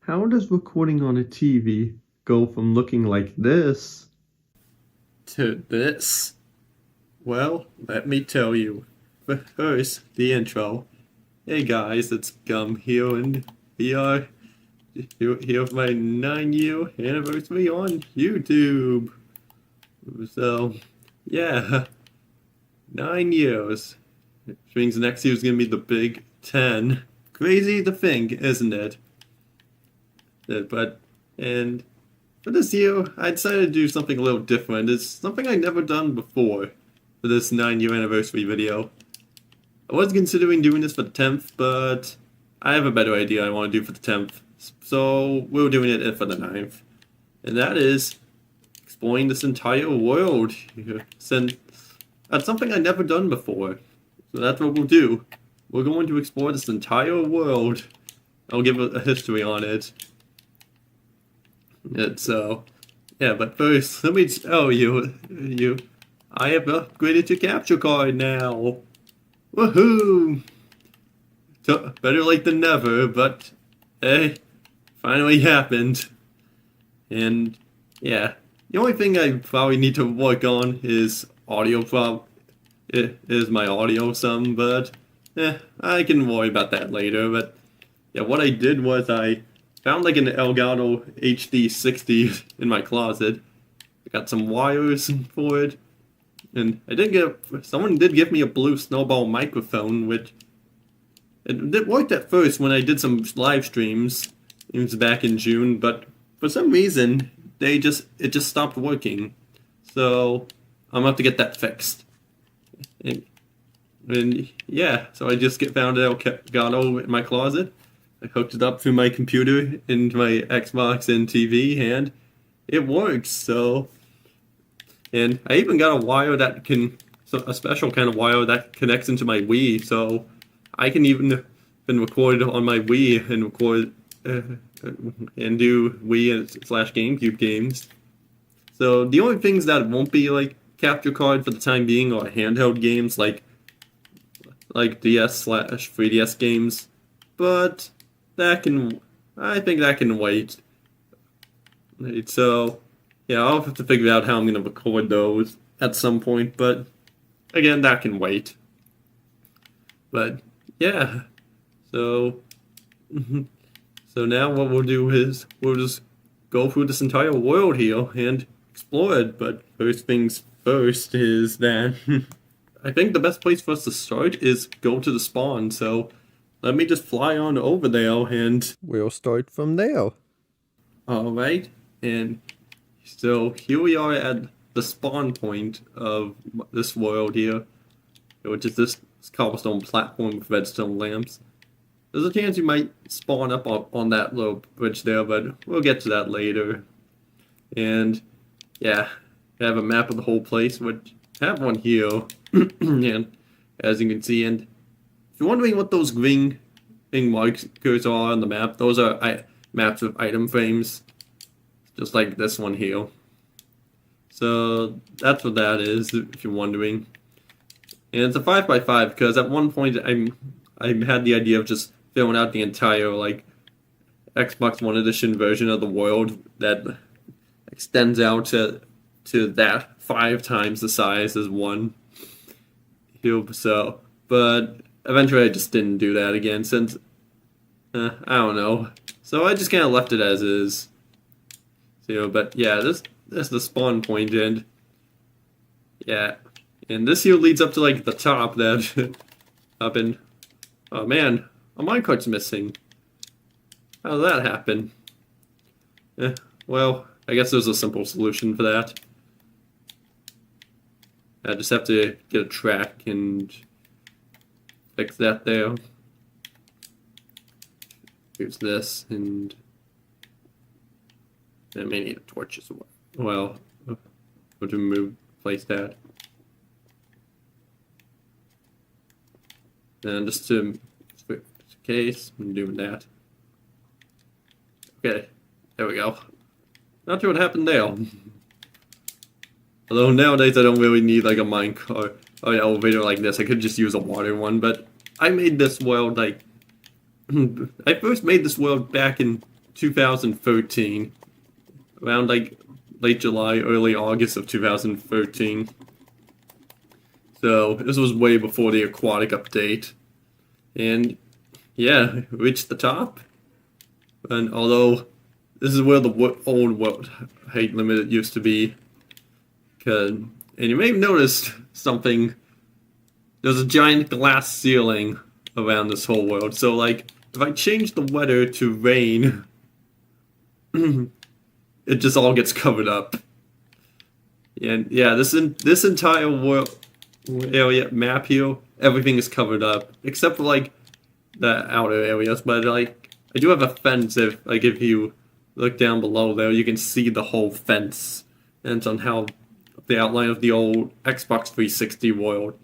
How does recording on a TV go from looking like this? To this? Well, let me tell you. But first, the intro. Hey guys, it's Gum here, and we are here for my 9-year anniversary on YouTube. So, yeah, 9 years. Which means next year's gonna be the big 10. Crazy to think, isn't it? And for this year, I decided to do something a little different. It's something I've never done before for this 9-year anniversary video. I was considering doing this for the 10th, but I have a better idea I want to do for the 10th. So we're doing it for the 9th. And that is exploring this entire world. Since that's something I've never done before. So that's what we'll do. We're going to explore this entire world. I'll give a history on it. Yeah, but first, let me tell you, I have upgraded to capture card now. Woohoo! Better late than never, but hey, finally happened. And yeah, the only thing I probably need to work on is is my audio some, but I can worry about that later. But yeah, what I did was I found like an Elgato HD60 in my closet. I got some wires for it. And someone did give me a blue snowball microphone, which it worked at first when I did some live streams. It was back in June, but for some reason it just stopped working. So I'm gonna have to get that fixed. And yeah, so I just found an Elgato in my closet. I hooked it up through my computer into my Xbox and TV, and it works. And I even got a special kind of wire that connects into my Wii, so I can even record on my Wii and record and do Wii and slash GameCube games. So the only things that won't be like capture card for the time being are handheld games like DS slash 3DS games, but I think that can wait. So yeah, I'll have to figure out how I'm gonna record those at some point, but again, that can wait. But yeah, so so now what we'll do is we'll just go through this entire world here and explore it. But first things first is that I think the best place for us to start is go to the spawn. So let me just fly on over there and We'll start from there. alright, and so here we are at the spawn point of this world here, which is this cobblestone platform with redstone lamps. There's a chance you might spawn up on that little bridge there, but we'll get to that later. And yeah, I have a map of the whole place, which I have one here, and as you can see, and if you're wondering what those green markers are on the map, those are maps of item frames, just like this one here. So that's what that is, if you're wondering. And it's a 5x5 because at one point I had the idea of just filling out the entire like Xbox One Edition version of the world that extends out to that 5 times the size as one. So, but eventually I just didn't do that again since I don't know. So I just kind of left it as is. So, but yeah, this is the spawn point, and yeah, and this here leads up to like the top that up in. Oh man, a minecart's missing. How did that happen? Well, I guess there's a simple solution for that. I just have to get a track and fix that there. Here's this, and I may need a torch as well. Well, what to place that. And just to case, I'm doing that. Okay, there we go. Not sure what happened there. Although nowadays I don't really need like a minecart or an elevator like this. I could just use a water one, but I made this world like I first made this world back in 2013, around like late July, early August of 2013. So this was way before the aquatic update, and yeah, reached the top. And although this is where the old world height limit used to be, and you may have noticed something. There's a giant glass ceiling around this whole world. So like, if I change the weather to rain, it just all gets covered up. And yeah, this entire world area map here, everything is covered up except for like the outer areas. But like, I do have a fence. If you look down below there, you can see the whole fence, and it's on how the outline of the old Xbox 360 world.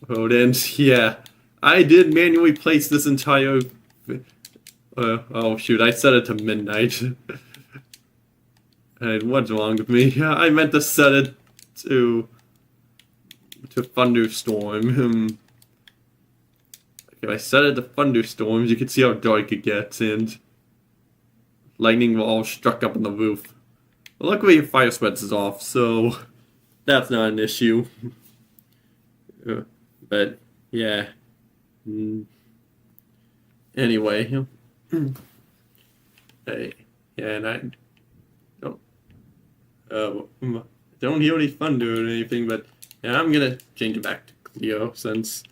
And yeah, I did manually place this entire. Oh shoot! I set it to midnight. And what's wrong with me? I meant to set it to thunderstorm. If I set it to thunderstorms, you can see how dark it gets, and lightning will all struck up on the roof. Well, luckily, fire spreads is off, so that's not an issue. But yeah. Anyway, hey, yeah, and I don't hear any thunder or anything, but yeah, I'm gonna change it back to clear since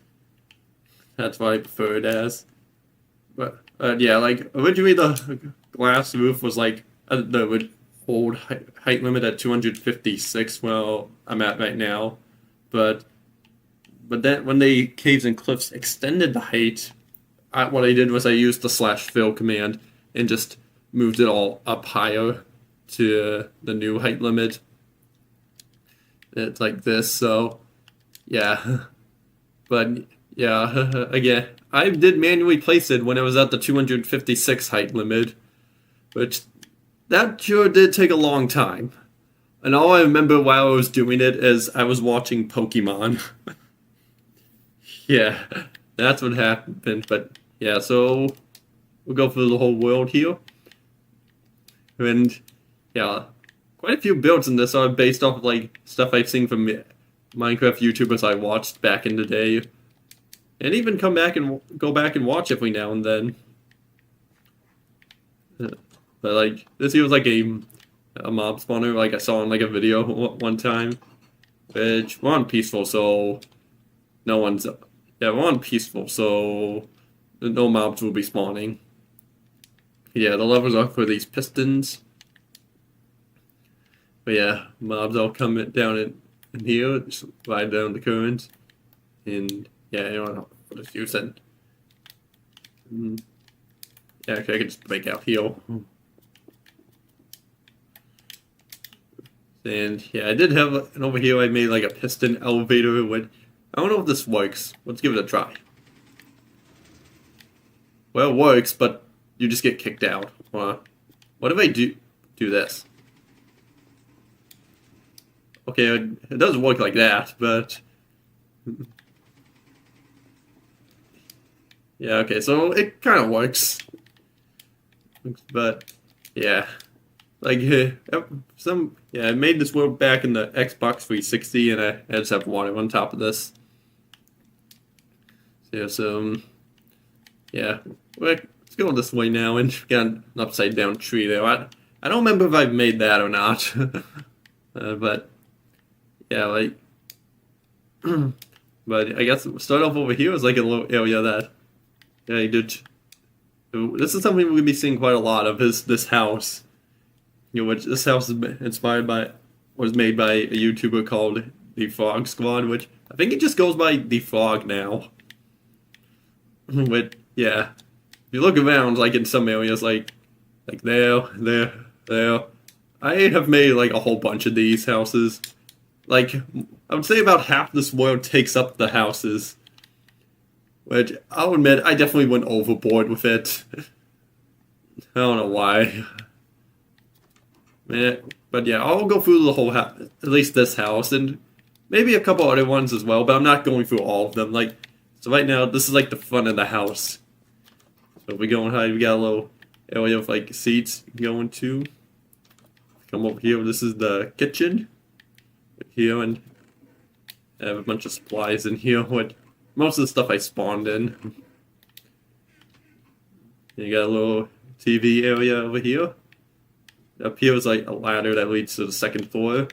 that's what I prefer it as. But yeah, like originally the glass roof was like the old height limit at 256. Well, I'm at right now, but then when the caves and cliffs extended the height, what I did was I used the /fill command and just moved it all up higher to the new height limit. It's like this, so yeah. But yeah, again, I did manually place it when I was at the 256 height limit, which that sure did take a long time. And all I remember while I was doing it is I was watching Pokemon. Yeah, that's what happened. But yeah, so we'll go through the whole world here. And yeah, quite a few builds in this are based off of like stuff I've seen from Minecraft YouTubers I watched back in the day. And even go back and watch every now and then. But like, this here was like a mob spawner like I saw in like a video one time. Which, we're on peaceful, so no one's... Yeah, we're on peaceful, so no mobs will be spawning. Yeah, the levers are for these pistons. But yeah, mobs all come down in here, just ride down the current. And yeah, you know what it's using. Yeah, okay, I can just break out here. And yeah, I did have, and over here I made like a piston elevator with... I don't know if this works. Let's give it a try. Well, it works, but you just get kicked out. What if I do this? Okay, it doesn't work like that, but... Yeah, okay, so it kind of works. But, yeah. Like, I made this world back in the Xbox 360, and I just have water on top of this. Yeah, so, yeah, let's go this way now, and got an upside down tree there. I don't remember if I made that or not, but, yeah, like, but I guess start off over here is like a little area that, yeah, I did. This is something we're going to be seeing quite a lot of, is this house. You know, which this house is was made by a YouTuber called The Frog Squad, which I think it just goes by The Frog now. But yeah, if you look around, like in some areas, like there, I have made like a whole bunch of these houses. Like, I would say about half this world takes up the houses. Which, I'll admit, I definitely went overboard with it. I don't know why. But yeah, I'll go through the whole house, at least this house, and maybe a couple other ones as well, but I'm not going through all of them. Like, so right now, this is like the front of the house. So we go inside, we got a little area of like seats you can go into. Come over here. This is the kitchen. Here, and I have a bunch of supplies in here. What most of the stuff I spawned in. You got a little TV area over here. Up here is like a ladder that leads to the second floor.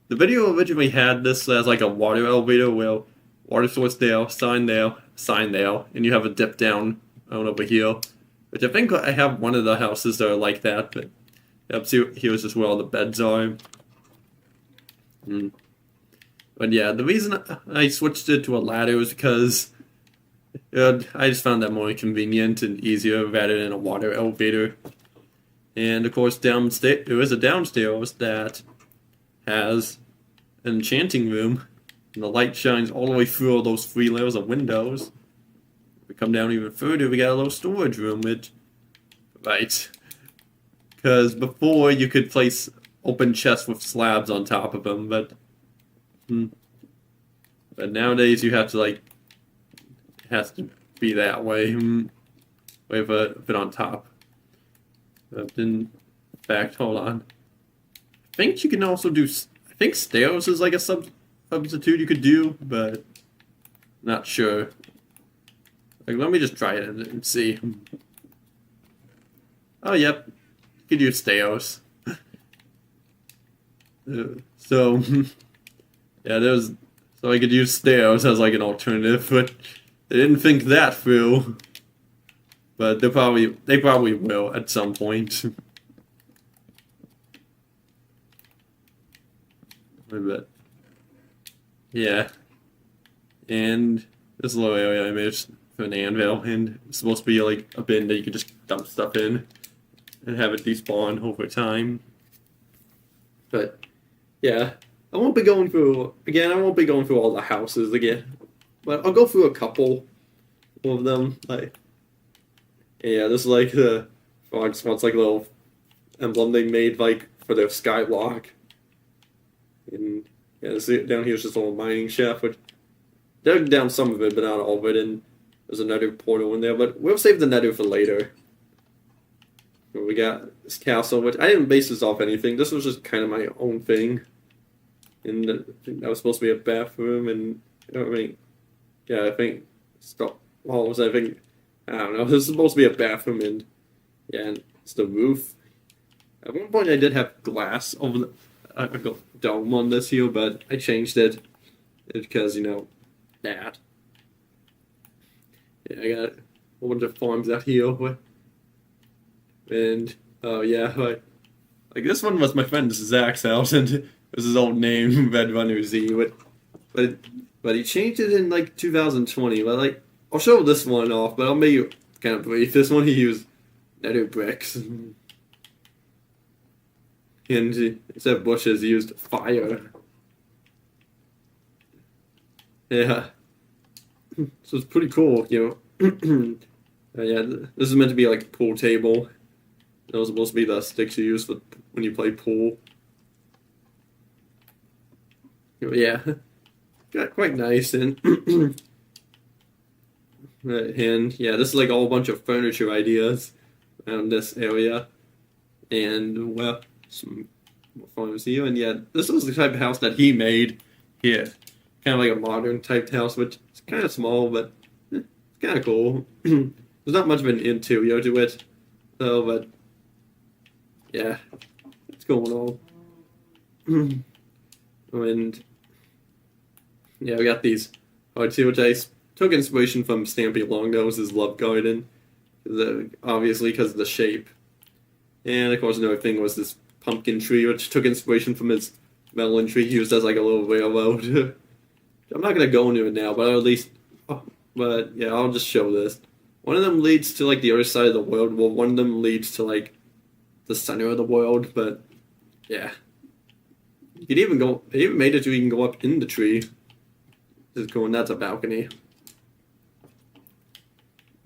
The video originally had this as like a water elevator where water source there, sign there, sign there, and you have a dip down over here. Which I think I have one of the houses that are like that, but up here is just where all the beds are. But yeah, the reason I switched it to a ladder was because I just found that more convenient and easier rather than a water elevator. And of course, downstairs there is a downstairs that has an enchanting room, and the light shines all the way through all those 3 layers of windows. If we come down even further, we got a little storage room, right? Because before you could place open chests with slabs on top of them, but nowadays you have to like, it has to be that way. With it on top. In fact, hold on. I think you can also do. I think stairs is like a substitute you could do, but not sure. Like, let me just try it and see. Oh, yep. You could use stairs. So, yeah, so I could use stairs as like an alternative, but they didn't think that through. But they probably will at some point. I bet. Yeah. And this little area I made for an anvil, and it's supposed to be like a bin that you can just dump stuff in and have it despawn over time. But yeah, I won't be going through all the houses again, but I'll go through a couple of them. Yeah, this is like the Frog Smart's like a little emblem they made like for their skyblock. And yeah, this down here is just a little mining shaft, which dug down some of it, but not all of it, and there's another portal in there, but we'll save the nether for later. We got this castle, which I didn't base this off anything. This was just kind of my own thing. And that was supposed to be a bathroom, and I think stop walls. I don't know. This is supposed to be a bathroom, and yeah, and it's the roof. At one point, I did have glass over the dome on this here, but I changed it because that. Yeah, I got a whole bunch of farms out here. And, oh yeah, like this one was my friend Zach's house, and it was his old name, Red Runner Z, but he changed it in, 2020, but, I'll show this one off, but I'll make it kind of brief. This one he used nether bricks. And instead of bushes, he used fire. Yeah. So it's pretty cool, yeah, this is meant to be like a pool table. That was supposed to be the sticks you use for when you play pool. Yeah, got quite nice, and and yeah, this is like all a bunch of furniture ideas around this area, and well, some more farms here, and yeah, this was the type of house that he made here, kind of like a modern type house, which is kind of small, but it's kind of cool. There's not much of an interior to it, though, but yeah, it's going on. And yeah, we got these hearts here, which I took inspiration from Stampy Longnose' Love Garden, obviously because of the shape. And of course, another thing was this pumpkin tree, which took inspiration from his melon tree he used as like a little railroad. I'm not gonna go into it now, but at least, but yeah, I'll just show this. One of them leads to like the other side of the world. Well, one of them leads to like the center of the world, but yeah. You could even go, they even made it so you can go up in the tree. Just going, that's a balcony.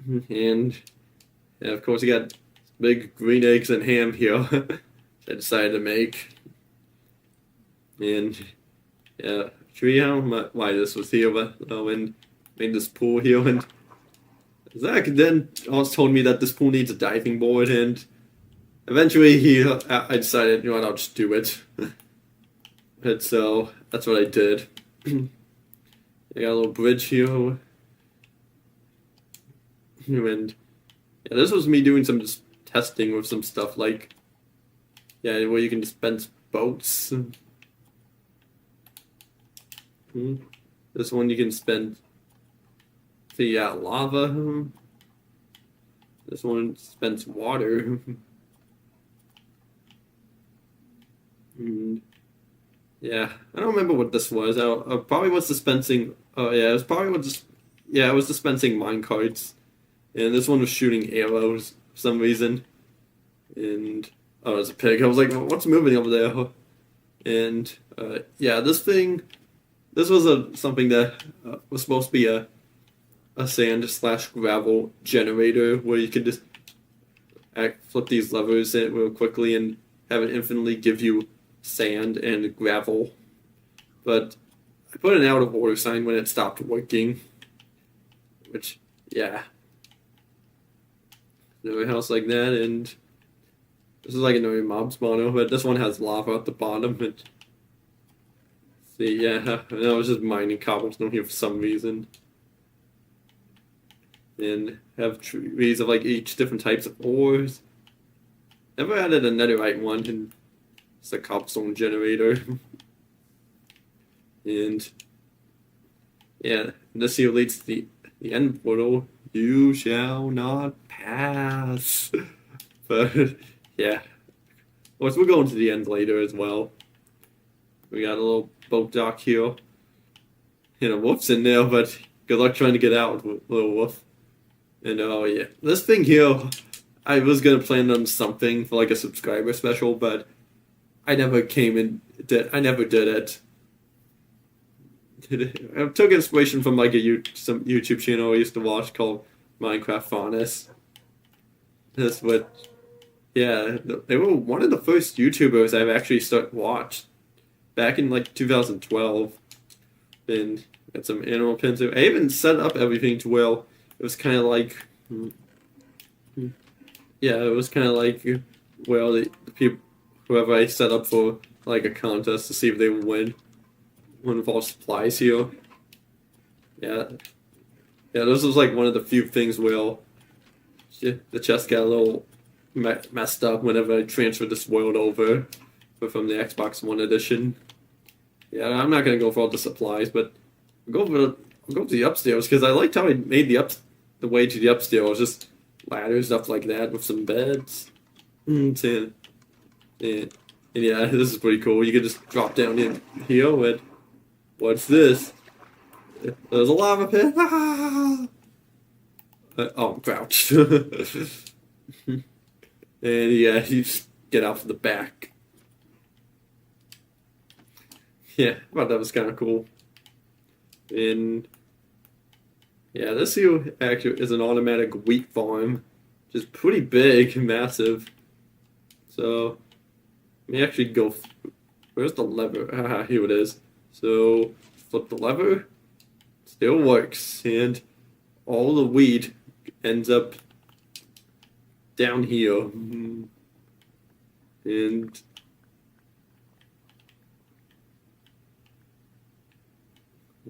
And yeah, of course you got big green eggs and ham here. I decided to make. And yeah, tree how why this was here, but and made this pool here, and Zach then also told me that this pool needs a diving board, and eventually I decided, you know what, I'll just do it. And so that's what I did. I got a little bridge here, and yeah, this was me doing some just testing with some stuff like, yeah, where you can dispense boats. This one you can spend. See, yeah, lava. This one spends water. And yeah, I don't remember what this was. I probably was dispensing. Oh yeah, it was probably was. Yeah, I was dispensing mine cards, and this one was shooting arrows for some reason. And oh, there's a pig. I was like, what's moving over there? And yeah, this thing. This was something that was supposed to be a sand slash gravel generator where you could just flip these levers in real quickly and have it infinitely give you sand and gravel. But I put an out of order sign when it stopped working. Which, yeah. Another house like that, and this is like another mob spawner, but this one has lava at the bottom. And see, yeah, I was just mining cobblestone here for some reason. And have trees of like each different types of ores. Never added a netherite one, and it's a cobblestone generator. And yeah, this here leads to the end portal. You shall not pass. But yeah, of course we're going to the end later as well. We got a little boat dock here. And a wolf's in there, but good luck trying to get out, little wolf. And oh yeah, this thing here, I was gonna plan on something for like a subscriber special, but I never came in. I never did it. I took inspiration from like some YouTube channel I used to watch called Minecraft Faunus. That's what. Yeah, they were one of the first YouTubers I've actually watched back in like 2012. And got some animal pins. I even set up everything to well. It was kind of like, yeah, it was kind of like, well, the people, whoever I set up for like a contest to see if they would win, would involve supplies here. Yeah, yeah, this was like one of the few things where the chest got a little messed up whenever I transferred this world over from the Xbox One edition. Yeah, I'm not gonna go for all the supplies, but I'll go to the upstairs because I liked how I made the way to the upstairs, just ladders, stuff like that, with some beds. And yeah, this is pretty cool. You can just drop down in here and what's this? There's a lava pit. Ah! Oh, I'm crouched. And yeah, you just get out from the back. Yeah, I thought that was kind of cool. And yeah, this here actually is an automatic wheat farm, which is pretty big and massive. So, let me actually go. Where's the lever? Haha, here it is. So, flip the lever. Still works. And all the wheat ends up down here. And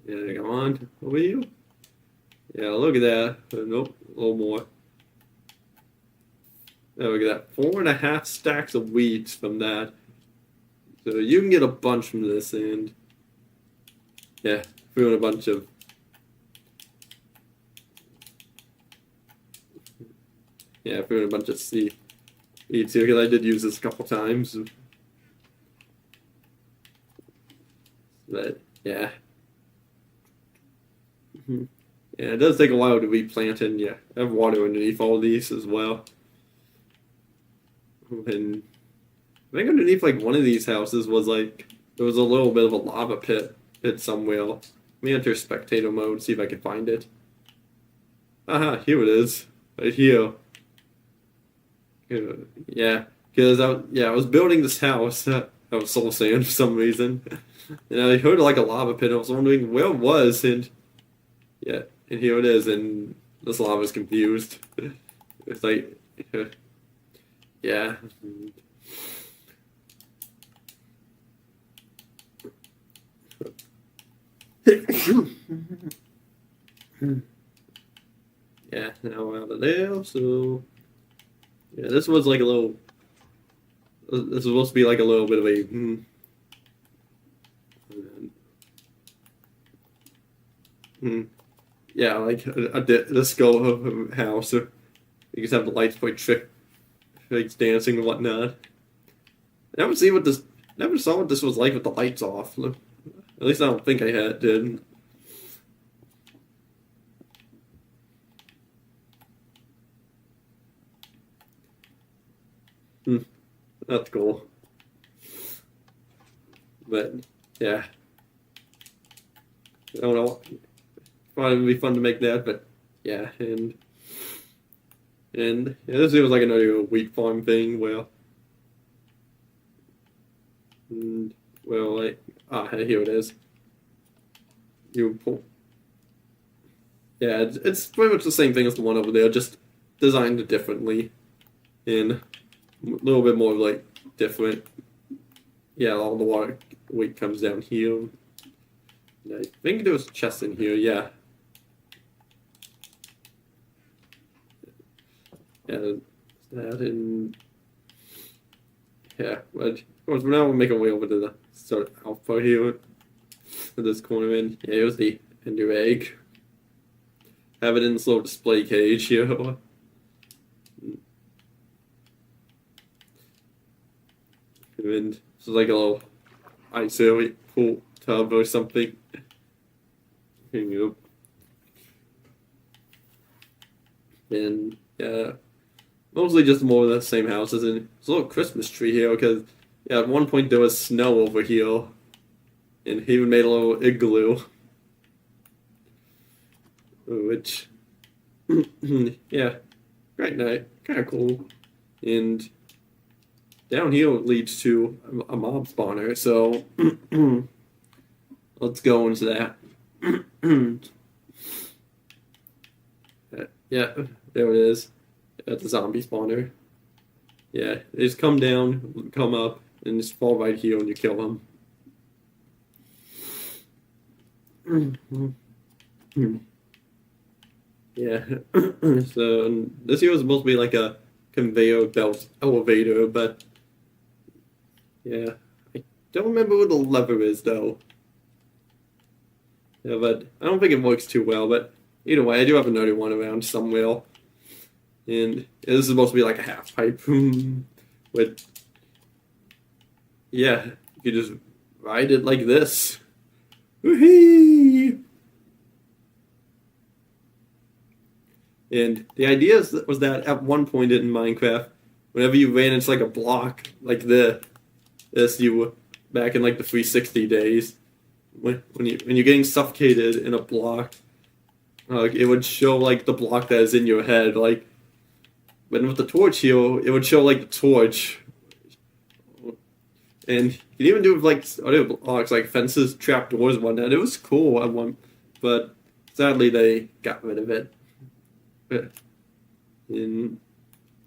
yeah, come on. Over you. Yeah, look at that. Nope, a little more. Yeah, look at that. 4.5 stacks of wheat from that. So you can get a bunch from this, and yeah, doing a bunch of. Yeah, doing a bunch of seeds here because I did use this a couple times. But yeah. Yeah, it does take a while to replant, and yeah, I have water underneath all these as well. And I think underneath like one of these houses was like there was a little bit of a lava pit somewhere. Let me enter spectator mode, see if I can find it. Aha, here it is, right here. Yeah, because I was building this house. I was soul sand for some reason, and I heard like a lava pit. I was wondering where it was, and yeah, and here it is, and this lava's confused. It's like, yeah. Yeah, now we're out of there, so yeah, this was like a little. This was supposed to be like a little bit of a. Yeah, like the skull of a house. You just have the lights play tricks dancing and whatnot. I never see what this. Never saw what this was like with the lights off. At least I don't think I did. That's cool. But yeah, I don't know. Probably would be fun to make that, but yeah, and yeah, this was like another wheat farm thing where, like here it is. You pull. Yeah, it's pretty much the same thing as the one over there, just designed differently, and a little bit more like different. Yeah, all the water weight comes down here. And I think there was a chest in here. Yeah. Yeah, that and yeah, but of course now we're making our way over to the sort of alpha here. To this corner in. Yeah, here's the ender egg. Have it in this little display cage here. And this is like a little ice pool tub or something. Here you go. And yeah, mostly just more of the same houses. And there's a little Christmas tree here because yeah, at one point there was snow over here, and he even made a little igloo, which yeah, great night, kind of cool. And down here leads to a mob spawner, so let's go into that. Yeah, there it is. At the zombie spawner. Yeah, they just come down, come up, and just fall right here when you kill them. Yeah, so this here was supposed to be like a conveyor belt elevator, but yeah, I don't remember what the lever is though. Yeah, but I don't think it works too well, but either way, I do have another one around somewhere. And this is supposed to be like a half pipe. With, yeah, you just ride it like this. Whee! And the idea was that at one point in Minecraft, whenever you ran into like a block like this, you were back in like the 360 days, when you're getting suffocated in a block, it would show like the block that is in your head, like. But with the torch here, it would show like the torch, and you can even do it with like other blocks, like fences, trapdoors, and whatnot. It was cool at one, but sadly they got rid of it. And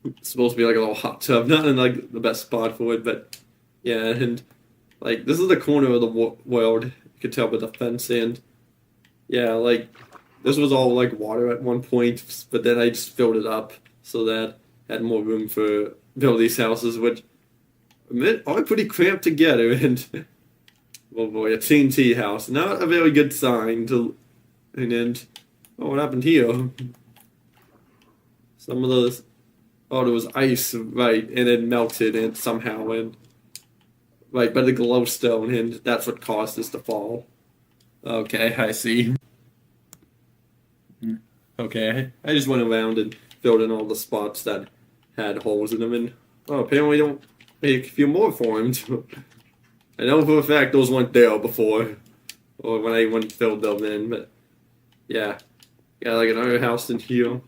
it's supposed to be like a little hot tub, not in like the best spot for it, but yeah, and like this is the corner of the world. You could tell by the fence, and yeah, like this was all like water at one point, but then I just filled it up so that I had more room for build these houses, which are pretty cramped together. And oh boy, a TNT house, not a very good sign to. And then, oh, what happened here? Some of those. Oh, there was ice, right, and it melted, and somehow, and right by the glowstone, and that's what caused this to fall. Okay, I see. Okay, I just went around and filled in all the spots that had holes in them, and oh, apparently don't make a few more formed. I know for a fact those weren't there before, or when I went and filled them in, but yeah, got like another house in here.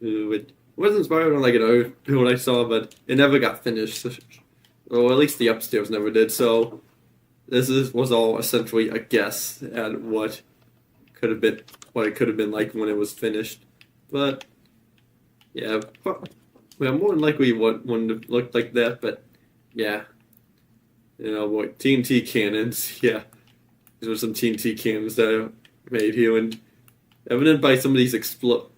It was inspired on like another build I saw, but it never got finished. Or at least the upstairs never did. So this was all essentially a guess at what could have been what it could have been like when it was finished. But yeah, well, more than likely what wouldn't have looked like that. But yeah, what TNT cannons? Yeah, these were some TNT cannons that I made here, and evident by some of these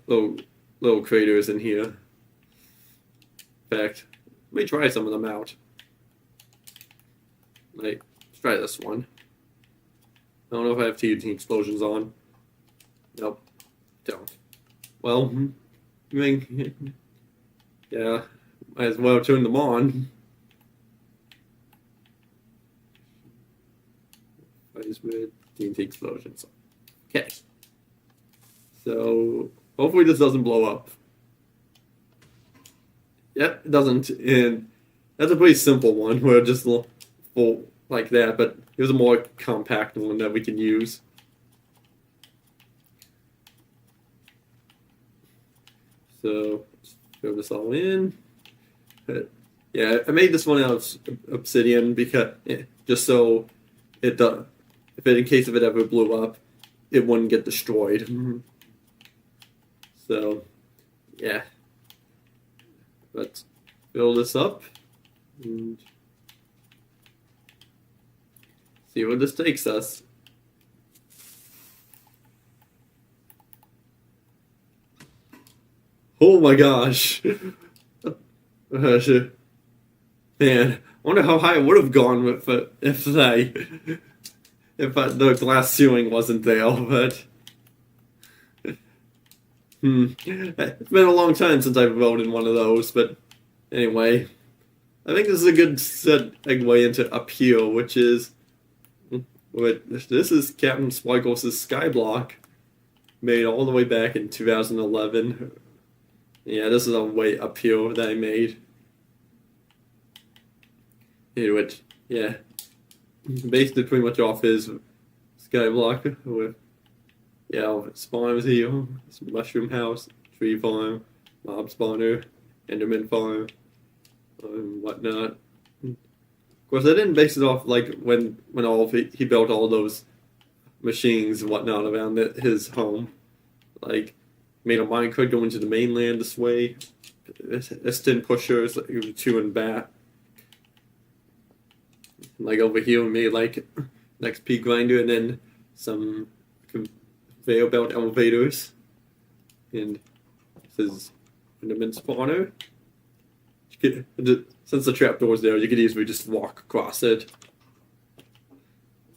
little craters in here. In fact, let me try some of them out. Let's try this one. I don't know if I have TNT explosions on. Nope, don't. Well, I mean, yeah, might as well turn them on. Fires with TNT explosions. Okay. So, hopefully this doesn't blow up. Yep, it doesn't. And that's a pretty simple one, where it just full like that, but here's a more compact one that we can use. So, let's throw this all in. But, yeah, I made this one out of obsidian because just so it does, in case if it ever blew up, it wouldn't get destroyed. So, yeah. Let's fill this up and see where this takes us. Oh my gosh. Man, I wonder how high it would have gone if the glass ceiling wasn't there, but it's been a long time since I've voted in one of those, but anyway, I think this is a good segue into up here, which is this is Captain Sparkles' Skyblock, made all the way back in 2011. Yeah, this is a way up here that I made. Which, yeah, based it pretty much off his Skyblock with, yeah, spawners here, mushroom house, tree farm, mob spawner, enderman farm, and whatnot. Of course, I didn't base it off like when he built all those machines and whatnot around his home, like made a minecart go into the mainland this way, S10 pushers, like two and back. Like over here, we made like an XP grinder and then some conveyor belt elevators. And this is Enderman spawner. Since the trapdoor's there, you could easily just walk across it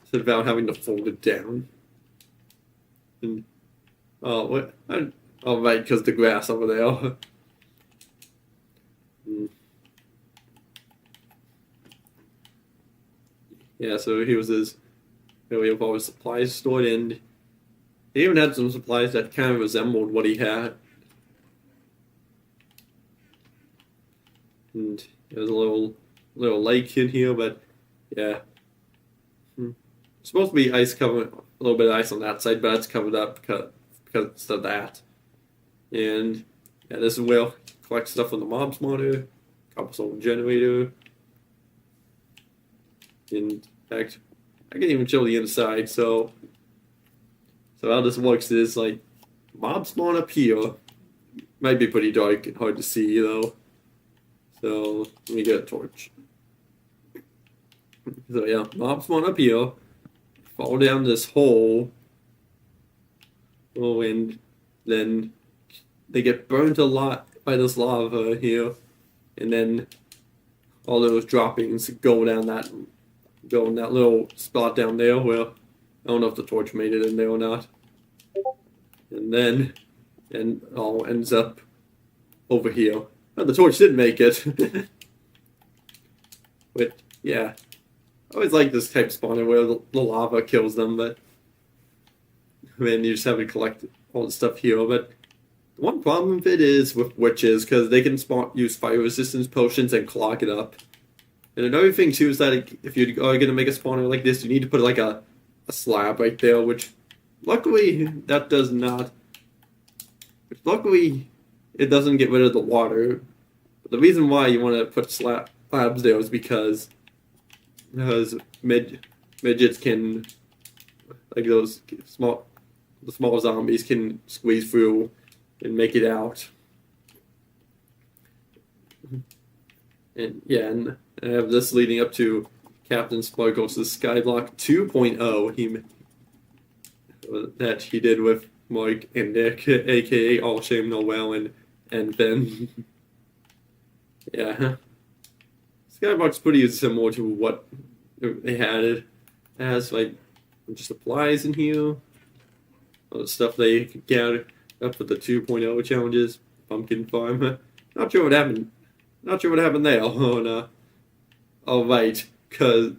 instead of having to fold it down. And right, because the grass over there. Yeah, so here was his area of all his supplies stored in. He even had some supplies that kind of resembled what he had. And there's a little lake in here, but yeah. It's supposed to be ice covered, a little bit of ice on that side, but it's covered up because of that. And yeah, this is where I'll collect stuff from the mob spawner, cobblestone generator. In fact, I can even show the inside. So how this works is like mob spawn up here. Might be pretty dark and hard to see though. So let me get a torch. So yeah, mob spawn up here. Fall down this hole. Oh, and then they get burnt a lot by this lava here, and then all those droppings go in that little spot down there where I don't know if the torch made it in there or not. And it all ends up over here. Oh, the torch did make it. But yeah, I always like this type of spawner where the lava kills them, but I mean, you just have to collect all the stuff here. But the one problem with it is with witches, because they can use fire resistance potions and clog it up. And another thing too is that if you are going to make a spawner like this, you need to put like a slab right there, which luckily that does not. Luckily, it doesn't get rid of the water. But the reason why you want to put slabs there is because midgets can, like those small the small zombies can squeeze through and make it out. And yeah, and I have this leading up to Captain Sparkles' Skyblock 2.0 that he did with Mike and Nick, aka All Shame Noel and Ben. Yeah. Skyblock's pretty similar to what they had. It has like just supplies in here. All the stuff they gathered up for the 2.0 challenges. Pumpkin farm. Not sure what happened. Not sure what happened there. Oh no. Oh right, because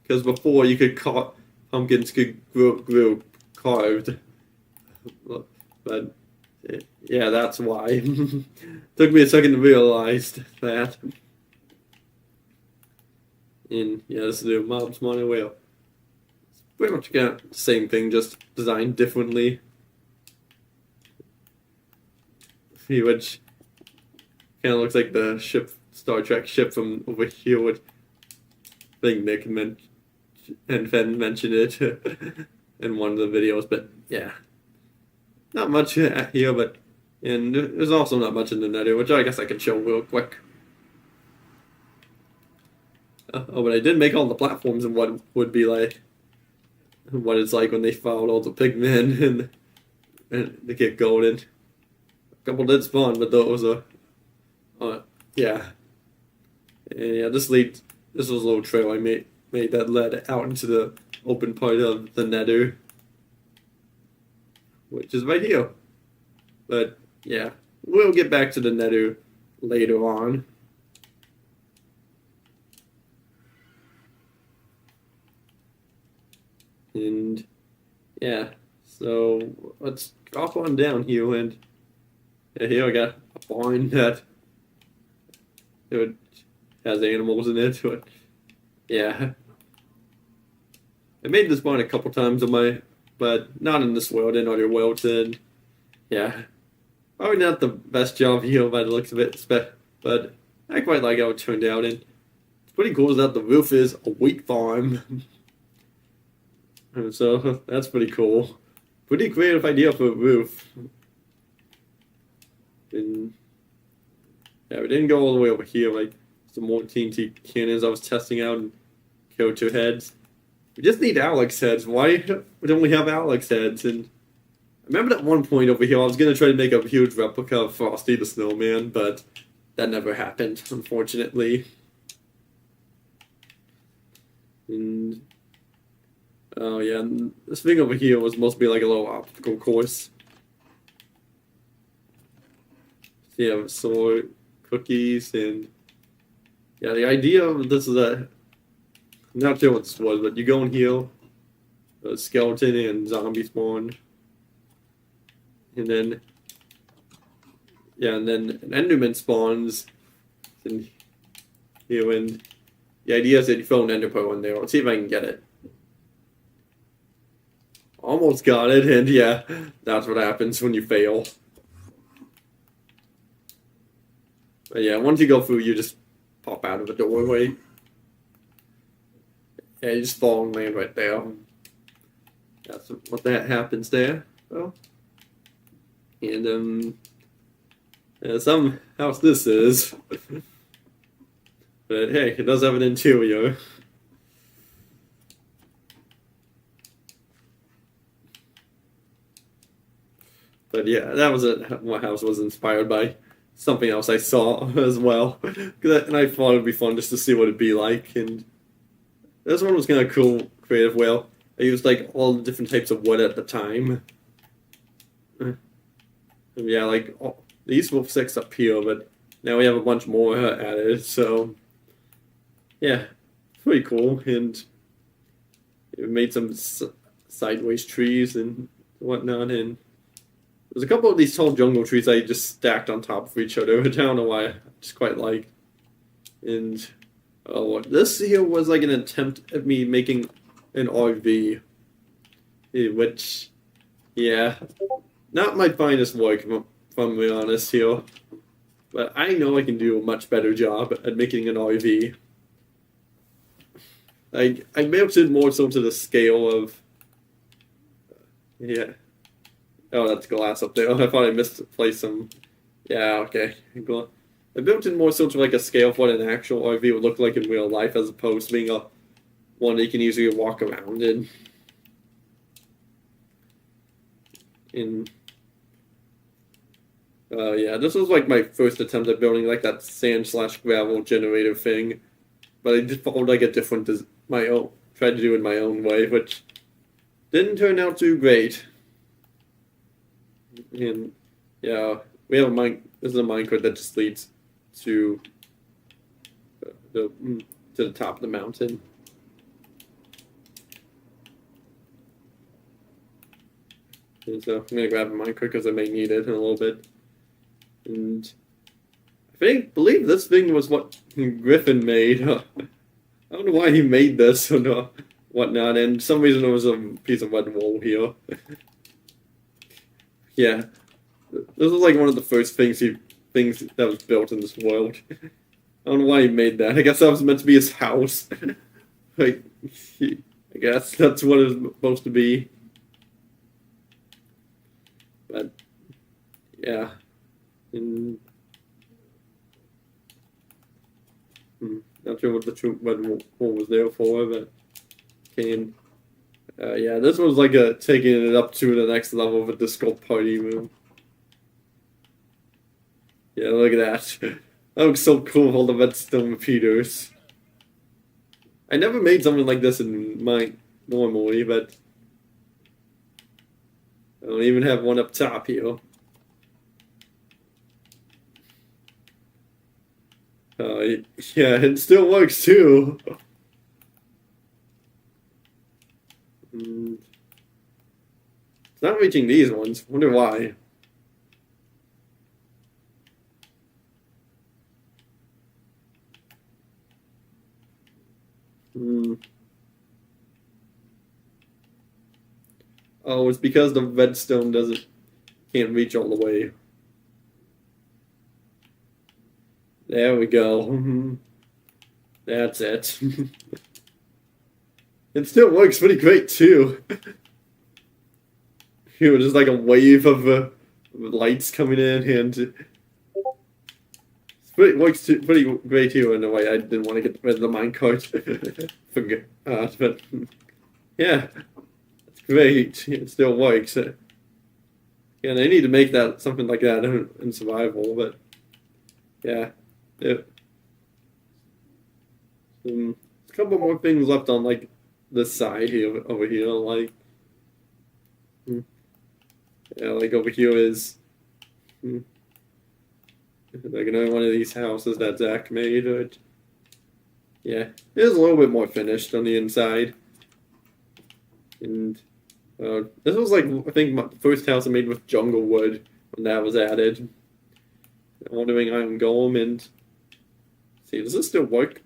before you could pumpkins could grow carved, but yeah, that's why. Took me a second to realize that. And yeah, this is the Mob's Money Whale. It's pretty much got the same thing, just designed differently. Which kind of looks like the Star Trek ship from over here. Which I think Nick and Fenn mentioned it in one of the videos, but yeah, not much here. But and there's also not much in the Nether, which I guess I could show real quick. Oh, but I did make all the platforms and what would be like, what it's like when they found all the pigmen and they get golden. A couple did spawn, but those are, yeah. And yeah, this was a little trail I made that led out into the open part of the Nether, which is right here. But yeah, we'll get back to the Nether later on. And yeah, so let's drop on down here, and yeah, here I got a barn that has animals in it. But yeah, I made this barn a couple times but not in this world, in other worlds, and yeah, probably not the best job here by the looks of it, but I quite like how it turned out, and it's pretty cool that the roof is a wheat farm. So that's pretty cool. Pretty creative idea for a roof. And yeah, we didn't go all the way over here. Like some more TNT cannons I was testing out and character heads. We just need Alex heads. Why don't we have Alex heads? And I remember at one point over here I was gonna try to make a huge replica of Frosty the Snowman, but that never happened, unfortunately. And oh yeah, and this thing over here was supposed to be like a little obstacle course. So yeah, so cookies and yeah, the idea of this is I'm not sure what this was, but you go in here, a skeleton and zombie spawn, and then yeah, and then an Enderman spawns, and here, and the idea is that you throw an Ender pearl in there. Let's see if I can get it. Almost got it, and yeah, that's what happens when you fail. But yeah, once you go through, you just pop out of the doorway. Yeah, you just fall and land right there. That's what that happens there. Well, and yeah, some house this is. But hey, it does have an interior. But yeah, that was what house was inspired by something else I saw as well. And I thought it'd be fun just to see what it'd be like. And this one was kind of cool, creative. Well, I used like all the different types of wood at the time. And yeah, like these were 6 up here, but now we have a bunch more added. So yeah, pretty cool. And it made some sideways trees and whatnot. And there's a couple of these tall jungle trees I just stacked on top of each other, which I don't know why I just quite like. And this here was like an attempt at me making an RV, which, yeah, not my finest work, if I'm being honest here. But I know I can do a much better job at making an RV. I built it more so to the scale of yeah. Oh, that's glass up there. I thought I misplaced some. Yeah, okay. I built it more so to like a scale of what an actual RV would look like in real life, as opposed to being a one that you can easily walk around in. Yeah, this was like my first attempt at building like that sand/gravel generator thing, but I just followed like a different my own tried to do it in my own way, which didn't turn out too great. And yeah, we have a mine. This is a minecart that just leads to the top of the mountain. And so I'm gonna grab a minecart because I may need it in a little bit. And believe this thing was what Griffin made. I don't know why he made this or not, whatnot. And for some reason there was a piece of red wool here. Yeah, this was like one of the first things that was built in this world. I don't know why he made that. I guess that was meant to be his house. Like, I guess that's what it's supposed to be. But yeah, and not sure what the true red wool was there for, but came. Yeah, this was like taking it up to the next level of a disco party room. Yeah, look at that. That looks so cool with all the redstone repeaters. I never made something like this in mine normally, but I don't even have one up top here. Yeah, it still works too. It's not reaching these ones. Wonder why. Oh, it's because the redstone can't reach all the way. There we go. That's it. It still works pretty great too. You know, just like a wave of lights coming in, and works pretty great too in a way. I didn't want to get rid of the minecart. But yeah, it's great. It still works. Yeah, they need to make that something like that in survival. But yeah, a couple more things left on like this side here, over here, like yeah, like over here is like another one of these houses that Zach made. Yeah, it is a little bit more finished on the inside, and this was like I think my first house I made with jungle wood when that was added. Wandering Iron Golem, and see, does this still work?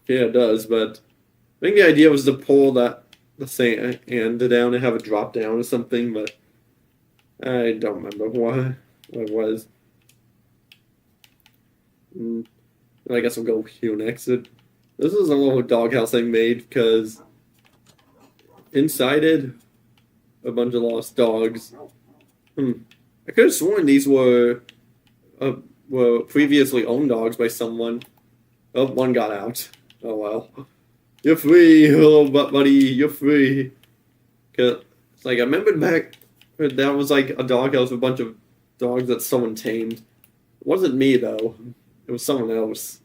Yeah, it does, but I think the idea was to pull the sand down and have it drop down or something, but I don't remember what it was. I guess I'll go here next. This is a little doghouse I made because inside it, a bunch of lost dogs. I could have sworn these were previously owned dogs by someone. Oh, one got out. Oh well. You're free, little buddy. You're free. Cause it's like I remembered back that was like a doghouse with a bunch of dogs that someone tamed. It wasn't me though. It was someone else.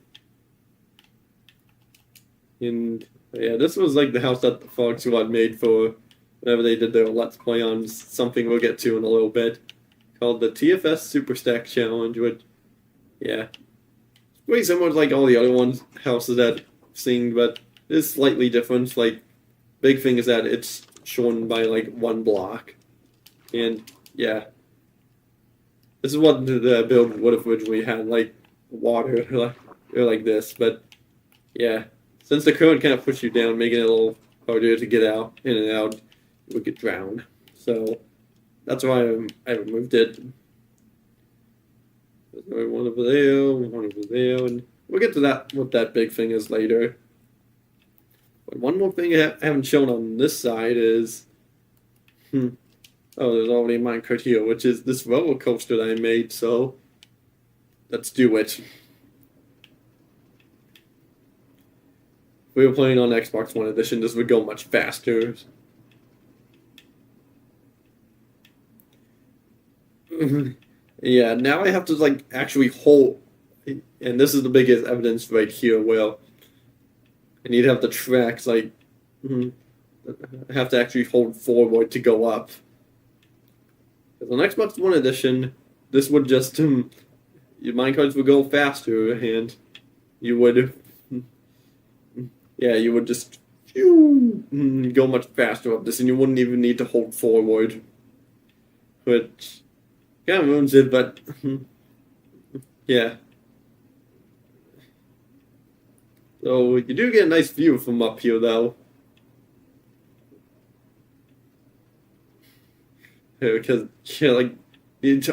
And yeah, this was like the house that the Fox Squad made for whenever they did their Let's Play on something we'll get to in a little bit, called the TFS Super Stack Challenge, which, yeah, it's pretty similar to like all the other houses that I've seen, but it's slightly different. Like, big thing is that it's shown by like one block, and yeah, this is what the build would have originally had, like water, like this, but yeah, since the current kind of pushed you down, making it a little harder to get out, in and out, you would get drowned. So that's why I removed it. There's one over there, and we'll get to that, what that big thing is later. But one more thing I haven't shown on this side is, oh, there's already a minecart here, which is this roller coaster that I made, so let's do it. If we were playing on Xbox One Edition, this would go much faster. Yeah, now I have to like actually hold, and this is the biggest evidence right here. Well, I need to have the tracks like, I have to actually hold forward to go up. Because on Xbox One Edition, this would just your minecarts would go faster, and you would, yeah, you would just go much faster up this, and you wouldn't even need to hold forward, which kind of ruins it, but yeah. So you do get a nice view from up here, though. Because yeah, like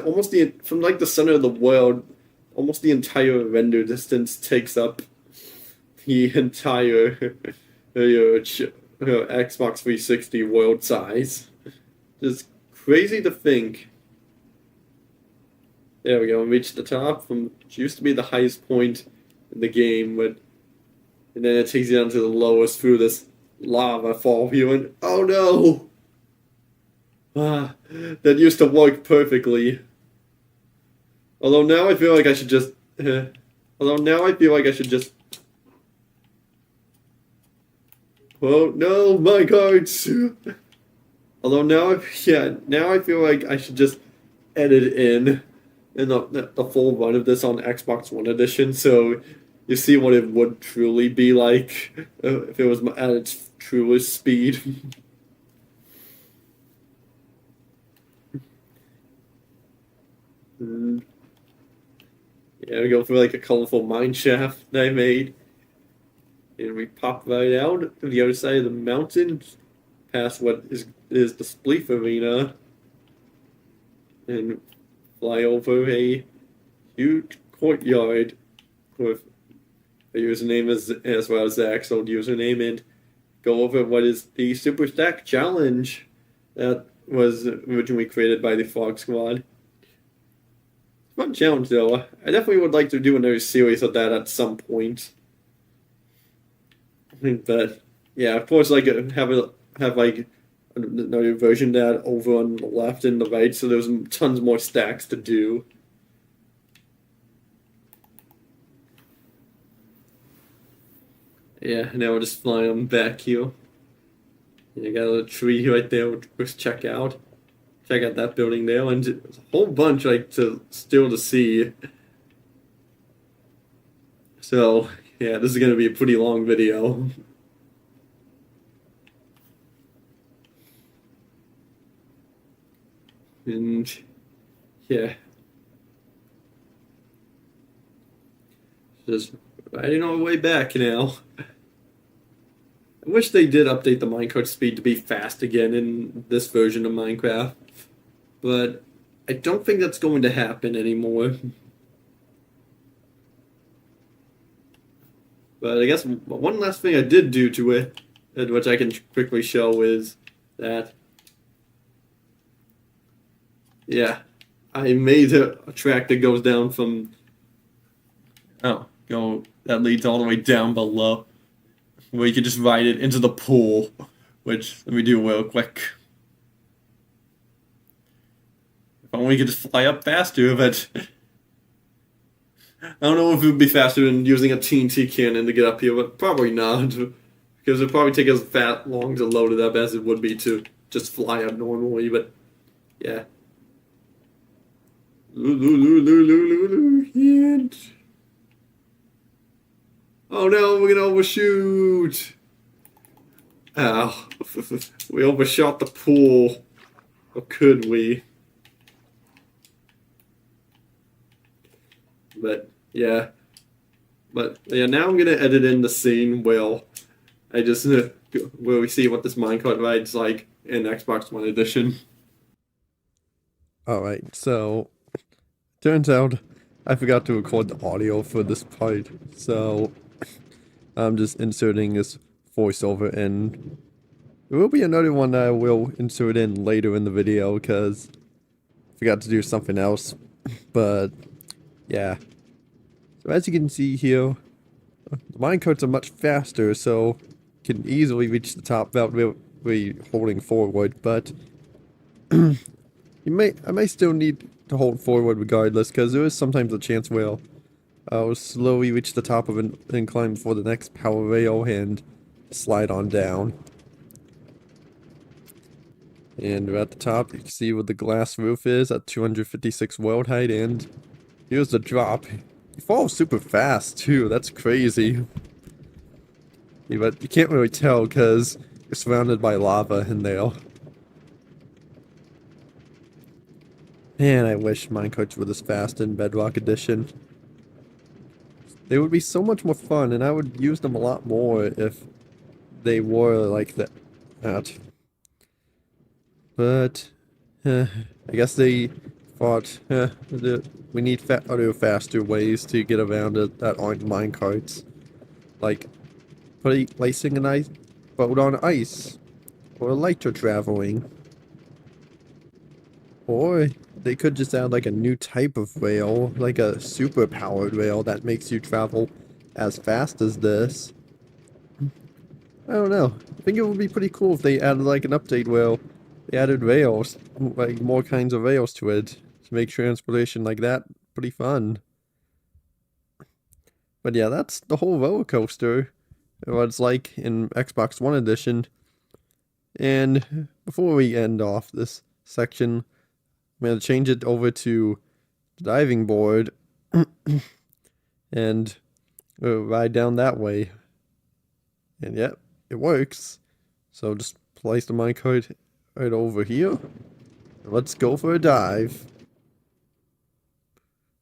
almost from like the center of the world, almost the entire render distance takes up the entire Xbox 360 world size. Just crazy to think. There we go, and reached the top from which used to be the highest point in the game, but and then it takes you down to the lowest through this lava fall here, and oh no! That used to work perfectly. Although now I feel like I should just oh no, my cards! Although now I feel like I should just edit in the full run of this on Xbox One Edition, so you see what it would truly be like if it was at its truest speed. Yeah, we go for like a colorful mine shaft that I made, and we pop right out to the other side of the mountain, past what is the Spleef Arena, and fly over a huge courtyard with a username as well as Zach's old username, and go over what is the Super Stack Challenge that was originally created by the Frog Squad. Fun challenge though. I definitely would like to do another series of that at some point. But yeah, of course, like have like another version of that over on the left and the right, so there's tons more stacks to do. Yeah, now we're just flying them back here. You got a little tree right there, which check out. Check out that building there, and there's a whole bunch like still to see. So yeah, this is gonna be a pretty long video. And yeah, just riding our way back now. I wish they did update the minecart speed to be fast again in this version of Minecraft, but I don't think that's going to happen anymore. But I guess one last thing I did do to it, which I can quickly show, is that, yeah, I made a track that goes down from, that leads all the way down below, where you can just ride it into the pool, which, let me do real quick. If only we could just fly up faster, but I don't know if it would be faster than using a TNT cannon to get up here, but probably not, because it would probably take us that long to load it up as it would be to just fly up normally, but yeah. Oh no, we're gonna overshoot! Ow. We overshot the pool. Or could we? But yeah. But yeah, now I'm gonna edit in the scene where where we see what this minecart ride's like in Xbox One Edition. Alright, so turns out I forgot to record the audio for this part, so I'm just inserting this voiceover in. There will be another one that I will insert in later in the video because I forgot to do something else. But yeah. So as you can see here, the minecarts are much faster, so can easily reach the top without really holding forward. But I may still need to hold forward regardless, because there is sometimes a chance where I'll slowly reach the top of an incline before the next power rail and slide on down. And we're at the top, you can see where the glass roof is at 256 world height, and here's the drop. You fall super fast too, that's crazy. Yeah, but you can't really tell because you're surrounded by lava in there. Man, I wish minecarts were this fast in Bedrock Edition. They would be so much more fun, and I would use them a lot more if they were like that. But, I guess they thought, we need other faster ways to get around it that aren't minecarts. Like, placing an ice boat on ice, or lighter traveling. Or they could just add like a new type of rail, like a super powered rail that makes you travel as fast as this. I don't know. I think it would be pretty cool if they added like an update where they added rails, like more kinds of rails to it to make transportation like that pretty fun. But yeah, that's the whole roller coaster. What it's like in Xbox One Edition. And before we end off this section, I'm going to change it over to the diving board and ride down that way. And yep, it works. So just place the minecart right over here. Let's go for a dive.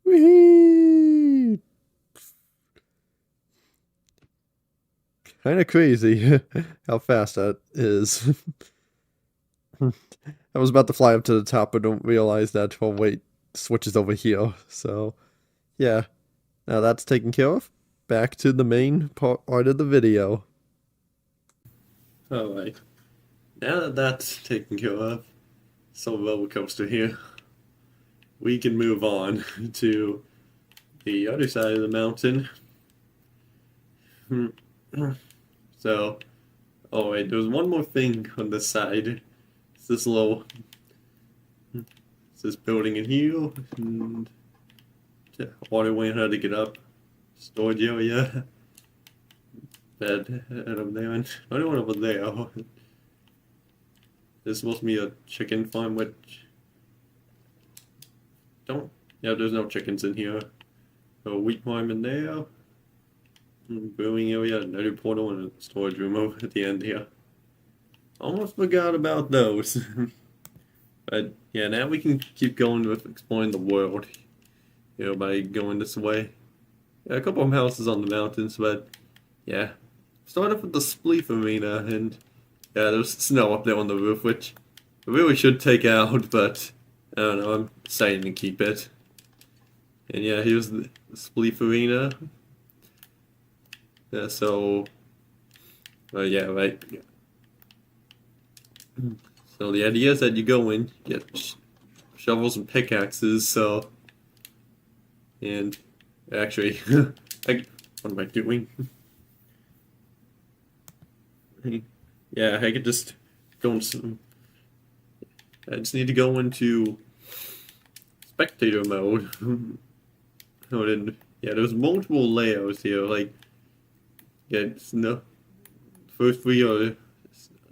Whee! Kind of crazy how fast that is. I was about to fly up to the top, but don't realize that, oh wait, switches over here. So, yeah. Now that's taken care of. Back to the main part of the video. Alright. Now that that's taken care of, so roller coaster here, we can move on to the other side of the mountain. So, oh wait, there's one more thing on this side. It's this little, it's this building in here, and waterway how to get up, storage area, bed over there, and another one over there. There's supposed to be a chicken farm, which there's no chickens in here. A wheat farm in there. Brewing area, another portal, and a storage room over at the end here. Almost forgot about those. But yeah, now we can keep going with exploring the world. By going this way. Yeah, a couple of houses on the mountains, but yeah. Start off with the Spleef Arena, and yeah, there's snow up there on the roof, which I really should take out, but I don't know, I'm deciding to keep it. And yeah, here's the Spleef Arena. Yeah, so, yeah, right. So the idea is that you go in, get shovels and pickaxes, so, and actually, what am I doing? Yeah, I could just go in, I just need to go into spectator mode. Yeah, there's multiple layers here, like, yeah, snow. First three are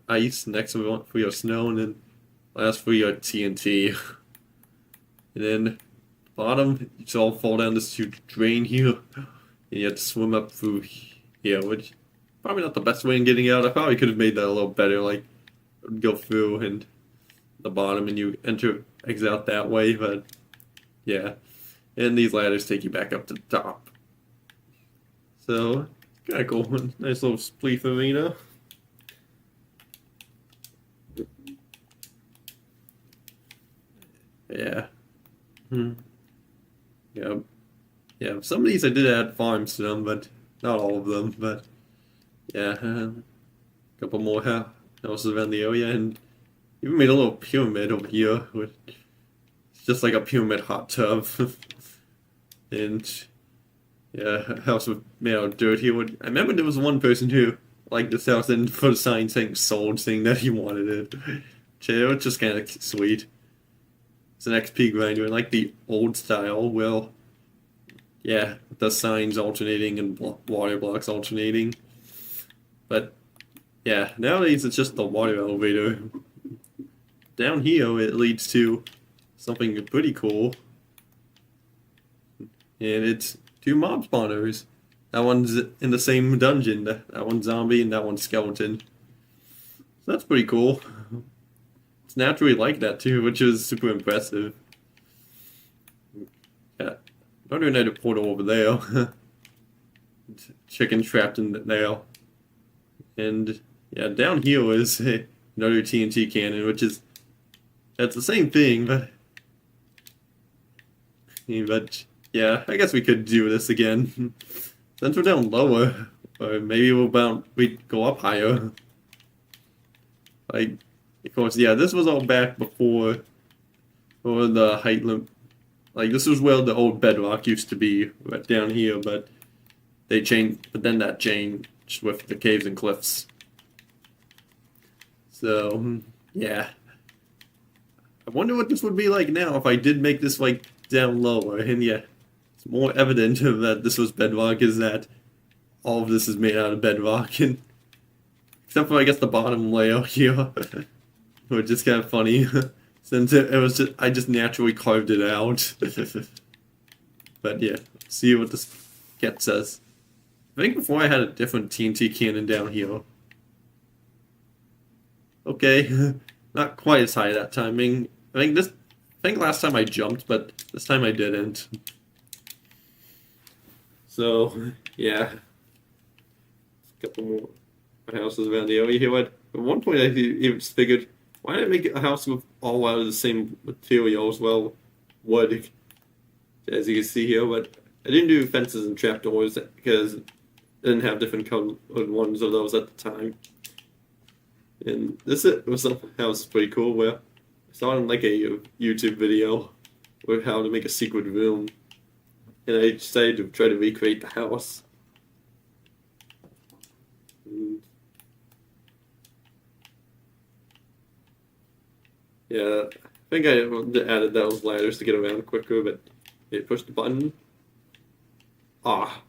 ice, next three are snow, and then last three are TNT. And then bottom, it's all fall down this huge drain here, and you have to swim up through here, which probably not the best way in getting out. I probably could have made that a little better, like go through and the bottom, and you exit out that way. But yeah, and these ladders take you back up to the top. So. Kind of cool. Nice little Spleef Arena. Yeah. Yeah. yeah, some of these I did add farms to them, but not all of them. But yeah, a couple more houses around the area, and even made a little pyramid over here. It's just like a pyramid hot tub. And yeah, a house with made out of dirt here. I remember there was one person who liked this house and put a sign saying sold, saying that he wanted it. It was just kind of sweet. It's an XP grinder, and like the old style, well, yeah, the signs alternating and water blocks alternating. But yeah, nowadays it's just the water elevator. Down here it leads to something pretty cool. And it's two mob spawners. That one's in the same dungeon. That one's zombie and that one's skeleton. So that's pretty cool. It's naturally like that too, which is super impressive. Yeah. Another nether portal over there. Chicken trapped in there. And yeah, down here is another TNT cannon, which is that's the same thing, but yeah, I guess we could do this again. Since we're down lower, or maybe we'd go up higher. Like, of course, yeah, this was all back before the height limit. Like, this was where the old bedrock used to be, right down here, but they changed. But then that changed with the caves and cliffs. So, yeah. I wonder what this would be like now if I did make this, like, down lower. And yeah, it's more evident that this was bedrock is that all of this is made out of bedrock. And except for, I guess, the bottom layer here. Which is kind of funny. Since it was just, I just naturally carved it out. But yeah, see what this gets us. I think before I had a different TNT cannon down here. Okay, not quite as high that timing. I think last time I jumped, but this time I didn't. So yeah, a couple more houses around the area here. At one point, I even figured, why did I make a house with all out of the same materials? Well, wood, as you can see here, but I didn't do fences and trapdoors because I didn't have different colored ones of those at the time. And this was a house pretty cool where I saw it in like a YouTube video with how to make a secret room. And I decided to try to recreate the house. And yeah, I think I added those ladders to get around quicker, but it pushed the button. Ah,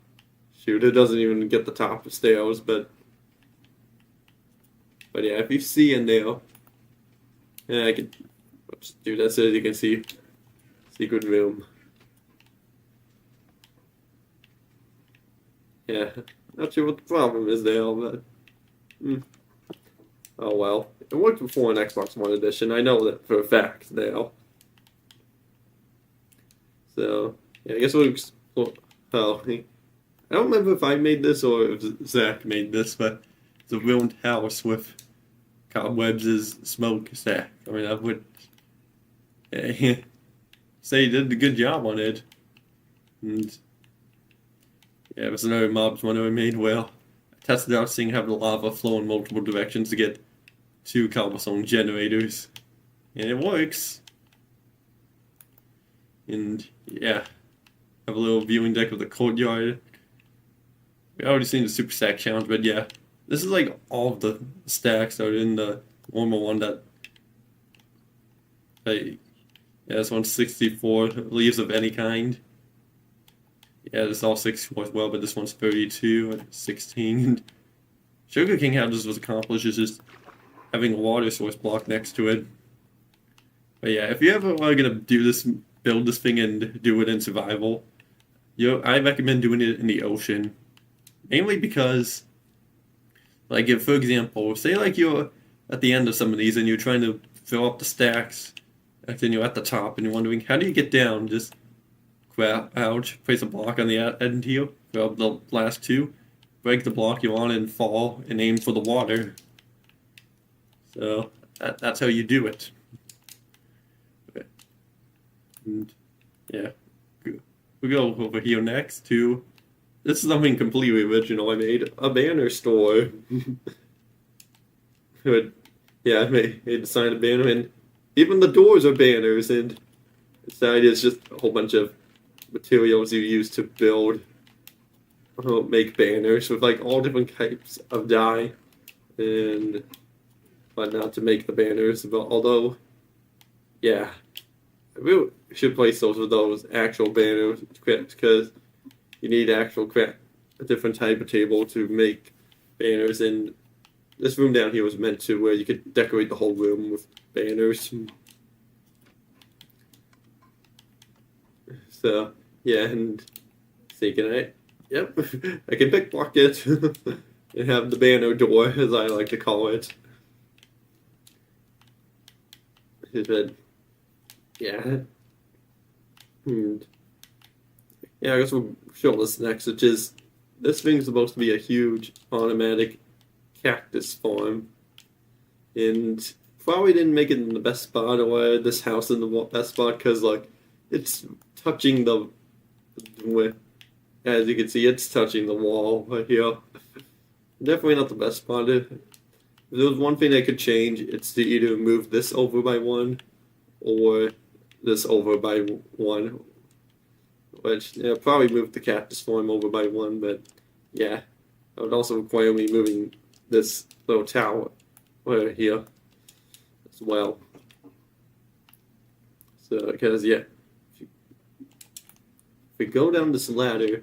shoot, it doesn't even get the top of stairs, but yeah, if you see in there, yeah, I could do that so you can see secret room. Yeah, not sure what the problem is there, but oh well. It worked before in Xbox One Edition. I know that for a fact now. So yeah, I guess we'll explore. Oh, I don't remember if I made this or if Zach made this, but it's a ruined house with cobwebs as smoke stack. I mean, I would say he did a good job on it. And yeah, it was another mobs one I made well. I tested out seeing how the lava flow in multiple directions to get 2 cobblestone generators. And it works. And yeah, have a little viewing deck of the courtyard. We already seen the super stack challenge, but yeah, this is like all of the stacks that are in the normal one that, yeah, this one's 64 leaves of any kind. Yeah, this is all 64 as well, but this one's 32 and 16. Sugar King how this was accomplished is just having a water source block next to it. But yeah, if you ever are gonna do this, build this thing and do it in survival, I recommend doing it in the ocean. Mainly because, like, if, for example, say like you're at the end of some of these and you're trying to fill up the stacks, and then you're at the top and you're wondering, how do you get down? Just crouch, place a block on the end here, grab the last 2, break the block you want and fall, and aim for the water. So, that's how you do it. And, yeah. we go over here next to, this is something completely original I made, a banner store. Yeah, I made a sign of banner, and even the doors are banners, and inside is just a whole bunch of materials you use to build, make banners with like all different types of dye and whatnot to make the banners. But although, yeah, I really should place those with those actual banners because you need actual a different type of table to make banners. And this room down here was meant to where you could decorate the whole room with banners. So yeah, and see, can I? Yep, I can pickpocket and have the banner door, as I like to call it. But yeah, yeah. I guess we'll show this next, which is this thing's supposed to be a huge automatic cactus farm, and probably didn't make it in the best spot, or this house in the best spot, because like it's touching the, as you can see, it's touching the wall right here. Definitely not the best spot. If there was one thing I could change, it's to either move this over by one, or this over by one. Which, yeah, probably move the cactus farm over by one, but yeah, it would also require me moving this little tower right here as well. So, because, yeah, if we go down this ladder,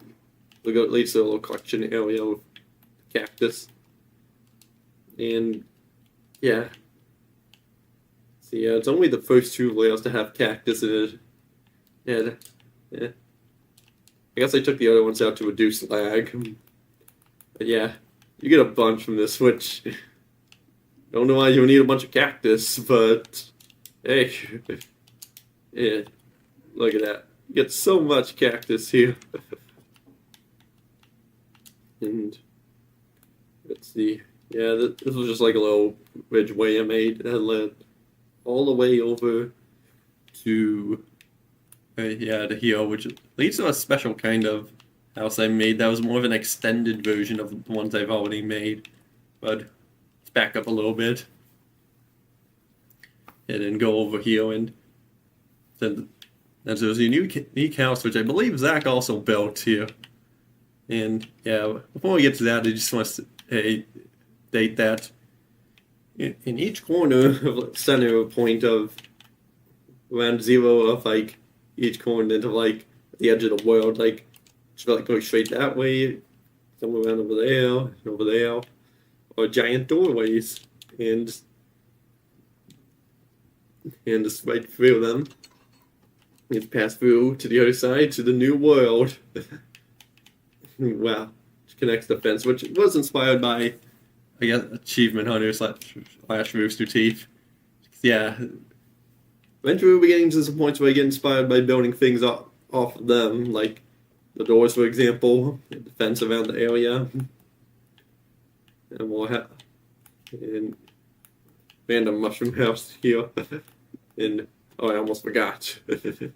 we'll go at least a little collection area of cactus. And, yeah. So, yeah, it's only the first two layers to have cactus in it. And, yeah. I guess I took the other ones out to reduce lag. But yeah, you get a bunch from this, which don't know why you would need a bunch of cactus, but hey, yeah, look at that. You get so much cactus here. And let's see, yeah, this was just like a little ridgeway I made that led all the way over to yeah, to here, which leads to a special kind of house I made that was more of an extended version of the ones I've already made. But let's back up a little bit and then go over here, and then there's a unique house which I believe Zach also built here. And yeah, before we get to that, I just want to state that in each corner of center point of around 0 of like each coordinate of like the edge of the world, like just like going straight that way, somewhere around over there, or giant doorways, and just right through them, and pass through to the other side to the new world. Wow, which connects the fence, which was inspired by, I guess, Achievement Hunter slash Rooster Teeth. Yeah. Eventually we'll be getting to some points where I get inspired by building things off of them, like the doors, for example, and the fence around the area. And we'll have random mushroom house here. And oh, I almost forgot. You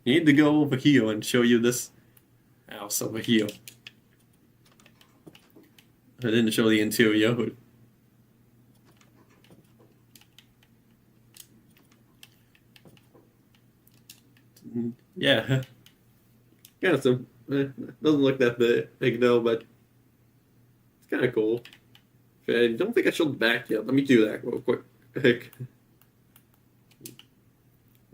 need to go over here and show you this house over here. I didn't show the interior. Yeah, kind of some. Doesn't look that big though, but it's kind of cool. I don't think I showed the back yet. Let me do that real quick.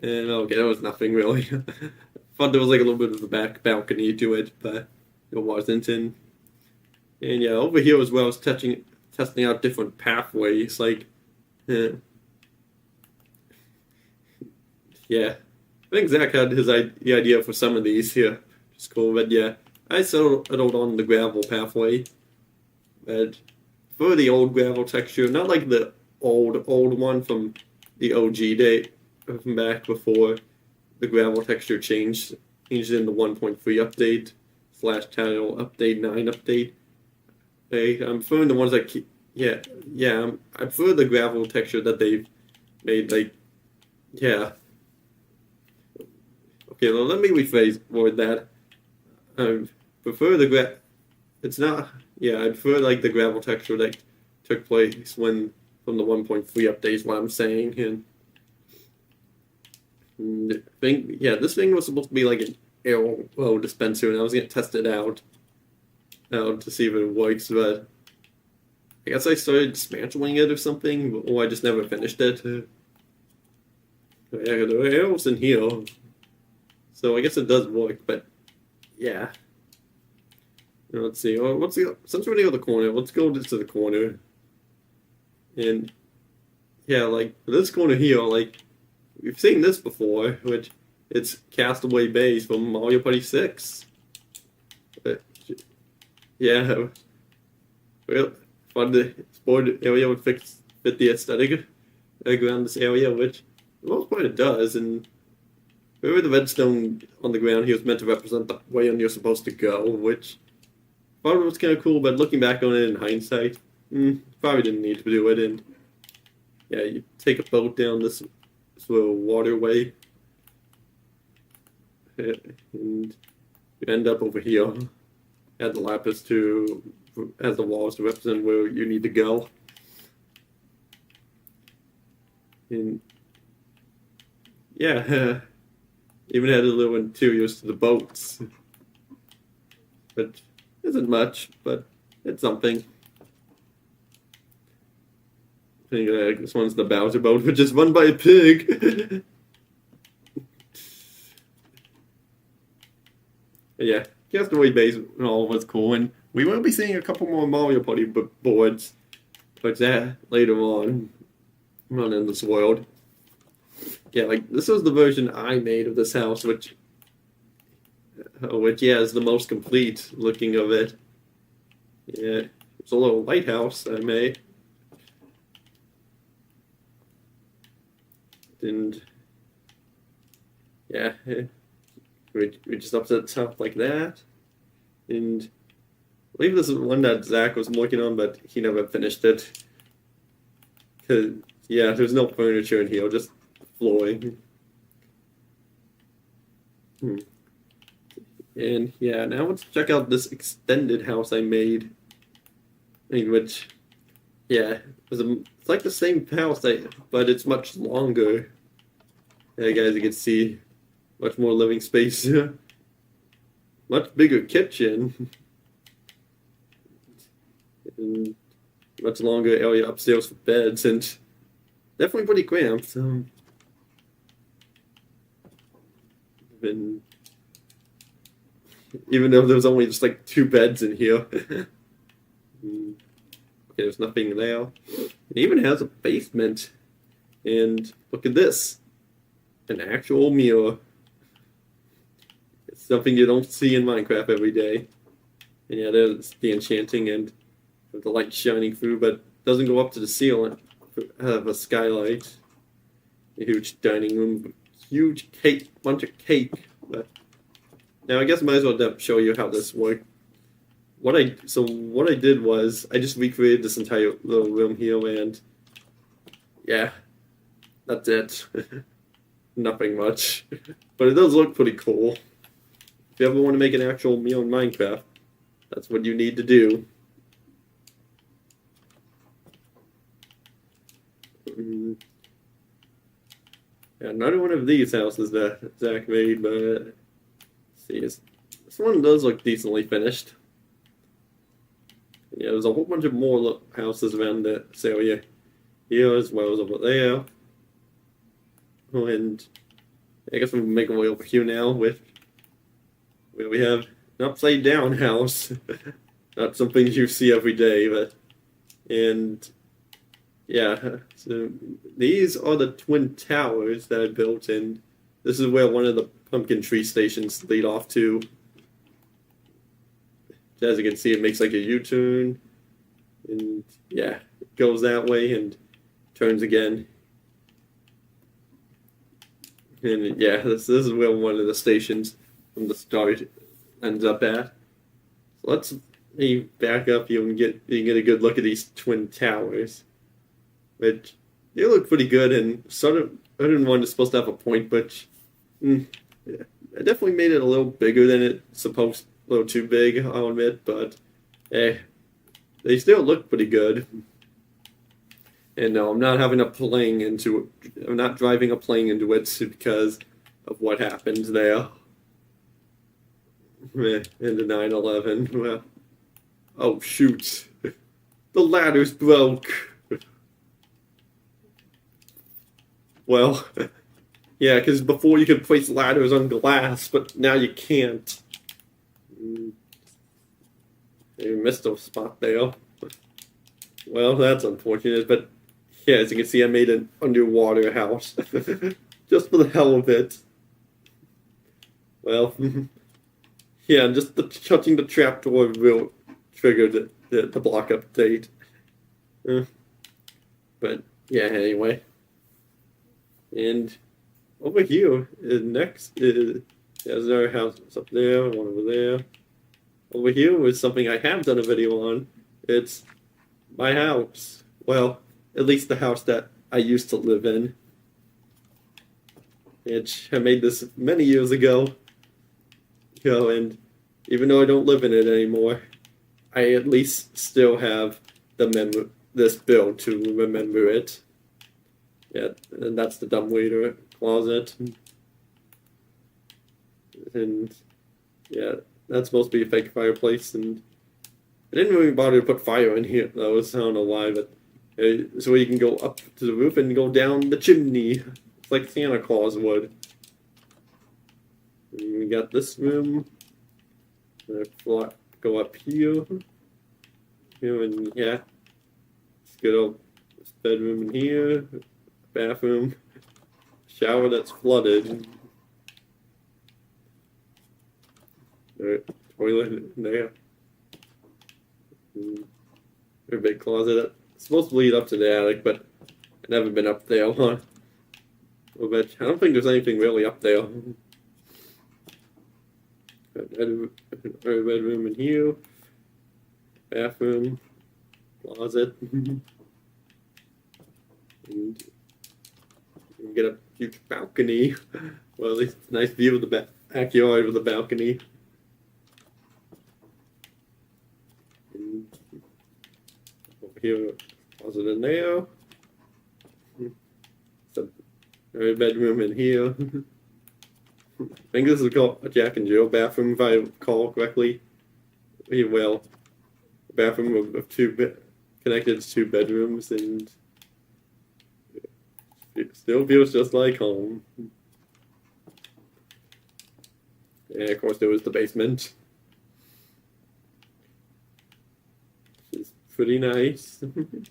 And okay, that was nothing really. Thought there was like a little bit of a back balcony to it, but it wasn't. And yeah, over here as well, I was testing out different pathways. Like, yeah. I think Zach had the idea for some of these here. It's cool, but yeah, I settled on the gravel pathway. But for the old gravel texture, not like the old one from the OG day, from back before the gravel texture changed in the 1.3 update / title update 9 update. I'm preferring the ones that keep, I prefer the gravel texture that they've made, like, yeah. Okay, well, let me rephrase word that. I prefer the It's not. Yeah, I prefer like the gravel texture that took place when from the 1.3 updates. What I'm saying, and thing. Yeah, this thing was supposed to be like an arrow dispenser, and I was gonna test it out to see if it works, but I guess I started dismantling it or something, or I just never finished it. Yeah, there are arrows in here, so I guess it does work, but yeah. Let's see. Oh, since we're near the corner, let's go to the corner. And yeah, like this corner here, like we've seen this before, which it's Castaway Base from Mario Party 6. Yeah, well, fun to sport area would fit the aesthetic around this area, which for the most part it does. And wherever the redstone on the ground here is meant to represent the way you're supposed to go, which I thought it was kind of cool, but looking back on it in hindsight, probably didn't need to do it. And yeah, you take a boat down this little waterway, and you end up over here. Add the lapis as the walls to represent where you need to go. And yeah, even had a little interiors to the boats, but isn't much, but it's something. I think this one's the Bowser boat, which is run by a pig. Yeah, Castaway Base all was cool, and we will be seeing a couple more Mario Party boards, but that later on in this world. Yeah, like this was the version I made of this house, which yeah is the most complete looking of it. Yeah, it's a little lighthouse I made, and yeah, we just up to the top like that, and I believe this is one that Zach was working on, but he never finished it. Cause yeah, there's no furniture in here, just flooring. And yeah, now let's check out this extended house I made. Which, yeah, it's like the same house, but it's much longer. Yeah, guys, you can see much more living space. Much bigger kitchen. And much longer area upstairs for beds, and definitely pretty cramped. Even though there's only just like 2 beds in here. Okay, there's nothing there. It even has a basement. And look at this. An actual mirror. It's something you don't see in Minecraft every day. And yeah, there's the enchanting and the light shining through, but doesn't go up to the ceiling. Have a skylight. A huge dining room. Huge bunch of cake. But now I guess I might as well show you how this worked. What I did was I just recreated this entire little room here, and yeah, that's it. Nothing much, but it does look pretty cool. If you ever want to make an actual meal in Minecraft, that's what you need to do. Yeah, another one of these houses that Zach made, but let's see, this one does look decently finished. Yeah, there's a whole bunch of more houses around this area here as well as over there. Oh, and I guess we'll make our way over here now with where we have an upside down house. Not something you see every day, and yeah, so these are the twin towers that I built, and this is where one of the pumpkin tree stations lead off to. As you can see, it makes like a U-turn, and yeah, it goes that way and turns again. And yeah, this is where one of the stations from the start ends up at. So let's back up here and get a good look at these twin towers, which they look pretty good. And sort of, I didn't want is supposed to have a point, but yeah, it definitely made it a little bigger than it's supposed, a little too big, I'll admit, but they still look pretty good. And no, I'm not having a plane into it. I'm not driving a plane into it because of what happened there. In the 9/11. Well, oh shoot. The ladders broke. Well, yeah, because before you could place ladders on glass, but now you can't. You missed a spot there. Well, that's unfortunate, but yeah, as you can see, I made an underwater house. Just for the hell of it. Well, yeah, just touching the trapdoor will trigger the block update. But, yeah, anyway. And over here, next is there's another house up there, one over there. Over here is something I have done a video on. It's my house. Well, at least the house that I used to live in. I made this many years ago. And even though I don't live in it anymore, I at least still have this build to remember it. Yeah, and that's the dumbwaiter closet. And yeah, that's supposed to be a fake fireplace, and I didn't really bother to put fire in here though, so I don't know why, but so you can go up to the roof and go down the chimney. It's like Santa Claus would. And we got this room. Go up here. And yeah, it's good old bedroom in here. Bathroom, shower that's flooded. Toilet in there. A big closet. It's supposed to lead up to the attic, but I've never been up there. I don't think there's anything really up there. Bedroom in here. Bathroom. Closet. And you get a huge balcony. Well, at least a nice view of the backyard with the balcony. And over here, closet in there. Some bedroom in here. I think this is called a Jack and Jill bathroom, if I recall correctly. Well, bathroom of connected to 2 bedrooms, and it still feels just like home. And of course there was the basement. Which is pretty nice. And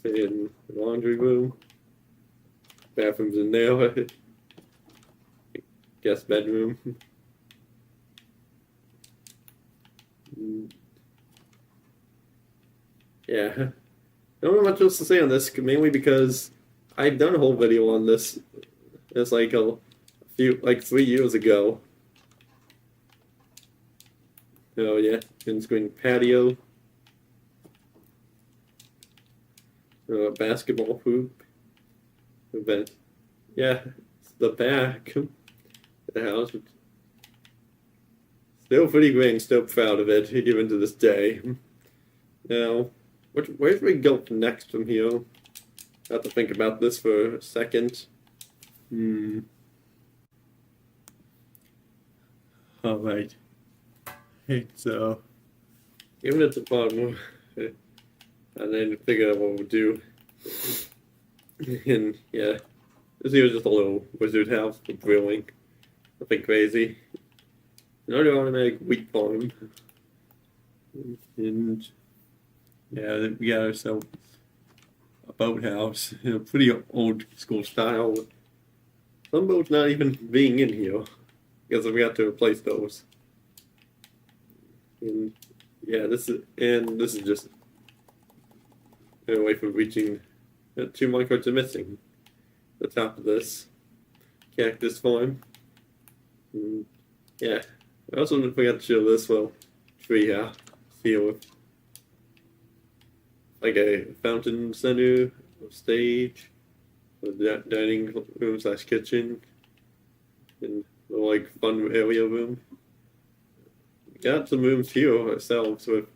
the laundry room. Bathrooms in there. Guest bedroom. Yeah. I don't know much else to say on this, mainly because I've done a whole video on this. It's like like 3 years ago. Oh yeah, in-screen patio. Basketball hoop. Event. Yeah, it's the back of the house. Still pretty great, still proud of it, even to this day. Now, where do we go next from here? I have to think about this for a second. Alright. So, even at the bottom, I need to figure out what we'll do. And yeah, this here is just a little wizard house for brewing. Nothing crazy. Another automatic wheat farm. And yeah, we got ourselves a boathouse in a pretty old school style. Some boats not even being in here because we got to replace those. And yeah, this is just a way for reaching 2 minecarts are missing. The top of this cactus farm. And yeah, I also forgot to show this little tree house here with like a fountain center, a stage, a dining room / kitchen, in the like fun area room. We got some rooms here ourselves with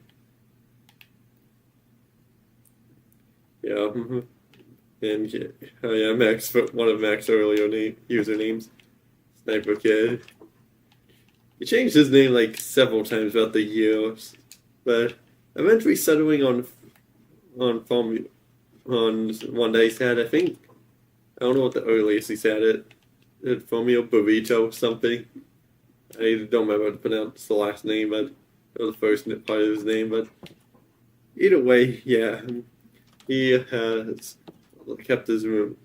and yeah, Max, one of Max's earlier usernames, Sniper Kid. He changed his name like several times throughout the years, but eventually settling on one day he said, I think, I don't know what the earliest he said it Fomio Burrito or something. I don't remember how to pronounce the last name, but or the first part of his name, but either way, yeah, he has kept his room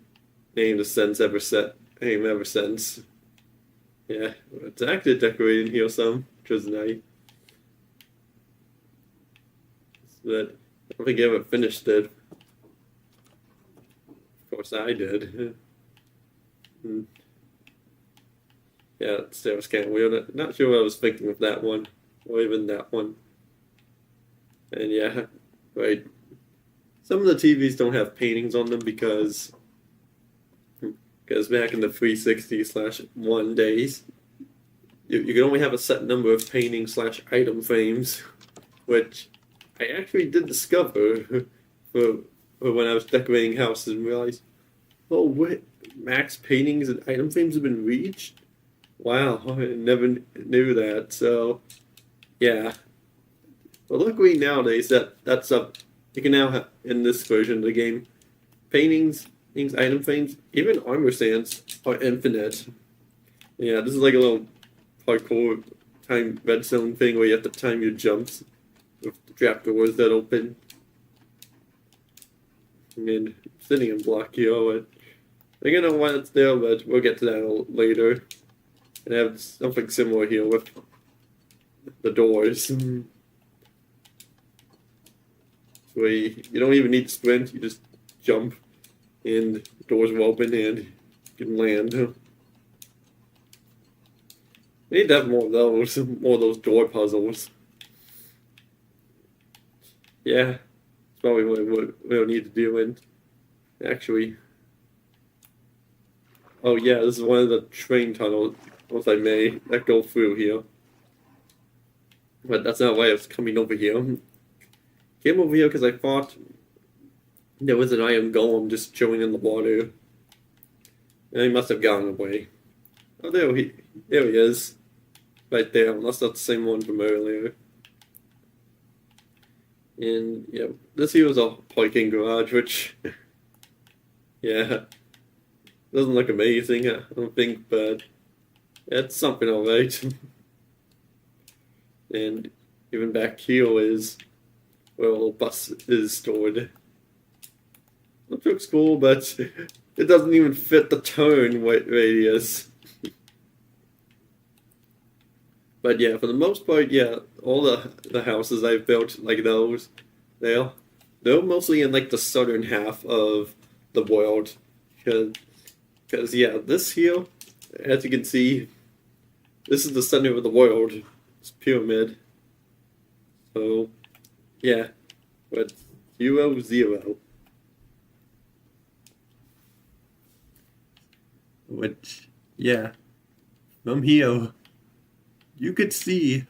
name ever since. Yeah, it's actually decorating here some, which was nice. But I don't think I ever finished it. Of course I did. Yeah, that was kind of weird. Not sure what I was thinking with that one, or even that one. And yeah, right. Some of the TVs don't have paintings on them because back in the 360/1 days, you could only have a set number of painting/item frames, which I actually did discover for when I was decorating houses and realized, oh, what max paintings and item frames have been reached? Wow, I never knew that. So, yeah. But luckily nowadays that's up. You can now have, in this version of the game, paintings, item frames, even armor stands are infinite. Yeah, this is like a little hardcore time redstone thing where you have to time your jumps with the trapdoors that open. And sitting in block here, but I don't know why it's there, but we'll get to that later. And I have something similar here with the doors. Where you don't even need to sprint, you just jump and the doors will open and you can land. We need to have more of those door puzzles. Yeah, that's probably what we'll need to do. And actually, oh yeah, this is one of the train tunnels I made that go through here. But that's not why I was coming over here. Came over here because I thought there was an iron golem just chilling in the water. And he must have gotten away. Oh, there he is. Right there, unless that's the same one from earlier. And, yeah, this here was a parking garage, which, yeah, doesn't look amazing, I don't think, but it's something alright. And even back here is where a little bus is stored. It looks cool, but it doesn't even fit the turn radius. But yeah, for the most part, yeah, all the houses I've built, like those, they're mostly in like the southern half of the world. Because yeah, this here, as you can see, this is the center of the world. It's pyramid. So, yeah, but 0, 0. Which, yeah, from here, you could see,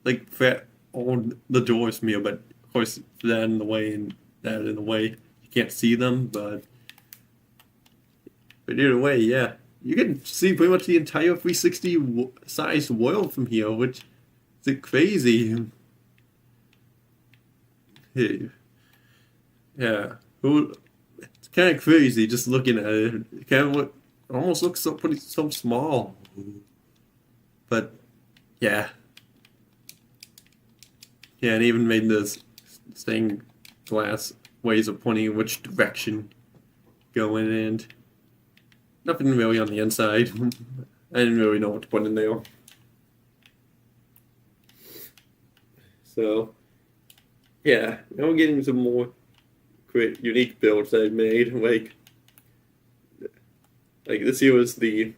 like, all the doors from here, but of course, that in the way and that in the way, you can't see them, but either way, yeah, you can see pretty much the entire 360 sized world from here, which is crazy. Yeah, it's kind of crazy just looking at it. It kind of almost looks so small, but yeah, and even made this stained glass ways of pointing in which direction going, and nothing really on the inside. I didn't really know what to put in there. So, yeah, now we're getting some more unique builds that I've made. Like this here was I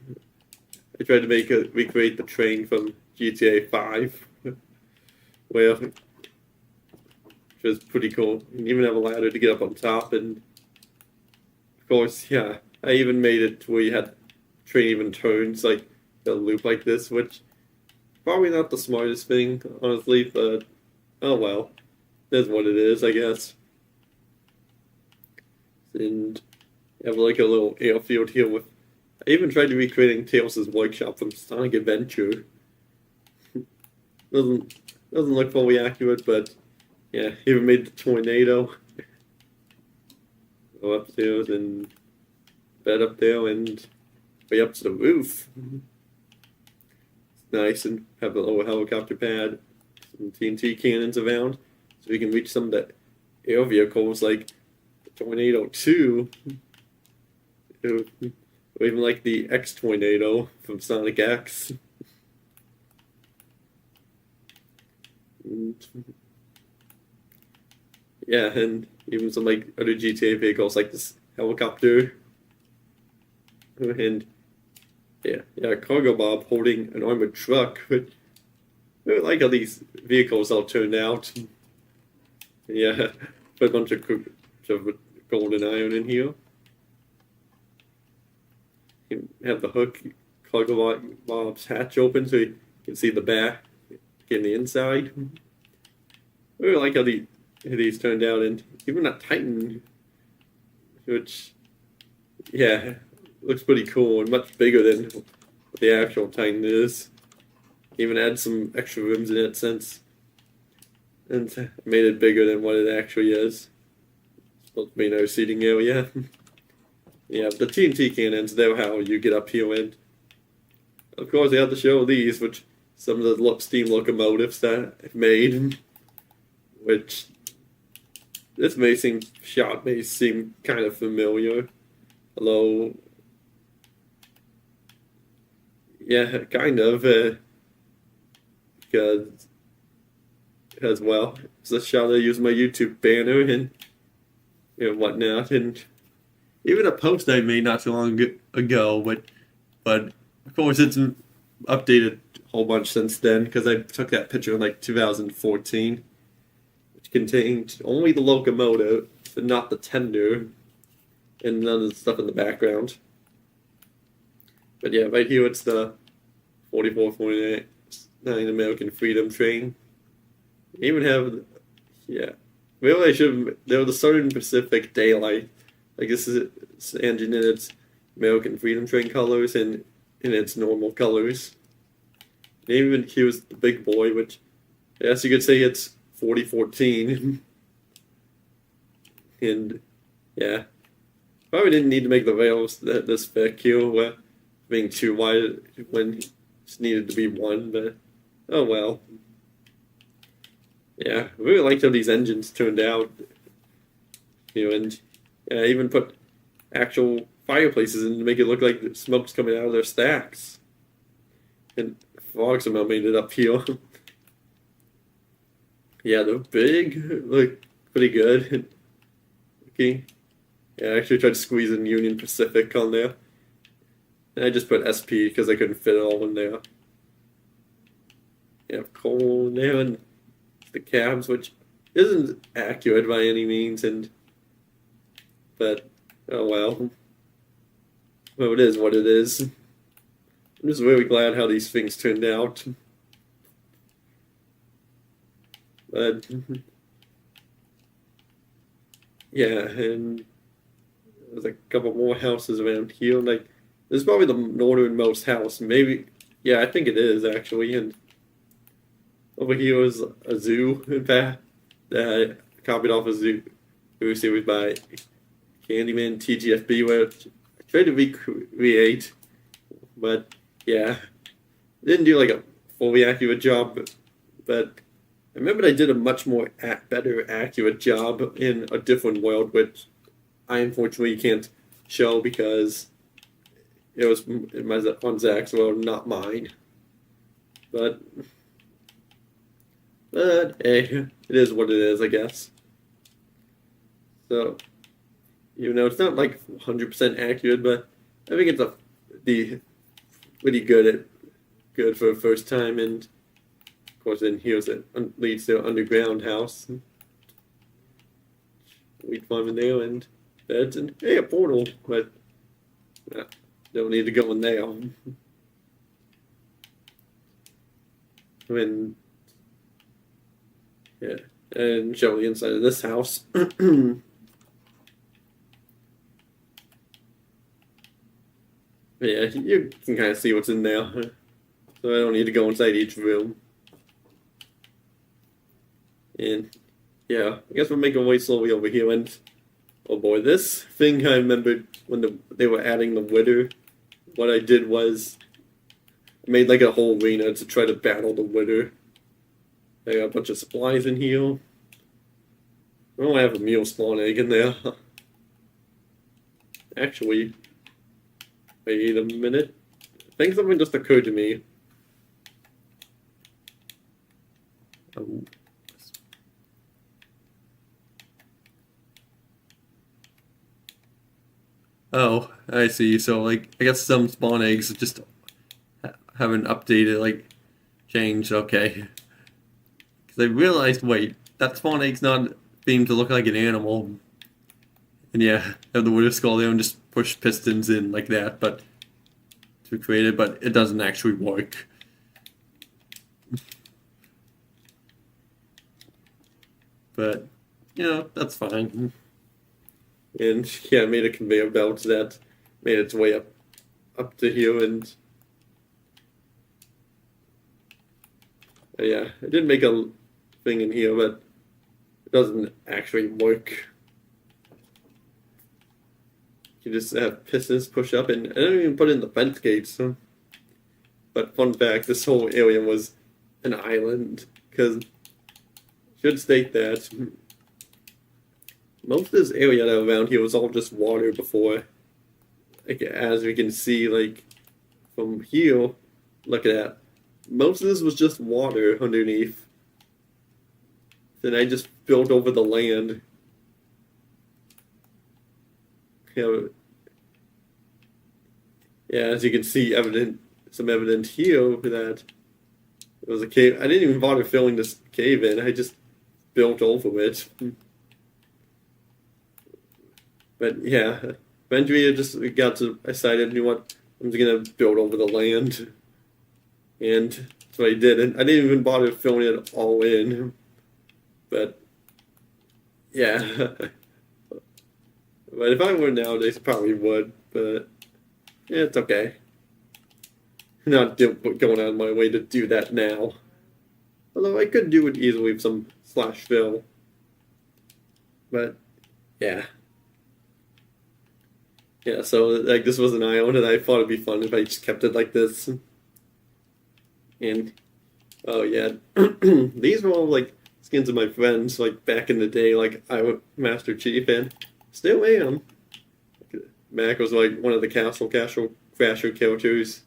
tried to recreate the train from GTA 5, which was pretty cool. You even have a ladder to get up on top, and of course, yeah, I even made it to where you had train even turns, like a loop like this, which probably not the smartest thing, honestly, but oh well. That's what it is, I guess. And have like a little airfield here with. I even tried recreating Tails' workshop from Sonic Adventure. doesn't look fully accurate, but yeah, even made the tornado. Go upstairs and bed up there and way up to the roof. It's nice and have a little helicopter pad, some TNT cannons around, so we can reach some of the air vehicles like Tornado 2, or even like the X Tornado from Sonic X. And, yeah, and even some like other GTA vehicles like this helicopter. And yeah, Cargo Bob holding an armored truck. But I like how these vehicles all turned out. Yeah, put a bunch of gold and iron in here. You have the hook, Cargo Bob's hatch open so you can see the back and the inside. I really like how these turned out, and even that Titan, which, yeah, looks pretty cool and much bigger than what the actual Titan is. Even add some extra rooms in it since, and made it bigger than what it actually is. It's supposed to be no seating area. Yeah, the TNT cannons, they're how you get up here, and of course they have to show these, which some of the steam locomotives that I've made, which this shot may seem kind of familiar, although, yeah, kind of, because, well, it's a shot I use my YouTube banner and whatnot, and even a post I made not so long ago, but of course it's updated a whole bunch since then, because I took that picture in like 2014, which contained only the locomotive, but not the tender, and none of the stuff in the background. But yeah, right here it's the 4449 American Freedom Train. They even have, yeah, really I should have, they were the Southern Pacific Daylight. Like this is its engine in its American Freedom Train colors and in its normal colors. And even here's the big boy, which I guess you could say it's 4014. And yeah, probably didn't need to make the rails this thick here, being too wide when it needed to be one, but oh well. Yeah, I really liked how these engines turned out. And I even put actual fireplaces in to make it look like the smoke's coming out of their stacks. And fog somehow made it up here. Yeah, they're big, like pretty good. Okay. Yeah, I actually tried to squeeze in Union Pacific on there. And I just put SP because I couldn't fit it all in there. You have coal in there and the cabs, which isn't accurate by any means, but oh well. Well, it is what it is. I'm just really glad how these things turned out. But yeah, and there's a couple more houses around here. Like, this is probably the northernmost house. Maybe, yeah, I think it is actually. And over here is a zoo, in fact, that I copied off a zoo series by Candyman TGFB, where I tried to recreate, but yeah, didn't do like a fully accurate job, but I remember I did a much more better accurate job in a different world, which I unfortunately can't show because it was on Zach's world, not mine. But hey, it is what it is, I guess. So, it's not like 100% accurate, but I think it's pretty good for the first time. And of course, then here's it leads to an underground house. We'd climb in there and beds and hey, a portal, but don't need to go in there. when yeah, and show the inside of this house. Yeah, you can kind of see what's in there, so I don't need to go inside each room. And yeah, I guess we're making our way slowly over here. And oh boy, this thing I remembered when they were adding the Wither. What I did was I made like a whole arena to try to battle the Wither. I got a bunch of supplies in here. Oh, I have a meal spawn egg in there. Actually, wait a minute. I think something just occurred to me. Oh, I see. So, like, I guess some spawn eggs just haven't updated, like, changed. Okay. Because I realized, wait, that spawn egg's not themed to look like an animal. And yeah, have the Wither Skull there and just push pistons in like that, but to create it, but it doesn't actually work. But, you know, that's fine. And yeah, I made a conveyor belt that made its way up to here, and yeah, I did make a thing in here, but it doesn't actually work. You just have pistons push up, and I don't even put in the fence gates. So. But fun fact, this whole area was an island, because should state that most of this area around here was all just water before. Like, as we can see, like, from here, look at that. Most of this was just water underneath. Then I just built over the land. You know, yeah, as you can see, some evidence here that it was a cave. I didn't even bother filling this cave in. I just built over it. But yeah, eventually I just got to decided, you know what, I'm just gonna build over the land, and that's what I did. And I didn't even bother filling it all in. But yeah. But if I were nowadays, I probably would. But yeah, it's okay. Not going out of my way to do that now. Although I could do it easily with some slash fill. But yeah. Yeah, so like this was an island, and I thought it'd be fun if I just kept it like this. And oh yeah, these were all like skins of my friends, like back in the day, like I was Master Chief, and still am. Mac was like one of the Castle Crasher characters.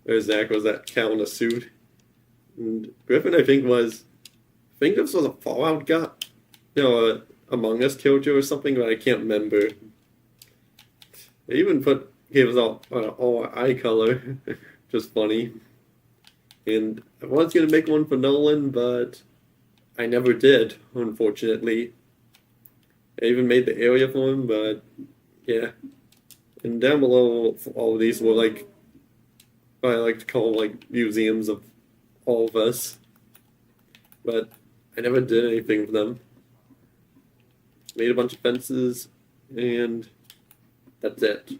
There's Zach was that cow in a suit. And Griffin, I think this was a Fallout guy. No, Among Us character or something, but I can't remember. They even gave us all eye color. Just funny. And I was going to make one for Nolan, but I never did, unfortunately. I even made the area for him, but yeah. And down below, all of these were like, what I like to call like museums of all of us. But I never did anything with them. Made a bunch of fences, and that's it.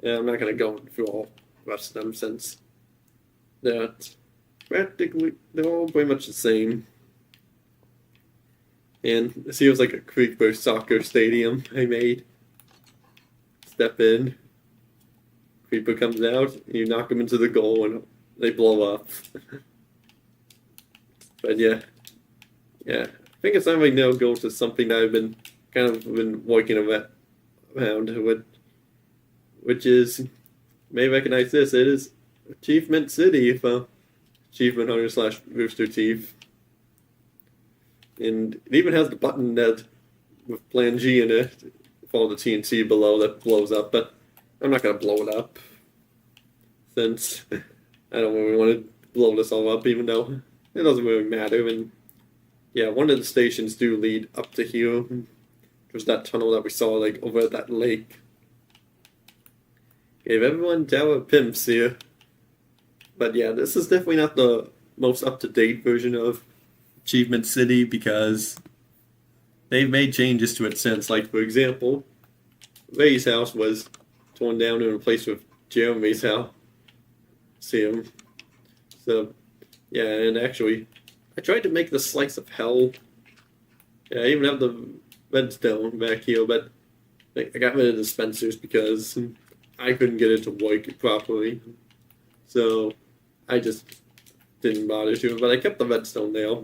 Yeah, I'm not going to go through all the rest of them since they're all pretty much the same. And this here was like a Creekburst soccer stadium I made. Step in, Creeper comes out, you knock them into the goal, and they blow up. But yeah. I think it's time I now go to something that I've been working around with, which is, you may recognize this, it is Achievement City, Achievement Hunter / Rooster Teeth. And it even has the button that with Plan G in it, follow the TNT below that blows up, but I'm not going to blow it up, since I don't really want to blow this all up, even though it doesn't really matter. And yeah, one of the stations do lead up to here. There's that tunnel that we saw like over at that lake. Gave everyone Tower Pimps here. But yeah, this is definitely not the most up-to-date version of Achievement City because they've made changes to it since. Like, for example, Ray's house was torn down and replaced with Jeremy's house. See him. So, yeah, and actually, I tried to make the slice of hell. Yeah, I even have the redstone back here, but I got rid of the dispensers because I couldn't get it to work properly. So, I just didn't bother to, but I kept the redstone there.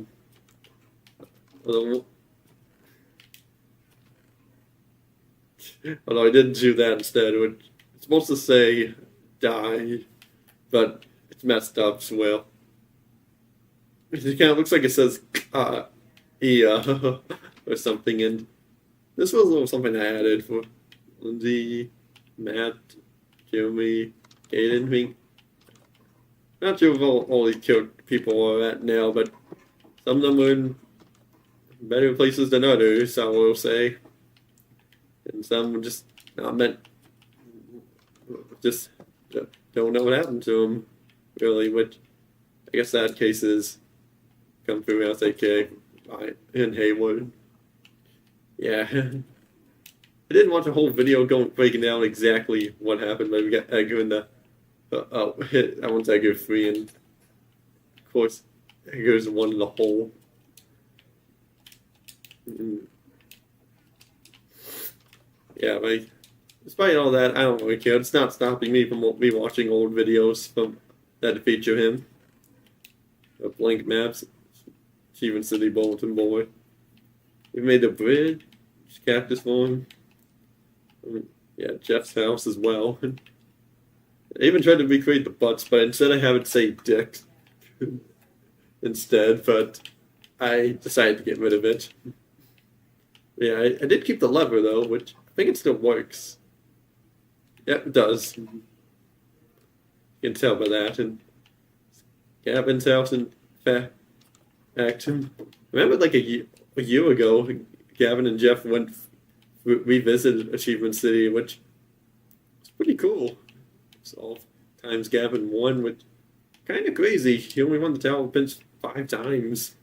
Although I did do that instead. It's supposed to say die, but it's messed up, so well. It kind of looks like it says or something, and this was a little something I added for Lindsay, Matt, Jeremy, Aiden. I mean, not sure if all these cute people are at now, but some of them are in better places than others, I will say. And some were just not meant, just don't know what happened to them, really, which I guess that case is come through House AK in Haywood. Yeah. I didn't watch a whole video breaking down exactly what happened, but we got Edgar in the hit. That one's Edgar 3, and of course, Edgar's the one in the hole. Yeah, like, despite all that, I don't really care. It's not stopping me from watching old videos from that feature him. Blank maps, Achievement City, Bulletin Board. We made the bridge, cactus farm. Yeah, Jeff's house as well. I even tried to recreate the butts, but instead I have it say dick instead, but I decided to get rid of it. Yeah, I did keep the lever though, which I think it still works. Yep, it does. You can tell by that. And Gavin's house in fact. Remember like a year ago, Gavin and Jeff revisited Achievement City, which was pretty cool. So times Gavin won, which kind of crazy. He only won the tower pinch 5 times.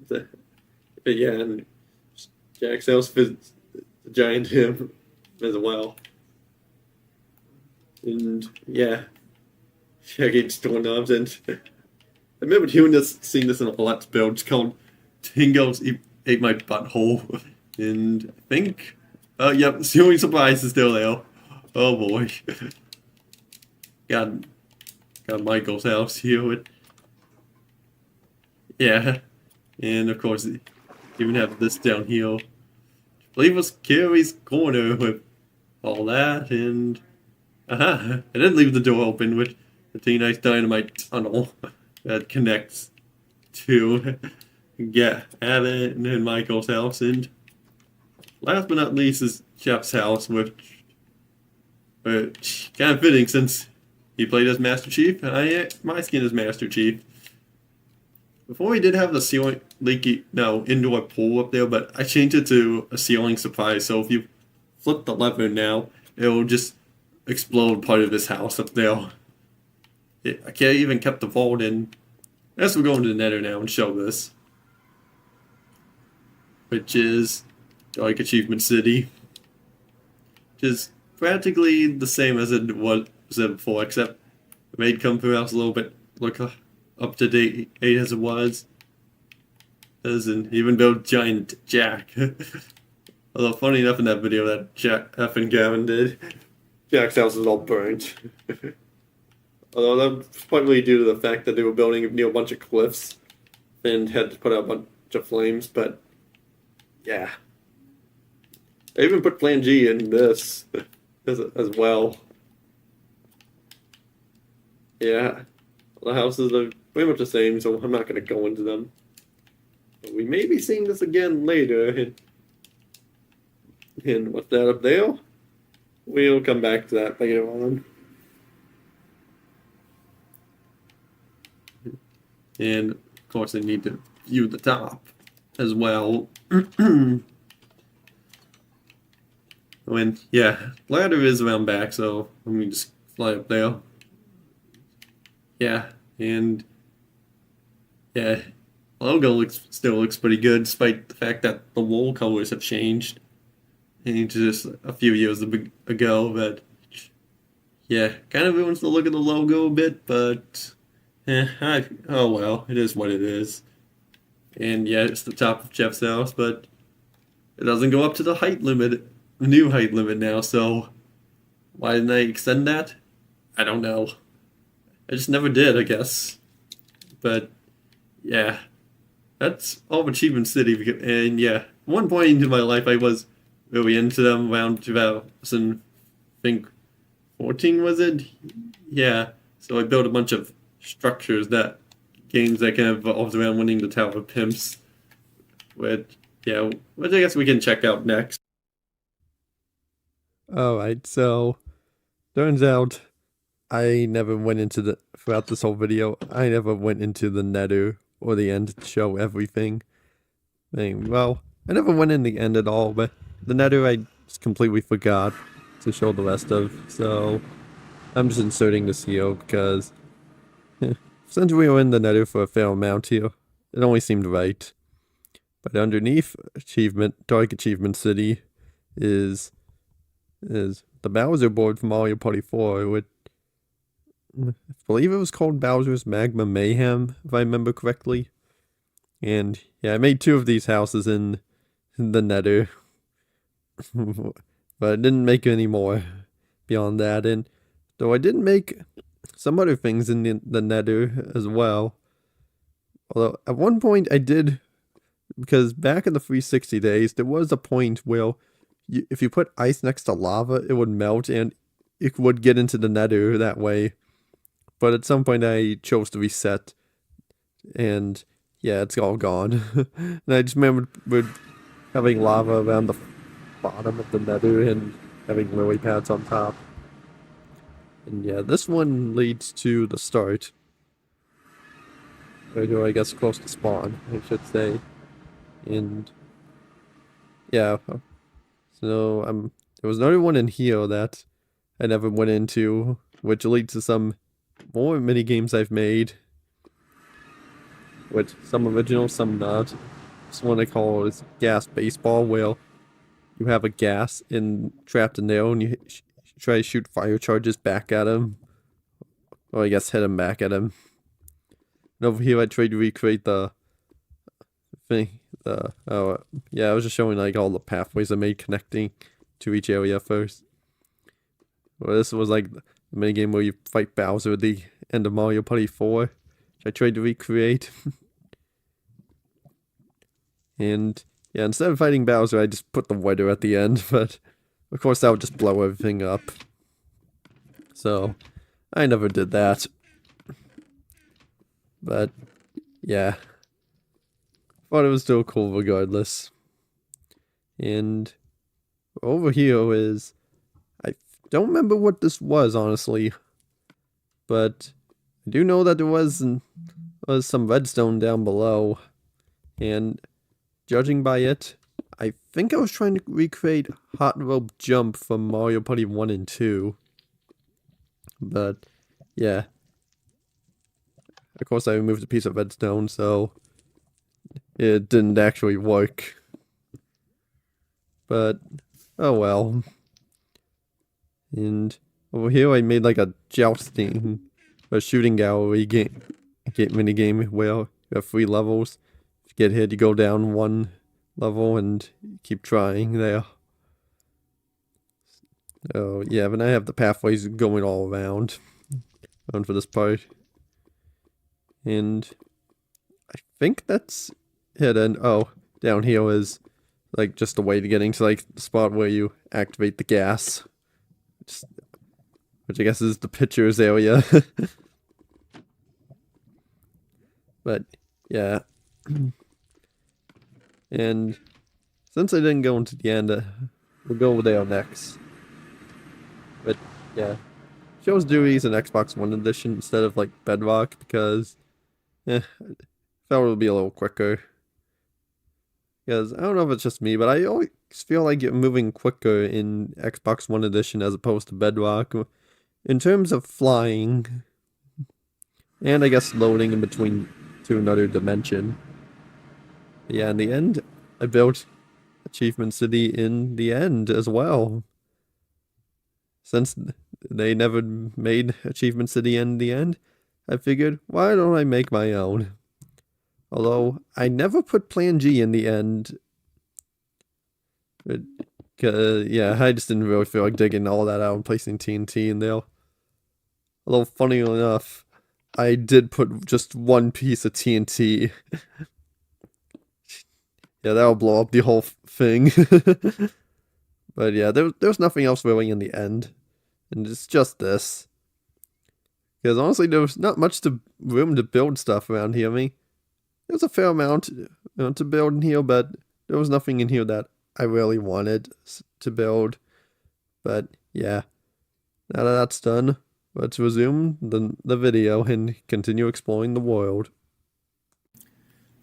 But yeah, and Jack's house visits the giant him as well. And yeah, Jack eats doorknobs, and I remember seeing this in a Let's Build. It's called Tingles Ate My Butthole. And I think, yep, the ceiling surprise is still there. Oh boy. Got Michael's house here. Yeah. And of course, even have this down here. I believe it was Carrie's corner with all that, and I did leave the door open with the T-Nice Dynamite tunnel that connects to Gavin and Michael's house, and last but not least is Jeff's house, which kind of fitting since he played as Master Chief, and my skin is Master Chief. Before we did have the ceiling indoor pool up there, but I changed it to a ceiling surprise. So if you flip the lever now, it'll just explode part of this house up there. I can't even kept the vault in. As we're going to the Nether now and show this, which is like Achievement City, which is practically the same as it was before, except it made Comfort House a little bit look up to date as it was. Doesn't even build Giant Jack. Although funny enough, in that video that Jeff and Gavin did, Jack's house is all burnt. Although that's probably due to the fact that they were building near a bunch of cliffs and had to put out a bunch of flames, but yeah. I even put Plan G in this as well. Yeah. The houses are pretty much the same, so I'm not going to go into them. But we may be seeing this again later. And what's that up there? We'll come back to that later on. And of course, I need to view the top as well. Yeah, ladder is around back, so let me just fly up there. yeah, and yeah, logo still looks pretty good despite the fact that the wall colors have changed and just a few years ago. But yeah, kind of ruins the look of the logo a bit. But oh well, it is what it is. And yeah, it's the top of Jeff's house, but it doesn't go up to the height limit, the new height limit now. So why didn't I extend that? I don't know. I just never did, I guess. But yeah, that's all of Achievement City. And yeah, one point into my life, I was really into them around 2000, I think 14 was it? Yeah. So I built a bunch of structures that games that kind of revolved around winning the Tower of Pimps. Which I guess we can check out next. Alright, so turns out I never went into throughout this whole video, I never went into the nether or the end to show everything. Well, I never went in the end at all, but the nether I just completely forgot to show the rest of, so I'm just inserting this here because since we were in the nether for a fair amount here, it only seemed right. But underneath Dark Achievement City is the Bowser board from Mario Party 4, which I believe it was called Bowser's Magma Mayhem, if I remember correctly. And yeah, I made 2 of these houses in the nether, but I didn't make any more beyond that. And though I did make some other things in the nether as well. Although at one point I did, because back in the 360 days, there was a point where if you put ice next to lava, it would melt and it would get into the nether that way. But at some point I chose to reset, and yeah, it's all gone. And I just remember having lava around the bottom of the nether and having lily pads on top. And yeah, this one leads to the start. Or I guess close to spawn, I should say. And yeah, so there was another one in here that I never went into, which leads to some more mini games I've made, which some original, some not. This one I call is Gas Baseball, where you have a gas trapped in there and you try to shoot fire charges back at him, or I guess hit him back at him. And over here I tried to recreate the thing. Yeah, I was just showing like all the pathways I made connecting to each area first. Well, this was like the minigame where you fight Bowser at the end of Mario Party 4, which I tried to recreate. And yeah, instead of fighting Bowser, I just put the weather at the end, but of course that would just blow everything up. So I never did that. But yeah, thought it was still cool regardless. And over here is, I don't remember what this was honestly, but I do know that there was some redstone down below, and judging by it, I think I was trying to recreate Hot Rope Jump from Mario Party 1 and 2. But yeah, of course I removed a piece of redstone, so it didn't actually work. But oh well. And over here I made like a jousting, a shooting gallery mini game where you have 3 levels. If you get hit, you go down 1 level and keep trying there. Oh yeah, but I have the pathways going all around for this part. And I think that's it. And oh, down here is like just a way to getting to like the spot where you activate the gas, which I guess is the pictures area. But yeah, and since I didn't go into the end, we'll go over there next. But yeah, chose Dewey's an Xbox One edition instead of like Bedrock because I felt it would be a little quicker. Because I don't know if it's just me, but I always feel like you're moving quicker in Xbox One edition as opposed to Bedrock. In terms of flying, And I guess loading in between to another dimension. Yeah, in the end, I built Achievement City in the end as well. Since they never made Achievement City in the end, I figured, why don't I make my own? Although, I never put Plan G in the end. But, yeah, I just didn't really feel like digging all that out and placing TNT in there. Although, funny enough, I did put just one piece of TNT. Yeah, that'll blow up the whole thing. But yeah, there was nothing else really in the end. And it's just this. Because honestly, there was not much room to build stuff around here. I mean, there was a fair amount to build in here, but there was nothing in here that I really wanted to build. But yeah, now that that's done, let's resume the video and continue exploring the world.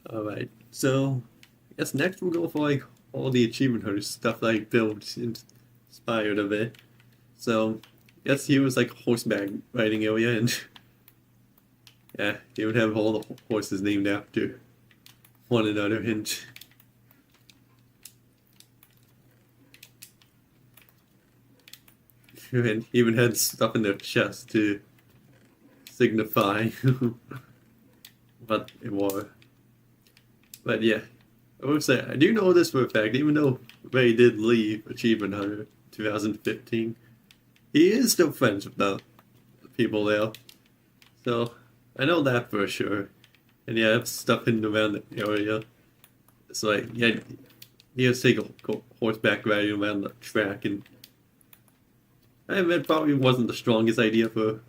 Alright, so I guess next we'll go for like all the achievement hunter stuff that I built inspired of it. So I guess here was like a horseback riding area, and yeah, he would have all the horses named after one another, and even had stuff in their chest to signify what it was. But yeah, I will say, I do know this for a fact, even though Ray did leave Achievement Hunter 2015, he is still friends with the people there. So, I know that for sure. And yeah, I have stuff hidden around the area. It's like, yeah, he has to take a horseback riding around the track, and I admit probably wasn't the strongest idea for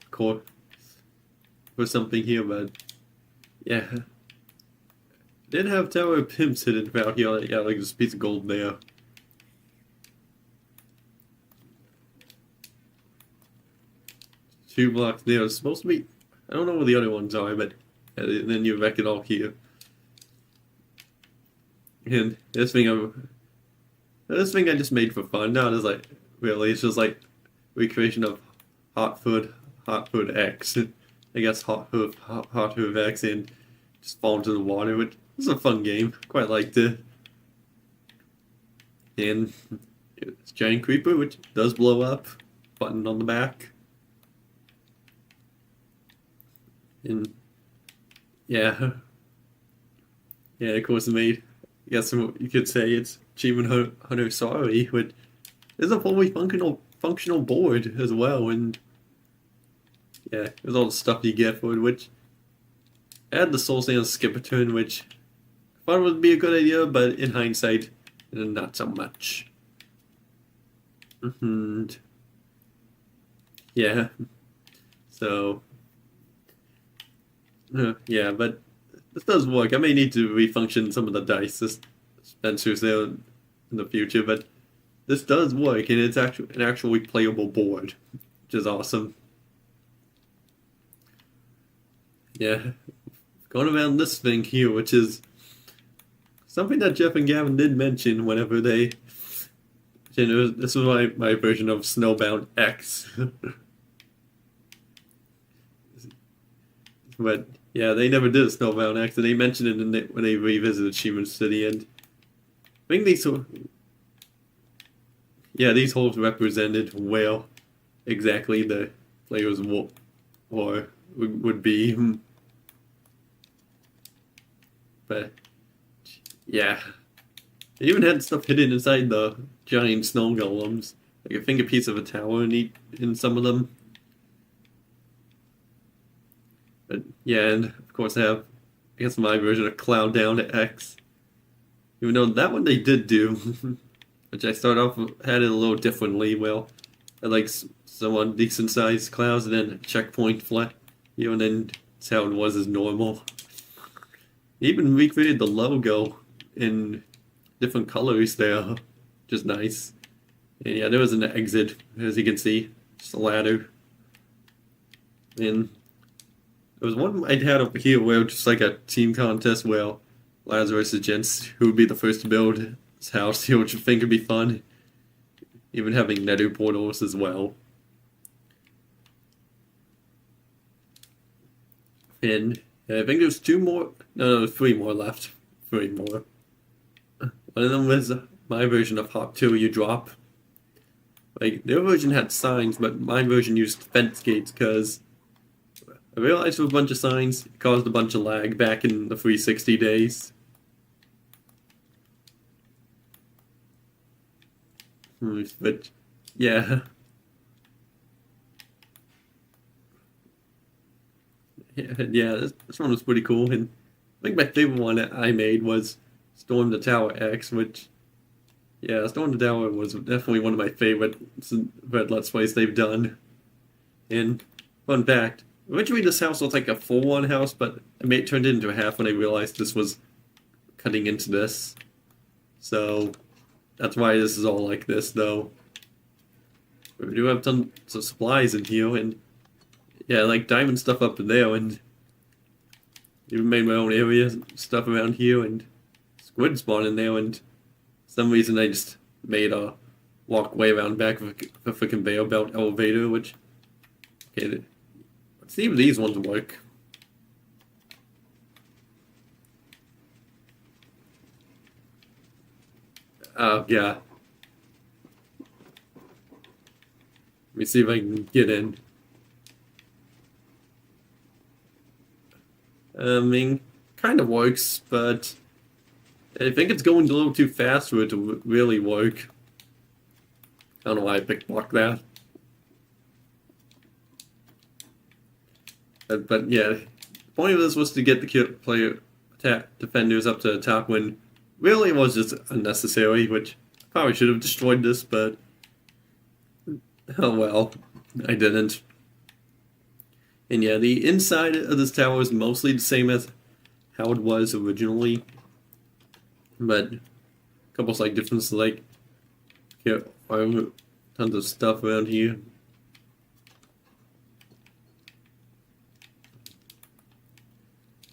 something here, but yeah. Did have Tower of Pimps hidden out here, yeah, like this piece of gold there. Two blocks there. It's supposed to be, I don't know where the other ones are, but then you wreck it all here. And this thing I just made for fun. Now it's like, really, it's just like recreation of Hot Food X. I guess Hot Food X, and just fall into the water. Which is a fun game. Quite liked it. And it's Giant Creeper, which does blow up. Button on the back. And yeah, of course it made. I guess you could say it's Achievement Hunter Sorry, which is a fully functional board as well, and yeah, there's all the stuff you get for it, which add the Soul Sand Skip Return, which I thought would be a good idea, but in hindsight, not so much. And yeah, so yeah, but this does work. I may need to refunction some of the dice dispensers there in the future, but this does work, and it's an actually playable board, which is awesome. Yeah, going around this thing here, which is something that Jeff and Gavin did mention whenever they, this was my version of Snowbound X. But yeah, they never did Snowbound X, and they mentioned it when they revisited Achievement City, and I think these holes represented where exactly the players would be. But yeah, they even had stuff hidden inside the giant snow golems, like I think a piece of a tower in some of them. But yeah, and of course I have, I guess, my version of Cloud Down to X. Even though that one they did do, which I started off had it a little differently. Well, I like some decent sized clouds, and then a checkpoint flat, and then that's how it was as normal. Even recreated the logo in different colors there, which is nice. And yeah, there was an exit, as you can see, just a ladder. And there was one I had over here where just like a team contest where Lazarus and Gents, who would be the first to build his house, which I think would be fun. Even having nether portals as well. And I think there's two more. No, three more left. Three more. One of them was my version of Hop 2 you drop. Like, their version had signs, but my version used fence gates because I realized with a bunch of signs, it caused a bunch of lag back in the 360 days. But, yeah. Yeah, this one was pretty cool. And I think my favorite one that I made was Storm the Tower X, which, yeah, Storm the Tower was definitely one of my favorite Red Let's Plays they've done. And, fun fact, originally this house looked like a full-on house, but it turned it into a half when I realized this was cutting into this. So, that's why this is all like this, though. We do have tons of supplies in here, and yeah, like diamond stuff up in there, and even made my own area stuff around here, and squid spawn in there, and for some reason I just made a walkway around back of a conveyor belt elevator, which, okay, let's see if these ones work. Yeah. Let me see if I can get in. I mean, kind of works, but I think it's going a little too fast for it to really work. I don't know why I picked block that. But yeah, the point of this was to get the player defenders up to the top when really it was just unnecessary, which I probably should have destroyed this, but oh well, I didn't. And yeah, the inside of this tower is mostly the same as how it was originally, but a couple slight differences, like here are tons of stuff around here.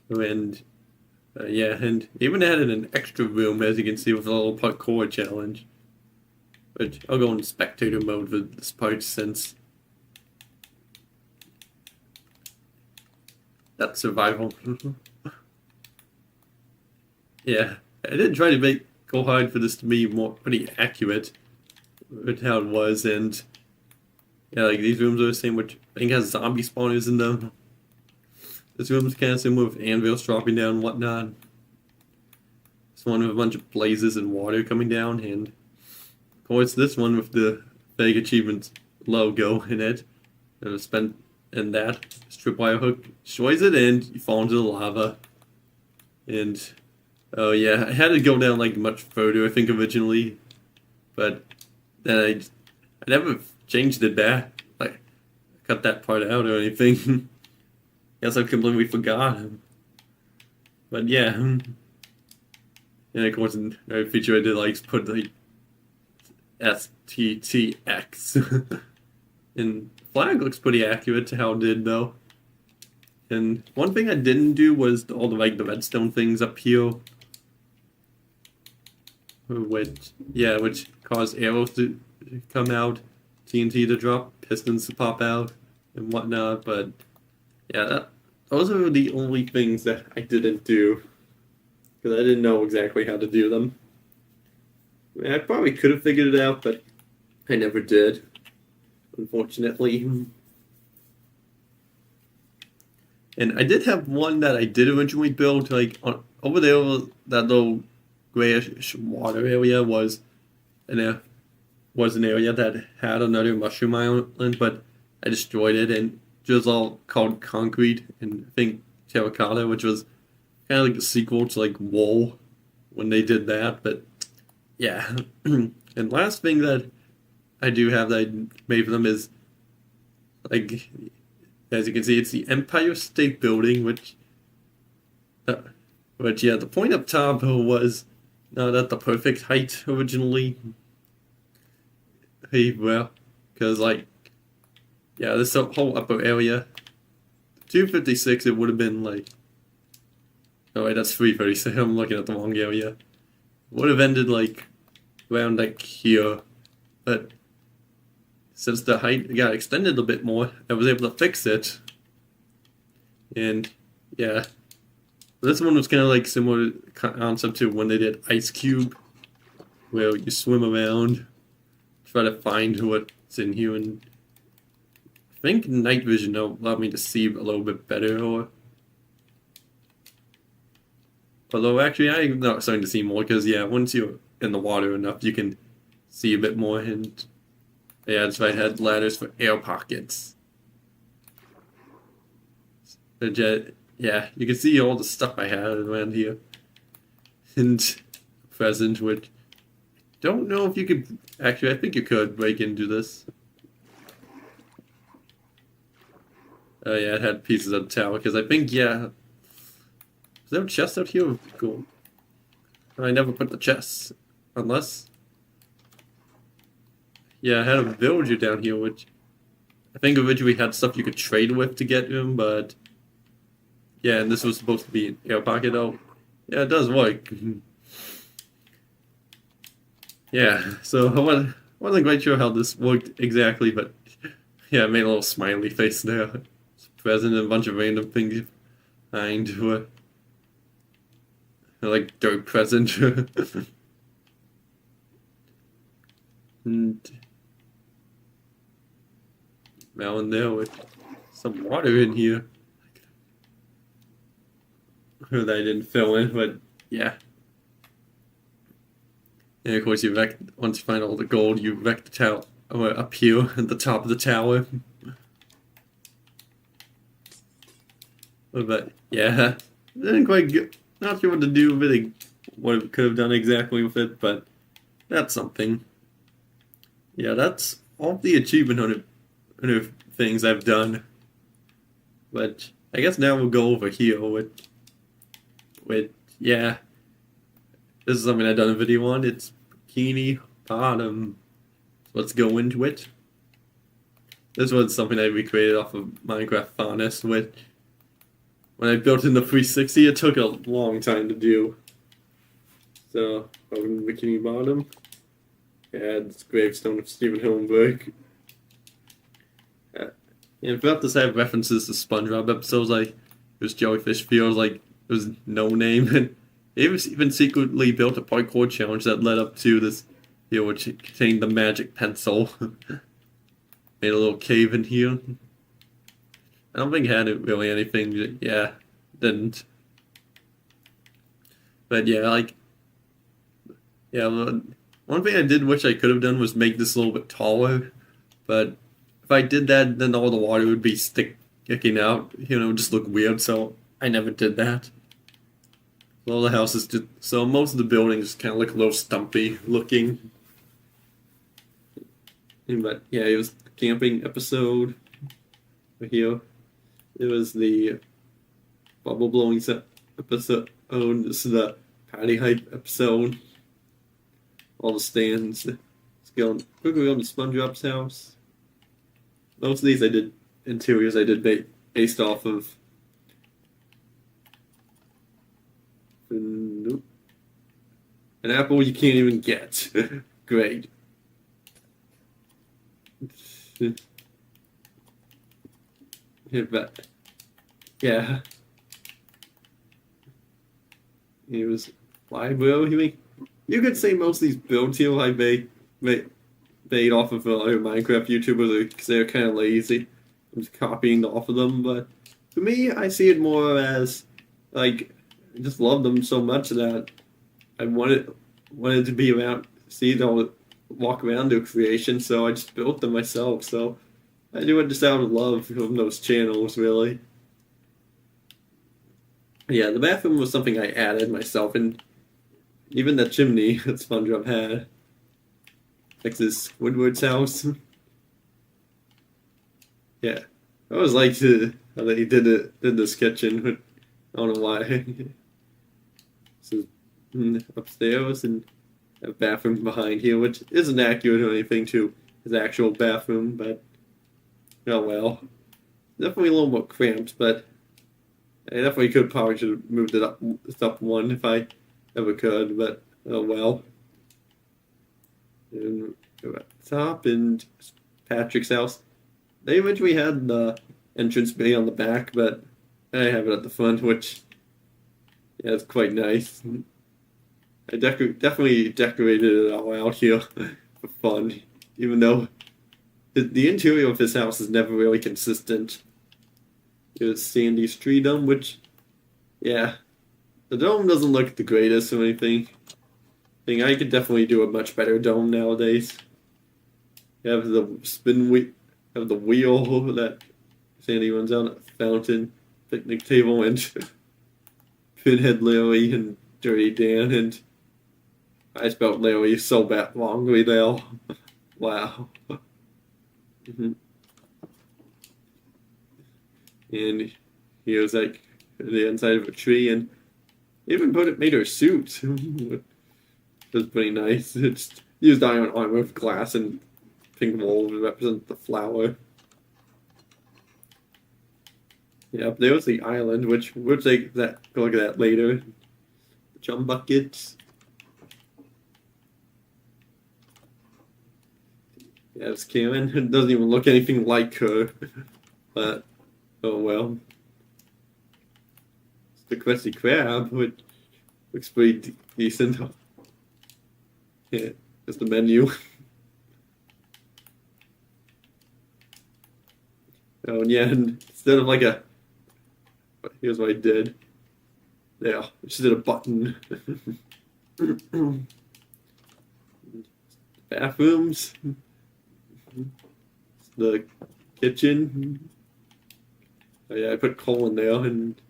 And yeah, and even added an extra room, as you can see, with a little parkour challenge. But I'll go in spectator mode for this part since that's survival. Yeah, I did try to go hard for this to be pretty accurate with how it was, and yeah, like these rooms are the same, which I think has zombie spawners in them. This room's kind of similar with anvils dropping down and whatnot. This one with a bunch of blazes and water coming down, and of course this one with the Fake Achievements logo in it. It was spent in that tripwire hook destroys it, and you fall into the lava. And oh yeah, I had to go down like much further, I think, originally, but then I never changed it back, like cut that part out or anything. Guess I completely forgot. But yeah, and of course another feature I did like put like STTX. And the flag looks pretty accurate to how it did though. And one thing I didn't do was all the like the redstone things up here, which caused arrows to come out, TNT to drop, pistons to pop out, and whatnot. But yeah, those are the only things that I didn't do because I didn't know exactly how to do them. I mean, I probably could have figured it out, but I never did, unfortunately. And I did have one that I did originally build, like over there, that little grayish water area was an area that had another mushroom island, but I destroyed it, and it was all called concrete and I think terracotta, which was kind of like a sequel to like wool when they did that. But yeah, and last thing that I do have that I made for them is like, as you can see, it's the Empire State Building, which yeah, the point up top was not at the perfect height originally. Hey, well, because like, yeah, this whole upper area, 256, it would have been like, oh wait, that's 336, I'm looking at the wrong area. Would have ended like around like here, but since the height got extended a bit more, I was able to fix it. And yeah. This one was kind of like similar concept to when they did Ice Cube, where you swim around, try to find what's in here, and I think night vision allowed me to see a little bit better. Although actually, I'm not starting to see more because yeah, once you're in the water enough, you can see a bit more. And yeah, that's why I had ladders for air pockets. Yeah, you can see all the stuff I had around here. And present, which don't know if you could actually. I think you could break into this. Oh yeah, it had pieces of the tower because I think yeah. Is there a chest out here? Cool. I never put the chests, unless. Yeah, I had a villager down here, which I think originally had stuff you could trade with to get him, but yeah, and this was supposed to be an air pocket. Oh, yeah, it does work. Yeah, so I wasn't quite sure how this worked exactly, but yeah, I made a little smiley face there. It's present and a bunch of random things behind like dirt present. And mountain there with some water in here that I didn't fill in, but yeah. And of course, once you find all the gold, you wreck the tower up here at the top of the tower. But yeah, didn't quite get, not sure what to do with it, what it could have done exactly with it, but that's something. Yeah, that's all the achievement on it things I've done. But I guess now we'll go over here with yeah. This is something I've done a video on. It's Bikini Bottom. So let's go into it. This was something I recreated off of Minecraft Faunus, which when I built in the 360, it took a long time to do. So, over in Bikini Bottom, yeah, this gravestone of Stephen Hillenburg. And throughout this, I have references to SpongeBob episodes like this jellyfish feels like it was no name, and it was even secretly built a parkour challenge that led up to this, which contained the magic pencil. Made a little cave in here. I don't think it had really anything. Yeah, didn't. But yeah, like, yeah, one thing I did wish I could have done was make this a little bit taller, but if I did that, then all the water would be sticking out, just look weird, so I never did that. All the houses so most of the buildings kind of look a little stumpy looking. But yeah, it was the camping episode right here. It was the bubble blowing episode. This is the patty hype episode. All the stands. Let's go quickly on to SpongeBob's house. Most of these interiors I did based off of. Nope. An apple you can't even get. Great. But yeah. It was why bro? You could say most of these builds here I made off of other Minecraft YouTubers because they're kind of lazy. I'm just copying off of them, but for me, I see it more as like I just love them so much that I wanted to be around, see them walk around their creation, so I just built them myself. So I do it just out of love from those channels, really. Yeah, the bathroom was something I added myself, and even the chimney that SpongeBob had. Texas Woodward's house. Yeah, I always liked how they did this kitchen, but I don't know why. This is upstairs and a bathroom behind here, which isn't accurate or anything to his actual bathroom, but oh well. Definitely a little more cramped, but I definitely probably should have moved it up one if I ever could, but oh well. And go at the top, and Patrick's house. They eventually had the entrance bay on the back, but I have it at the front, which, yeah, it's quite nice. I definitely decorated it all out here for fun, even though the interior of this house is never really consistent. There's Sandy's tree dome, which, yeah, the dome doesn't look the greatest or anything. I could definitely do a much better dome nowadays. You have the spin wheel, have the wheel that Sandy runs on, a fountain, picnic table, and Pinhead Larry and Dirty Dan, and I spelled Larry so bad wrongly now. Wow. And he was like the inside of a tree, and even made her suit. It was pretty nice. It's used iron armor with glass and pink wool to represent the flower. Yep, there was the island, which we'll take that. Go look at that later. The chum buckets. Yeah, it's Karen. It doesn't even look anything like her, but oh well. It's the Krusty Krab, which looks pretty decent. Yeah, that's the menu. Oh, and yeah, and instead of like a, here's what I did. Yeah, I just did a button. Bathrooms. The kitchen. Oh yeah, I put coal in there, and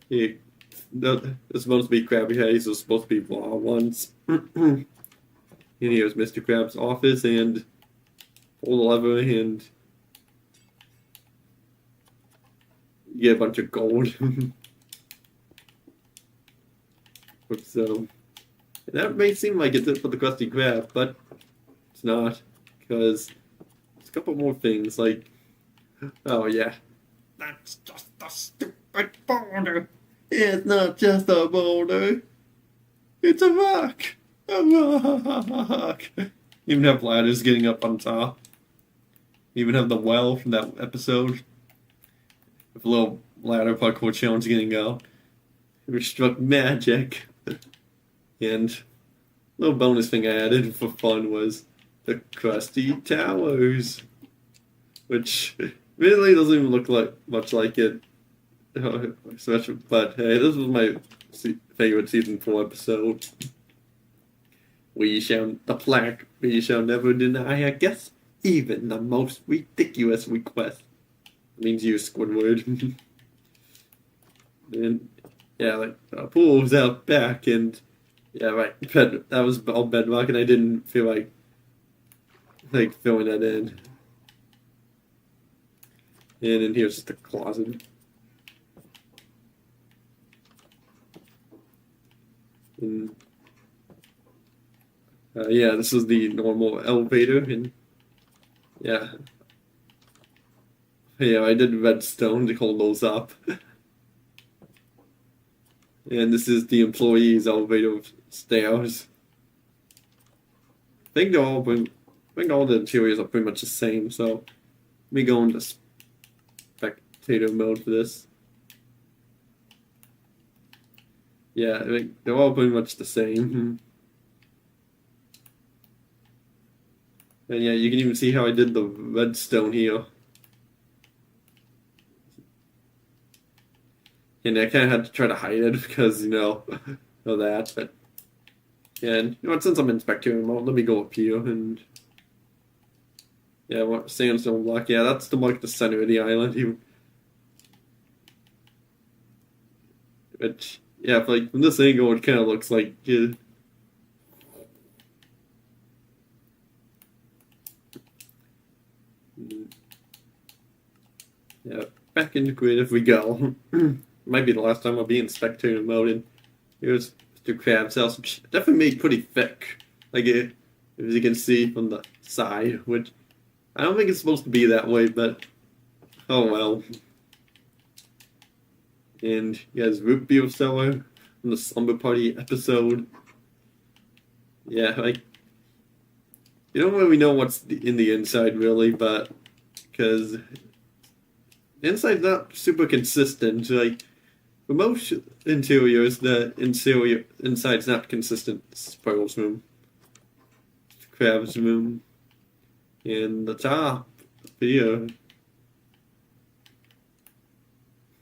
it's supposed to be Krabby Patties. It's supposed to be raw ones. And here's Mr. Krab's office, and pull the lever, and you get a bunch of gold. So that may seem like it's it for the Krusty Krab, but it's not, because there's a couple more things, like, oh yeah, that's just a stupid boulder. It's not just a boulder, it's a rock. A rock. Even have ladders getting up on top. Even have the well from that episode with a little ladder parkour challenge getting out. We struck magic. And a little bonus thing I added for fun was the Krusty Towers, which really doesn't even look like much like it. But hey, this was my favorite season 4 episode. We shall never deny our guests, even the most ridiculous request. It means you, Squidward. And yeah, like the pool was out back, and yeah, right. That was all bedrock, and I didn't feel like filling that in. And in here's just a closet. And yeah, this is the normal elevator, and yeah, I did redstone to hold those up. And this is the employees' elevator stairs. I think all the interiors are pretty much the same, so let me go into spectator mode for this. Yeah, they're all pretty much the same. And yeah, you can even see how I did the redstone here. And I kind of had to try to hide it because, of that. But, yeah, and since I'm in spectator mode, let me go up here and, yeah, sandstone block. Yeah, that's to mark the center of the island. Which, yeah, from this angle, it kind of looks like, yeah, back into creative we go. Might be the last time I'll be in spectator mode, and here's Mr. Krab's house, which definitely made pretty thick, as you can see from the side, which I don't think it's supposed to be that way, but oh well. And he has root beer cellar from the Slumber Party episode. Yeah, you don't really know what's in the inside, really, but because inside's not super consistent. Like for most interiors, the interior inside's not consistent. Squirrel's room, Crab's room, and the top here.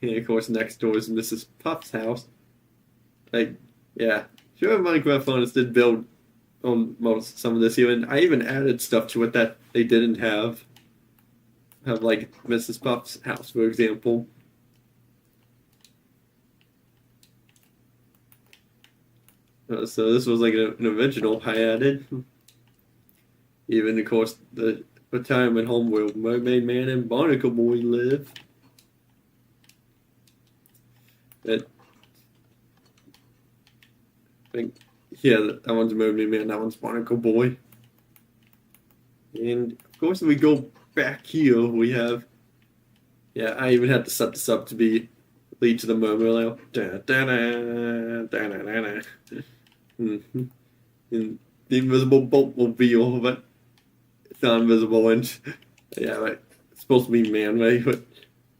And of course, next door is Mrs. Puff's house. Like, yeah, sure, Minecraft artists did build on most some of this here, and I even added stuff to it that they didn't have. Have like Mrs. Puff's house, for example. So this was like an original I added. Even of course the retirement home where Mermaid Man and Barnacle Boy live. It, I think, yeah, that one's Mermaid Man, that one's Barnacle Boy. And of course, if we go back here, we have, yeah, I even had to set this up to be lead to the Mermaid. And the invisible boat will be over, but it's not invisible, and yeah, like, it's supposed to be man-made, but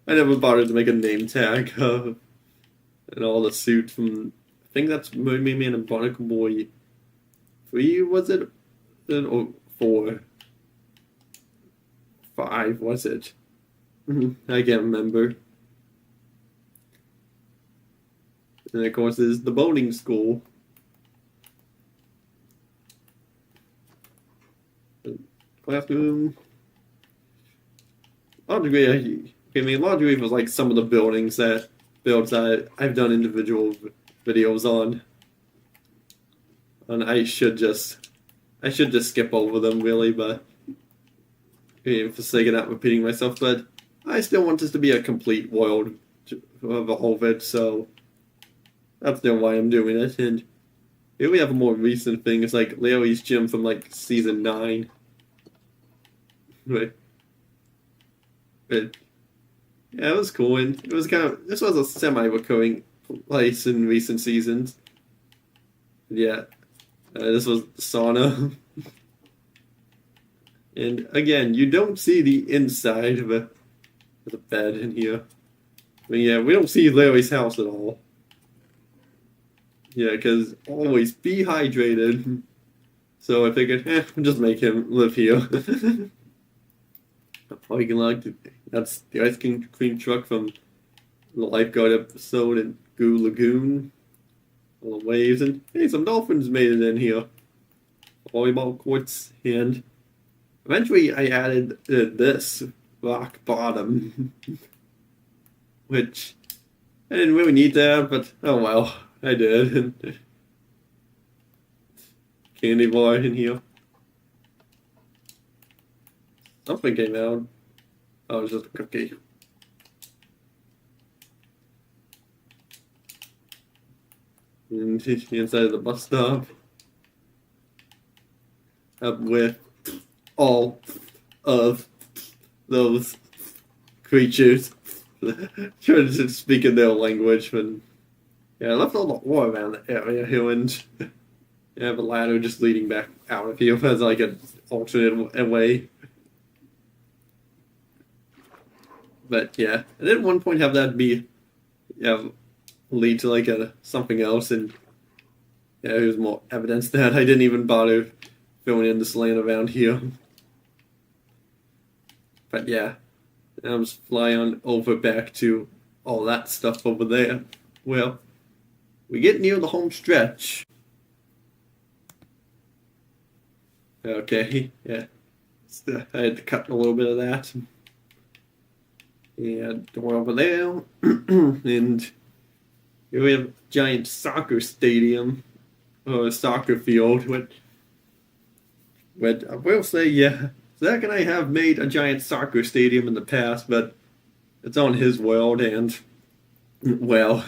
I never bothered to make a name tag and all the suit from. I think that's Mermaid Man and Barnacle Boy 3, was it? Or 4? 5, was it? I can't remember. And of course, there's the boating school. Classroom. Laundry. I mean, Laundry was like some of the builds that I've done individual videos on. And I should just skip over them really, but for sake of not repeating myself, but I still want this to be a complete world of the whole of it, so that's still why I'm doing it. And here we have a more recent thing. It's like Larry's Gym from like season 9. But yeah, it was cool, and it was this was a semi-recurring place in recent seasons. Yeah, this was sauna. And again, you don't see the inside of the bed in here. I mean, yeah, we don't see Larry's house at all. Yeah, because always be hydrated. So I figured, I'll just make him live here. Parking lot, that's the ice cream truck from the lifeguard episode in Goo Lagoon. All the waves, and hey, some dolphins made it in here. Volleyball courts, and eventually I added this rock bottom, which I didn't really need that, but oh well, I did. Candy bar in here. Something came out. Oh, it was just a cookie. And inside of the bus stop. Up with all of those creatures. Trying to speak in their language, but yeah, I left all the ore around the area here, and you have a ladder just leading back out of here as like an alternate way. But yeah, I did at one point have that be, lead to like something else, and yeah, there's more evidence that I didn't even bother filling in this land around here. But yeah, I'm just flying on over back to all that stuff over there. Well, we get near the home stretch. Okay, yeah, I had to cut a little bit of that. Yeah, door over there, and here we have a giant soccer stadium, or a soccer field. But I will say, yeah, Zach and I have made a giant soccer stadium in the past, but it's on his world, and well,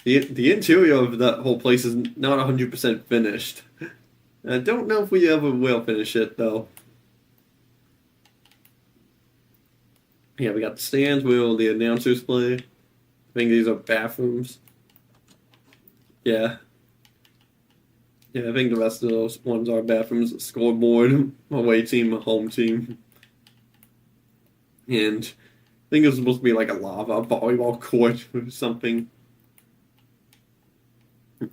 the interior of that whole place is not 100% finished. I don't know if we ever will finish it though. Yeah, we got the stands where all the announcers play. I think these are bathrooms. Yeah. Yeah, I think the rest of those ones are bathrooms. A scoreboard, away team, a home team. And think it was supposed to be like a lava volleyball court or something.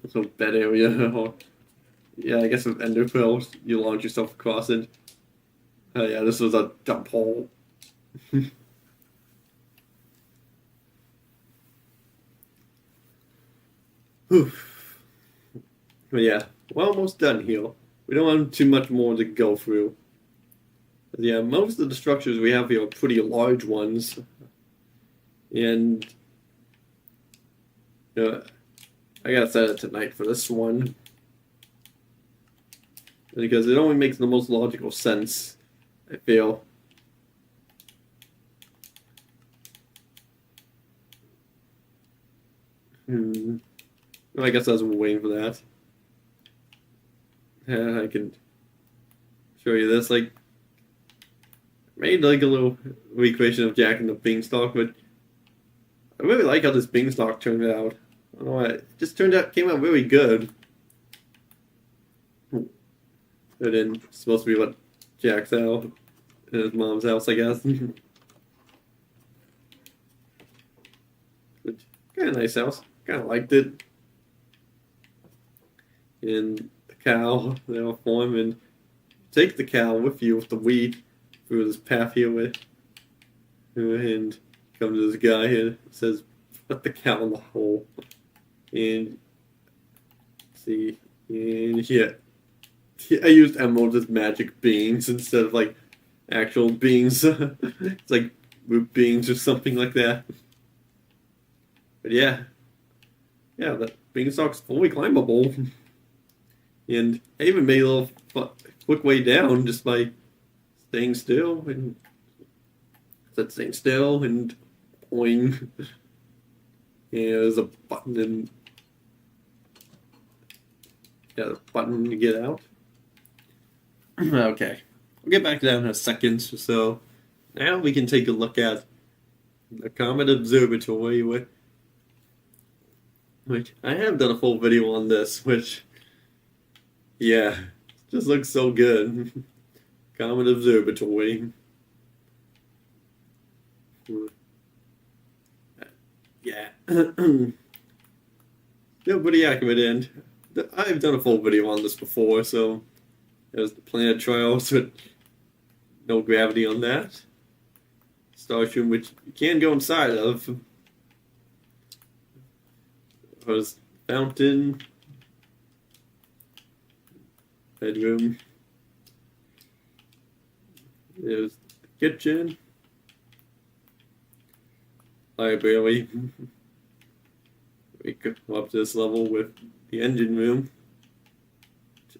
So bed area. Or, yeah, I guess with ender pearls, you launch yourself across it. Yeah, this was a dump hole. Oof. But yeah, we're almost done here. We don't have too much more to go through. But yeah, most of the structures we have here are pretty large ones. And I gotta set it tonight for this one. Because it only makes the most logical sense, I feel. I guess I was waiting for that. Yeah, I can show you this. Like, made like a little recreation of Jack and the Beanstalk, but I really like how this Beanstalk turned out. I don't know why. It just came out really good. And then it's supposed to be what Jack's out in his mom's house, I guess. But kind of nice house. Kind of liked it. And the cow, they were forming. Take the cow with you with the wheat through this path here with, and come to this guy here. Says, "Put the cow in the hole." And see, and yeah, I used emeralds as magic beings instead of like actual beings. It's like root beings or something like that. But yeah, the beanstalk's fully climbable. And I even made a little quick way down just by staying still and staying still and boing. Yeah, there's a button and the button to get out. Okay, we'll get back to that in a second. So now we can take a look at the Comet Observatory, which I have done a full video on this, which. Yeah, just looks so good. Comet Observatory. Yeah. Yeah, pretty accurate, and I've done a full video on this before, so there's the planet trials with no gravity on that. Starship, which you can go inside of. There's fountain. Bedroom. There's the kitchen. Library. We could go up to this level with the engine room.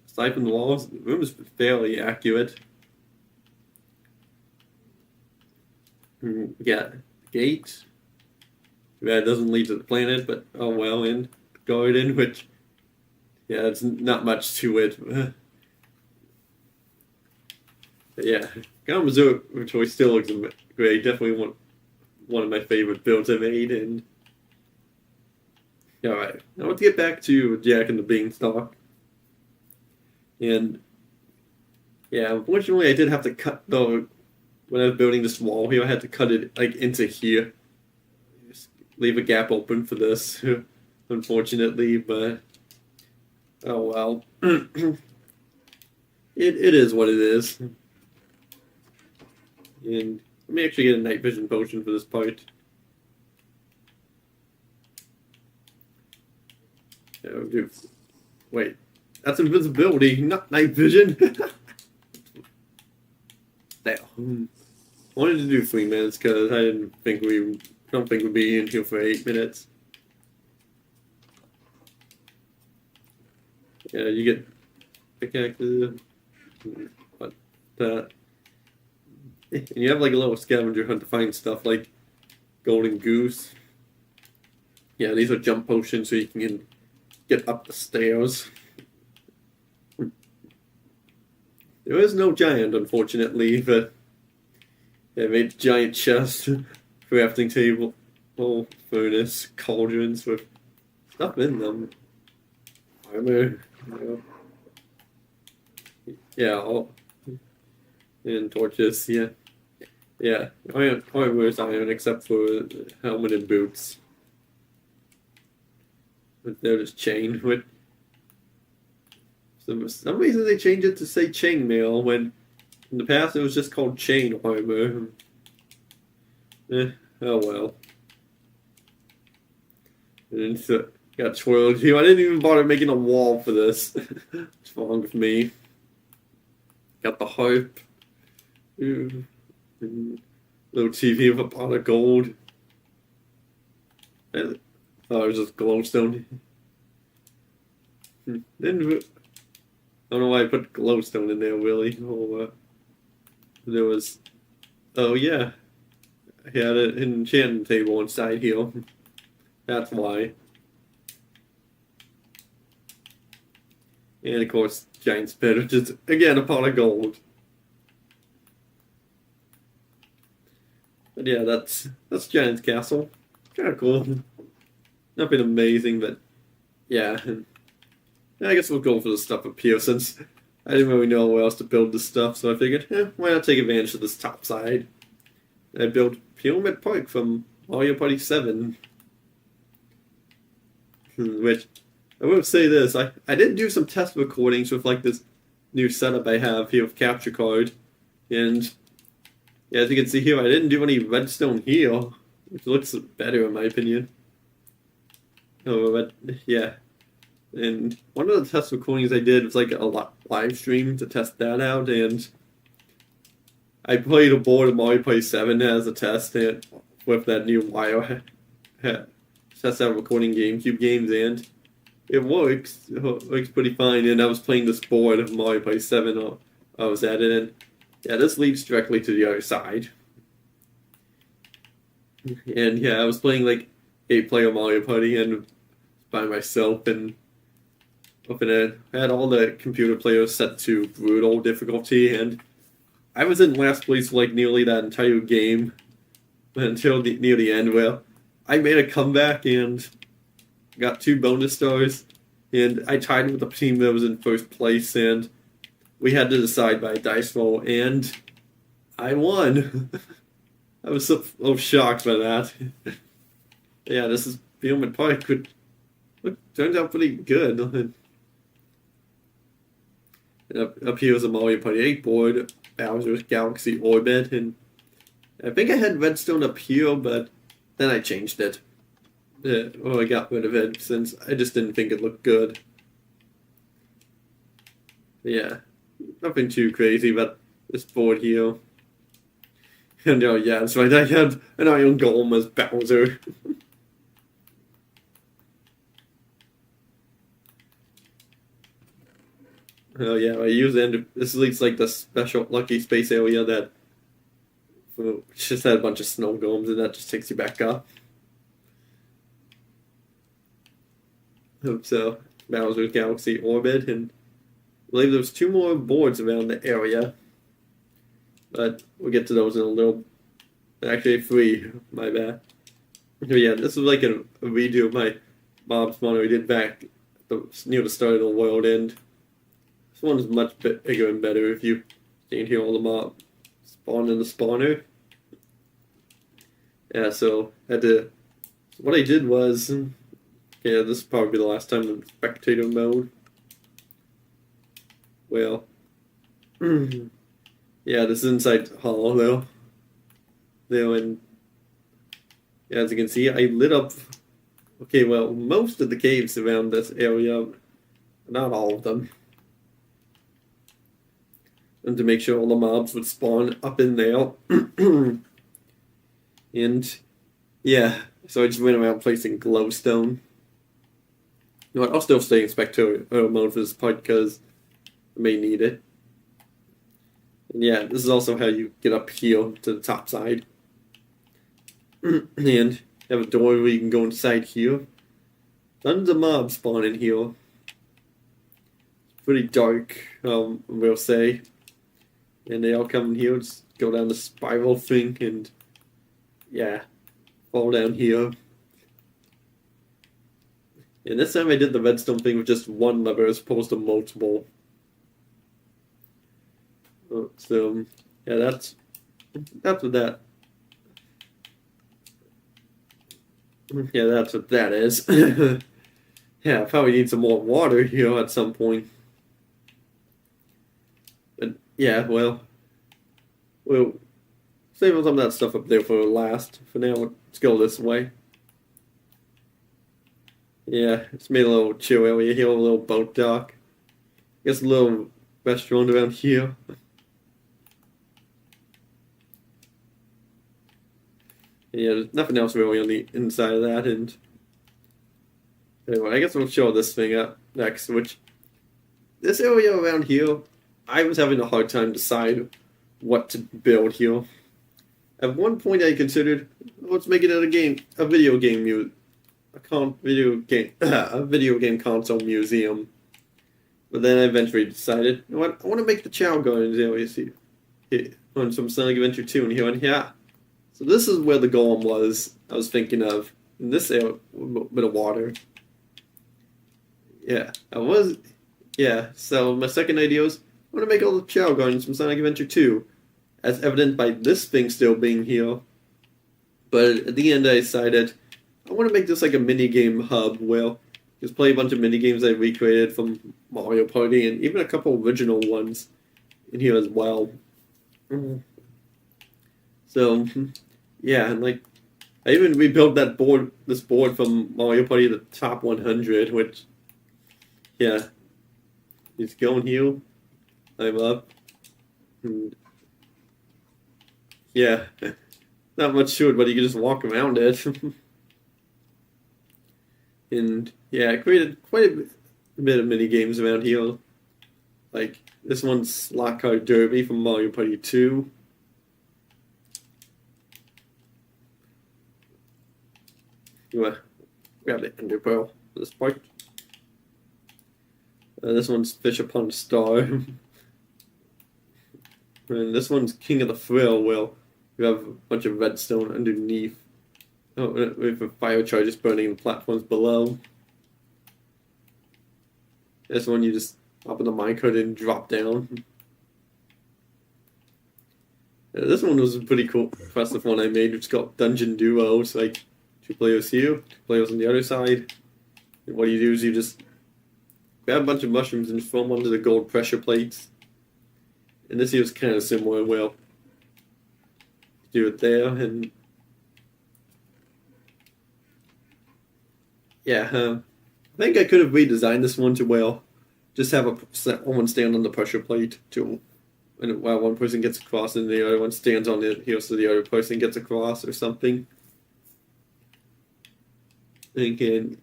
Aside from the walls, the room is fairly accurate. We got the gate. That doesn't lead to the planet, but oh well, and the garden, which, yeah, it's not much to it. But yeah, Comet Observatory still looks great. Definitely one of my favorite builds I made. And all right, now let's get back to Jack and the Beanstalk. And yeah, unfortunately, I did have to cut when I was building this wall here. I had to cut it like into here. Just leave a gap open for this, unfortunately. But oh well, it is what it is. And let me actually get a night vision potion for this part. Oh, dude. Wait, that's invisibility, not night vision. Damn. I wanted to do 3 minutes because I don't think we'd be in here for 8 minutes. Yeah, you get pickaxes. But and you have like a little scavenger hunt to find stuff like golden goose. Yeah, these are jump potions so you can get up the stairs. There is no giant, unfortunately, but they made giant chests, crafting table, furnace, cauldrons with stuff in them. Armor, yeah, and torches, yeah. Yeah, Iron wears iron except for helmet and boots. But they're just chain. With for some reason they changed it to say chainmail when in the past it was just called chain armor. Oh well. And so got twirled here. I didn't even bother making a wall for this. What's wrong with me? Got the harp. Ooh. Little TV with a pot of gold. Oh, it was just glowstone. Then I don't know why I put glowstone in there, really. There was. Oh yeah, I had an enchanting table inside here. That's why. And of course, giant spit, which is again a pot of gold. But yeah, that's Giant's Castle. Kind of cool. Nothing amazing, but yeah. I guess we'll go for the stuff up here since I didn't really know where else to build this stuff, so I figured, why not take advantage of this top side? I built Pyramid Park from Mario Party 7. Which, I will say this, I did do some test recordings with like this new setup I have here with Capture Card, and yeah, as you can see here, I didn't do any redstone here, which looks better in my opinion. Oh, but yeah. And one of the test recordings I did was like a live stream to test that out, and I played a board of Mario Party 7 as a test with that new wire test out recording GameCube games, and it works. It works pretty fine, and I was playing this board of Mario Party 7 I was at it, and yeah, this leads directly to the other side. And yeah, I was playing like 8-player Mario Party and by myself, and I had all the computer players set to brutal difficulty, and I was in last place for like nearly that entire game until near the end, where I made a comeback and got 2 bonus stars, and I tied with the team that was in first place, and we had to decide by dice roll, and I won. I was so shocked by that. Yeah, this is Pyramid Park. Turns out pretty good. Up here is a Mario Party 8 board, Bowser's Galaxy Orbit, and I think I had redstone up here, but then I changed it. Or I got rid of it since I just didn't think it looked good. Yeah, nothing too crazy, but this board here. And oh yeah, that's right, I had an iron golem as Bowser. Oh yeah, I use this is like the special lucky space area that just had a bunch of snow golems, and that just takes you back up. So Bowser's Galaxy Orbit, and I believe there's 2 more boards around the area, but we'll get to those in a little. Actually, 3. My bad. But yeah, this is like a redo of my mob spawner we did back near the start of the world end. This one is much bigger and better if you can hear all the mob spawn in the spawner. Yeah, so what I did was, yeah, this is probably the last time in spectator mode. Well, yeah, this is inside Hollow though. There, and yeah, as you can see, I lit up. Okay, well, most of the caves around this area, not all of them. And to make sure all the mobs would spawn up in there. And yeah, so I just went around placing glowstone. You know what, I'll still stay in spectator mode for this part because I may need it. And yeah, this is also how you get up here to the top side. And you have a door where you can go inside here. Tons of mobs spawn in here. It's pretty dark, we'll say. And they all come in here, just go down the spiral thing, and yeah, fall down here. And this time I did the redstone thing with just 1 lever as opposed to multiple. So, yeah, that's that's what that. Yeah, that's what that is. Yeah, probably need some more water here at some point. But yeah, well, we'll save some of that stuff up there for last. For now, let's go this way. Yeah, it's made a little chill area here, a little boat dock. Guess a little restaurant around here. Yeah, there's nothing else really on the inside of that, and anyway, I guess we'll show this thing up next, which this area around here, I was having a hard time deciding what to build here. At one point I considered, let's make it a video game a video game console museum. But then I eventually decided, you know what, I want to make the Chow Gardens area here on some Sonic Adventure 2 and here and here. So this is where the golem was, I was thinking of. In this area, a bit of water. Yeah, so my second idea was, I want to make all the Chow Gardens from Sonic Adventure 2, as evident by this thing still being here. But at the end I decided, I want to make this like a mini-game hub where just play a bunch of mini-games I recreated from Mario Party, and even a couple original ones in here as well. So, yeah, and like, I even rebuilt this board from Mario Party, the top 100, which, yeah, it's going here. I'm up. And yeah, not much to it, but you can just walk around it. And yeah, I created quite a bit of mini games around here. Like this one's Slot Car Derby from Mario Party 2. You wanna grab the Ender Pearl for this part. This one's Fish Upon a Star. And this one's King of the Thrill, where you have a bunch of redstone underneath. Oh, with fire charges burning the platforms below. This one you just hop in the minecart and drop down. Yeah, this one was a pretty cool, impressive one I made. It's called Dungeon Duo. It's like 2 players here, 2 players on the other side. And what you do is you just grab a bunch of mushrooms and throw them onto the gold pressure plates. And this here is kind of similar. Well, do it there, and yeah, I think I could have redesigned this one to, well, just have someone stand on the pressure plate and while one person gets across and the other one stands on it here so the other person gets across or something. Thinking,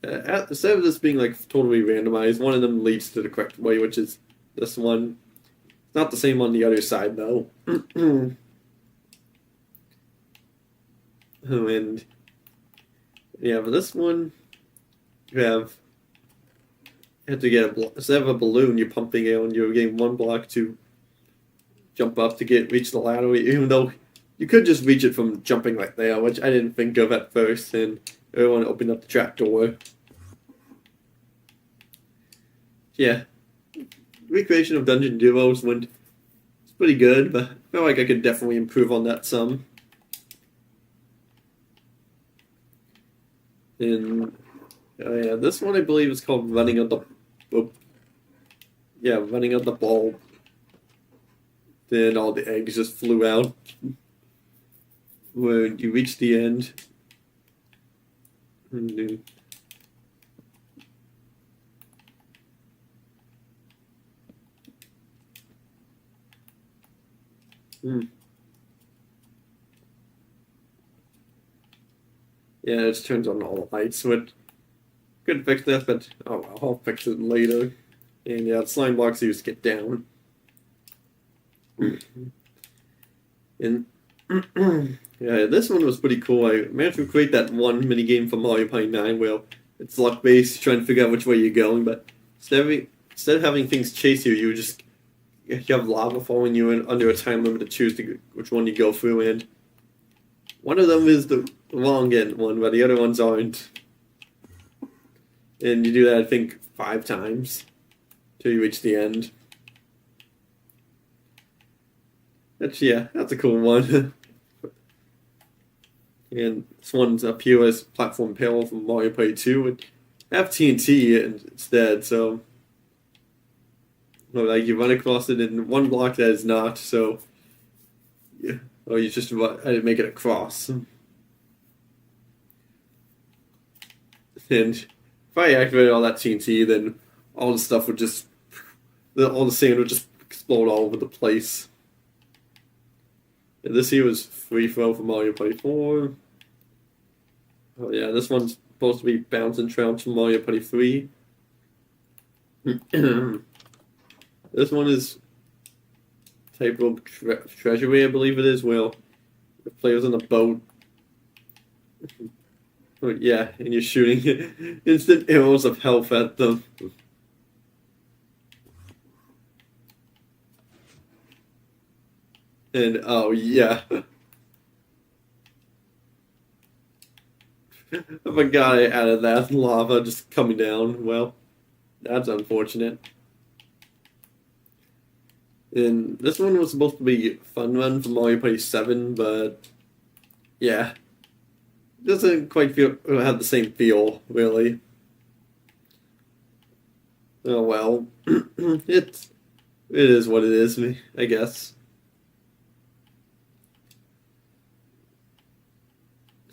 instead of this being like totally randomized, one of them leads to the correct way, which is this one. It's not the same on the other side though. And yeah, for this one, you have to get instead of a balloon, you're pumping it and you're getting 1 block to jump up to reach the ladder, even though you could just reach it from jumping like there, which I didn't think of at first, and everyone opened up the trapdoor. Yeah, recreation of Dungeon Duos it's pretty good, but I feel like I could definitely improve on that some. And yeah, this one I believe is called Running of the Running of the Bulb. Then all the eggs just flew out. When you reach the end, and then, yeah, it just turns on all the lights, so it could fix that, but oh well, I'll fix it later. And yeah, the slime blocks you just get down. And yeah, this one was pretty cool. I managed to create that one mini game from Mario Party 9 where it's luck based, trying to figure out which way you're going, but instead of having things chase you, you have lava following you in under a time limit to choose which one you go through, and one of them is the wrong end one, but the other ones aren't. And you do that, I think, 5 times till you reach the end. that's a cool one. And this one's up here as platform panel from Mario Party 2 with FTNT instead, so like you run across it in one block that is not, so yeah. Or you just make it across. And if I activated all that TNT, then all the stuff would just, all the sand would just explode all over the place. And this here was free throw for Mario Party 4. Oh yeah, this one's supposed to be Bounce and Trounce from Mario Party 3. This one is Tightrope Treasury, I believe it is. Well, the player's on a boat. Oh, yeah, and you're shooting instant arrows of health at them. And oh yeah. I forgot I added that lava just coming down. Well, that's unfortunate. And this one was supposed to be Fun Run for Mario Party 7, but yeah, doesn't quite have the same feel, really. Oh well, it is what it is, I guess.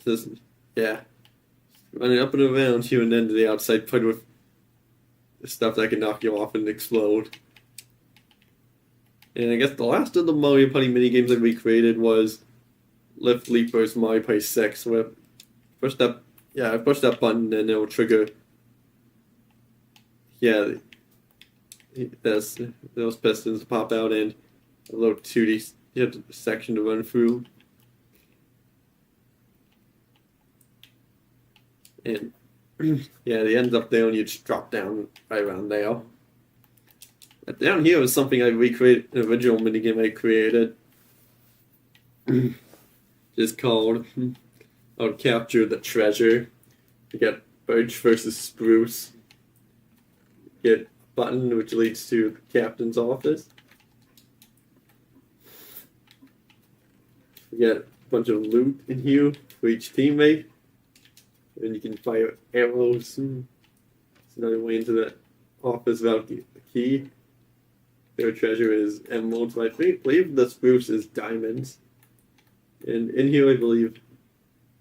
This is, yeah, running up and around here and then to the outside part with stuff that can knock you off and explode. And I guess the last of the Mario Party minigames that we created was Lift Leap vs. Mario Party 6, where push that button and it'll trigger. Yeah, those pistons pop out and a little 2D section to run through. And yeah, the end's up there and you just drop down right around there. But down here is something I recreated, an original minigame I created. It's called Capture the Treasure. You get Birch versus Spruce. You get a button which leads to the captain's office. You get a bunch of loot in here for each teammate. And you can fire arrows. It's another way into the office without the key. Their treasure is emeralds, but I believe the spruce is diamonds. And in here, I believe,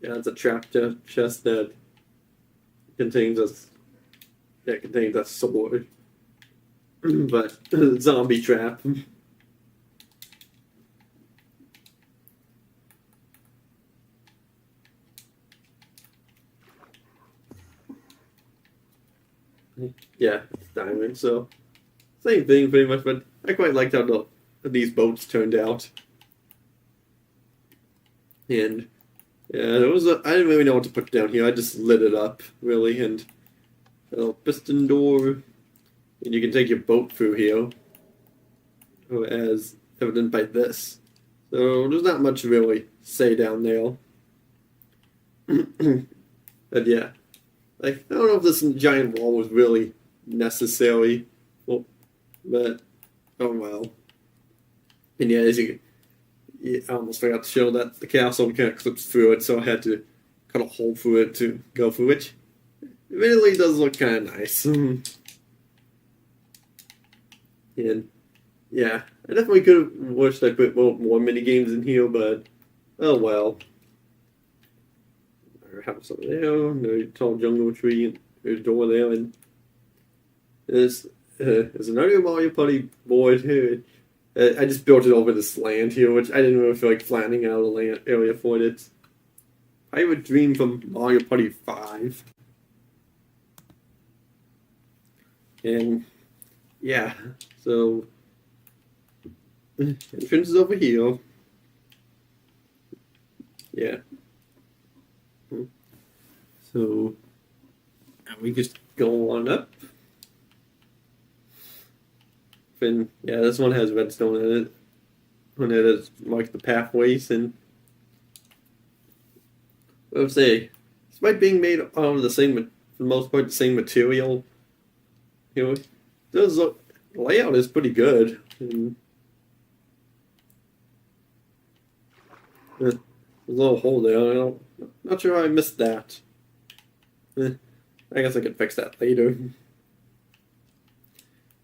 yeah, it's a trap chest that contains a sword, but zombie trap. Yeah, it's diamond, so same thing pretty much, but I quite liked how these boats turned out. And yeah, I didn't really know what to put down here. I just lit it up, really, and a little piston door, and you can take your boat through here, as evident by this. So there's not much to really say down there. But yeah, like, I don't know if this giant wall was really necessary, but oh well. And yeah, I almost forgot to show that the castle kind of clips through it, so I had to cut a hole through it to go through, which really does look kind of nice. And yeah, I definitely could have wished I put more mini games in here, but oh well. I have something there, no tall jungle tree, and there's a door there, and there's another Mario Party board here. I just built it over this land here, which I didn't really feel like flattening out a land area for it. I have a dream from Mario Party 5. And yeah, so entrance is over here. Yeah. So we just go on up. And yeah, this one has redstone in it. And it is like the pathways, and I would say, despite being made out of the same, for the most part, the same material, you know, the layout is pretty good. And There's a little hole there. Not sure how I missed that. I guess I can fix that later.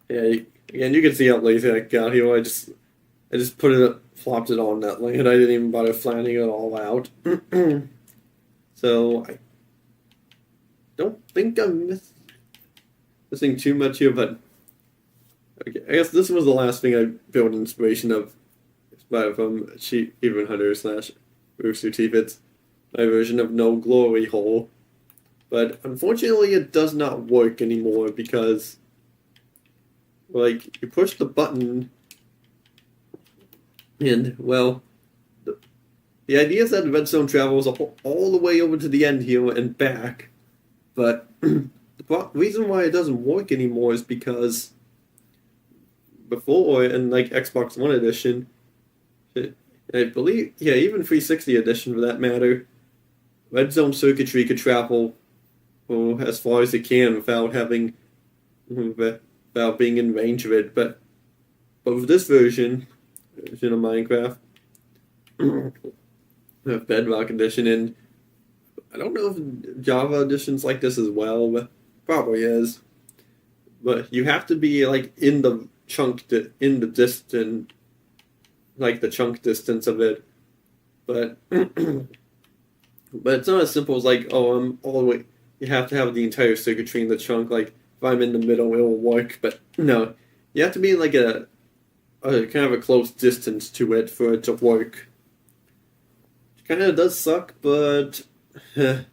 Yeah, again, you can see how lazy I got here. I just flopped it on that land. I didn't even bother flattening it all out. So I don't think I'm missing too much here, but okay, I guess this was the last thing I built inspiration of, but from Even Hunter / Rooster Teeth. It's my version of No Glory Hole, but unfortunately it does not work anymore because, like, you push the button, and well, the idea is that the redstone travels all the way over to the end here and back, but the reason why it doesn't work anymore is because before, in like Xbox One edition, I believe, yeah, even 360 edition for that matter, redstone circuitry could travel as far as it can without being in range of it. But with this version of Minecraft, Bedrock edition, and I don't know if Java edition's like this as well, but probably is. But you have to be like in the distance, like the chunk distance of it. But but it's not as simple as like, oh, I'm all the way. You have to have the entire circuitry in the chunk. Like if I'm in the middle, it'll work. But no, you have to be in like a kind of a close distance to it for it to work. It kind of does suck, but it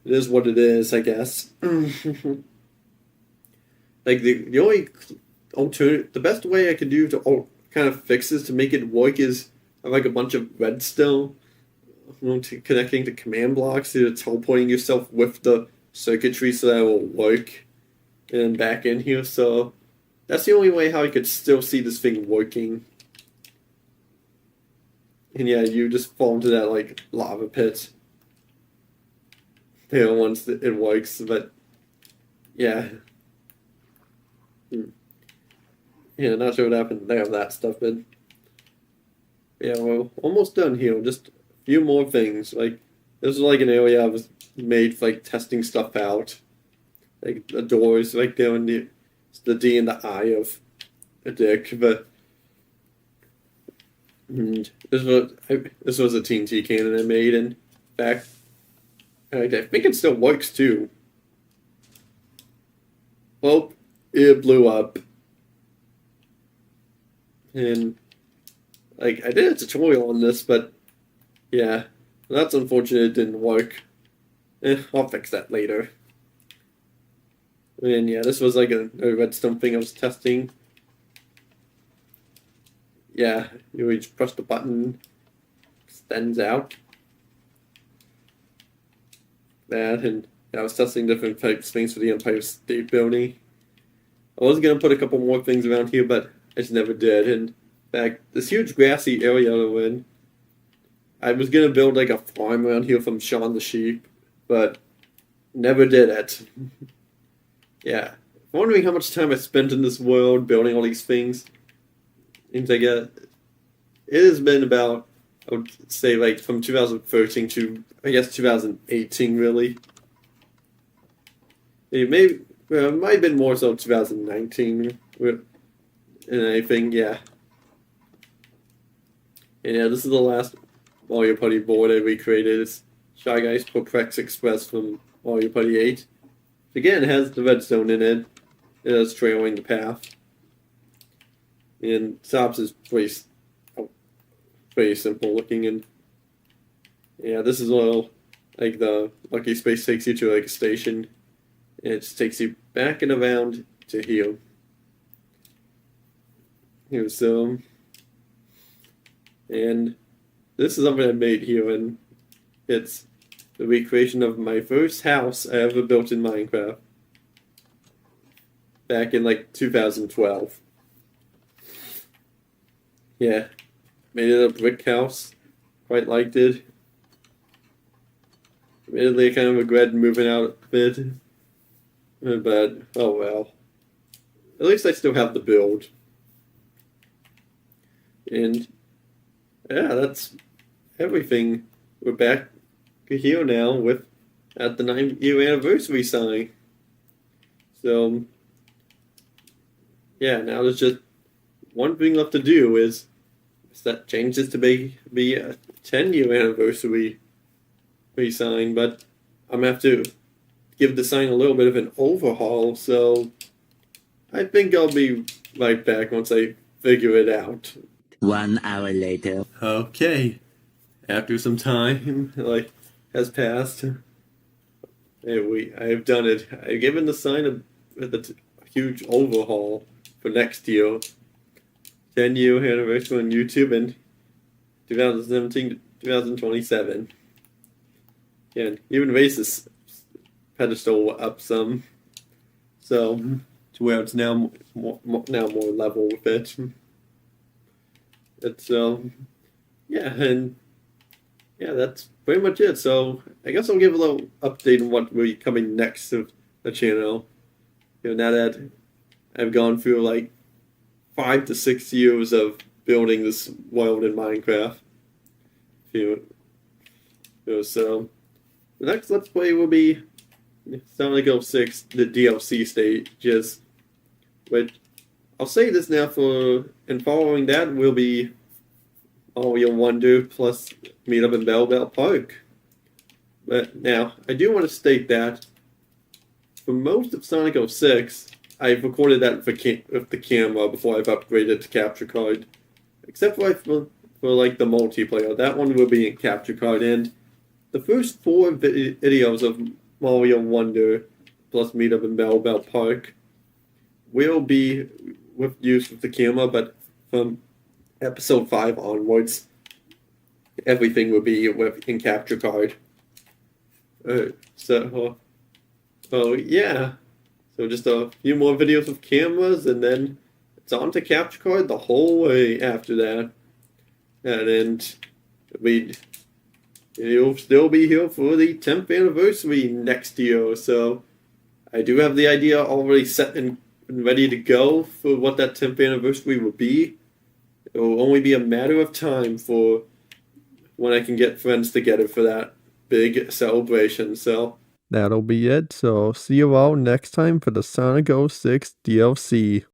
is what it is, I guess. Like the only the best way I could do to kind of fix this to make it work is have like a bunch of redstone, connecting to command blocks, teleporting yourself with the circuitry so that it will work, and back in here. So that's the only way how I could still see this thing working. And yeah, you just fall into that like lava pit. Once it works, but yeah. Yeah, not sure what happened there with that stuff, but yeah, we're almost done here. Just a few more things. Like, this is like an area I was made for like testing stuff out. Like the doors, like doing the D and the I of a dick, but this was a TNT cannon I made, and back I think it still works too. Well, it blew up. And like I did a tutorial on this, but yeah, that's unfortunate it didn't work. I'll fix that later. And yeah, this was like a redstone thing I was testing. Yeah, you just press the button, extends out. That, and yeah, I was testing different types of things for the Empire State Building. I was gonna put a couple more things around here, but I just never did. And in fact, this huge grassy area we're in, I was gonna build like a farm around here from Shaun the Sheep, but never did it. Yeah, wondering how much time I spent in this world building all these things. Seems like it has been about, I would say, like from 2013 to I guess 2018, really. It might have been more so 2019 and anything, yeah. And yeah, this is the last Mario Party board I recreated. It's Shy Guys Perplex Express from Mario Party 8. Again, it has the redstone in it. It is trailing the path. And Stops is pretty simple looking, and yeah, this is all like the Lucky Space takes you to like a station. And it just takes you back and around to here. Here's and this is something I made here, and it's the recreation of my first house I ever built in Minecraft. Back in like 2012. Yeah, made it a brick house. Quite liked it. Admittedly, I kind of regret moving out a bit. But, oh well. At least I still have the build. And yeah, that's everything. We're back here now with at the 9-year anniversary sign. So yeah, now there's just one thing left to do is that change this to be a 10-year anniversary sign, but I'm gonna have to give the sign a little bit of an overhaul. So I think I'll be right back once I figure it out. 1 hour later. Okay, after some time has passed, I've done it. I've given the sign a huge overhaul for next year, 10-year anniversary on YouTube, and 2017 to 2027. Yeah, and even raised this pedestal up some, so to where it's now more level with it. It's yeah, and yeah, that's pretty much it. So I guess I'll give a little update on what will be coming next to the channel. Now that I've gone through like 5 to 6 years of building this world in Minecraft. So the next Let's Play will be Sonic 06, the DLC stages. Which I'll say this now and following that will be Mario Wonder plus Meet Up in Bell Bell Park. But now, I do want to state that for most of Sonic 06, I've recorded that with the camera before I've upgraded to capture card. Except for like the multiplayer. That one will be in capture card, and the first 4 videos of Mario Wonder plus Meet Up in Bell Bell Park will be used with the camera, but from episode 5 onwards, everything will be in capture card. So yeah. So just a few more videos with cameras, and then it's on to capture card the whole way after that. And then you'll still be here for the 10th anniversary next year. So I do have the idea already set and ready to go for what that 10th anniversary will be. It will only be a matter of time for when I can get friends together for that big celebration. So That'll be it. So see you all next time for the Sonic 06 DLC.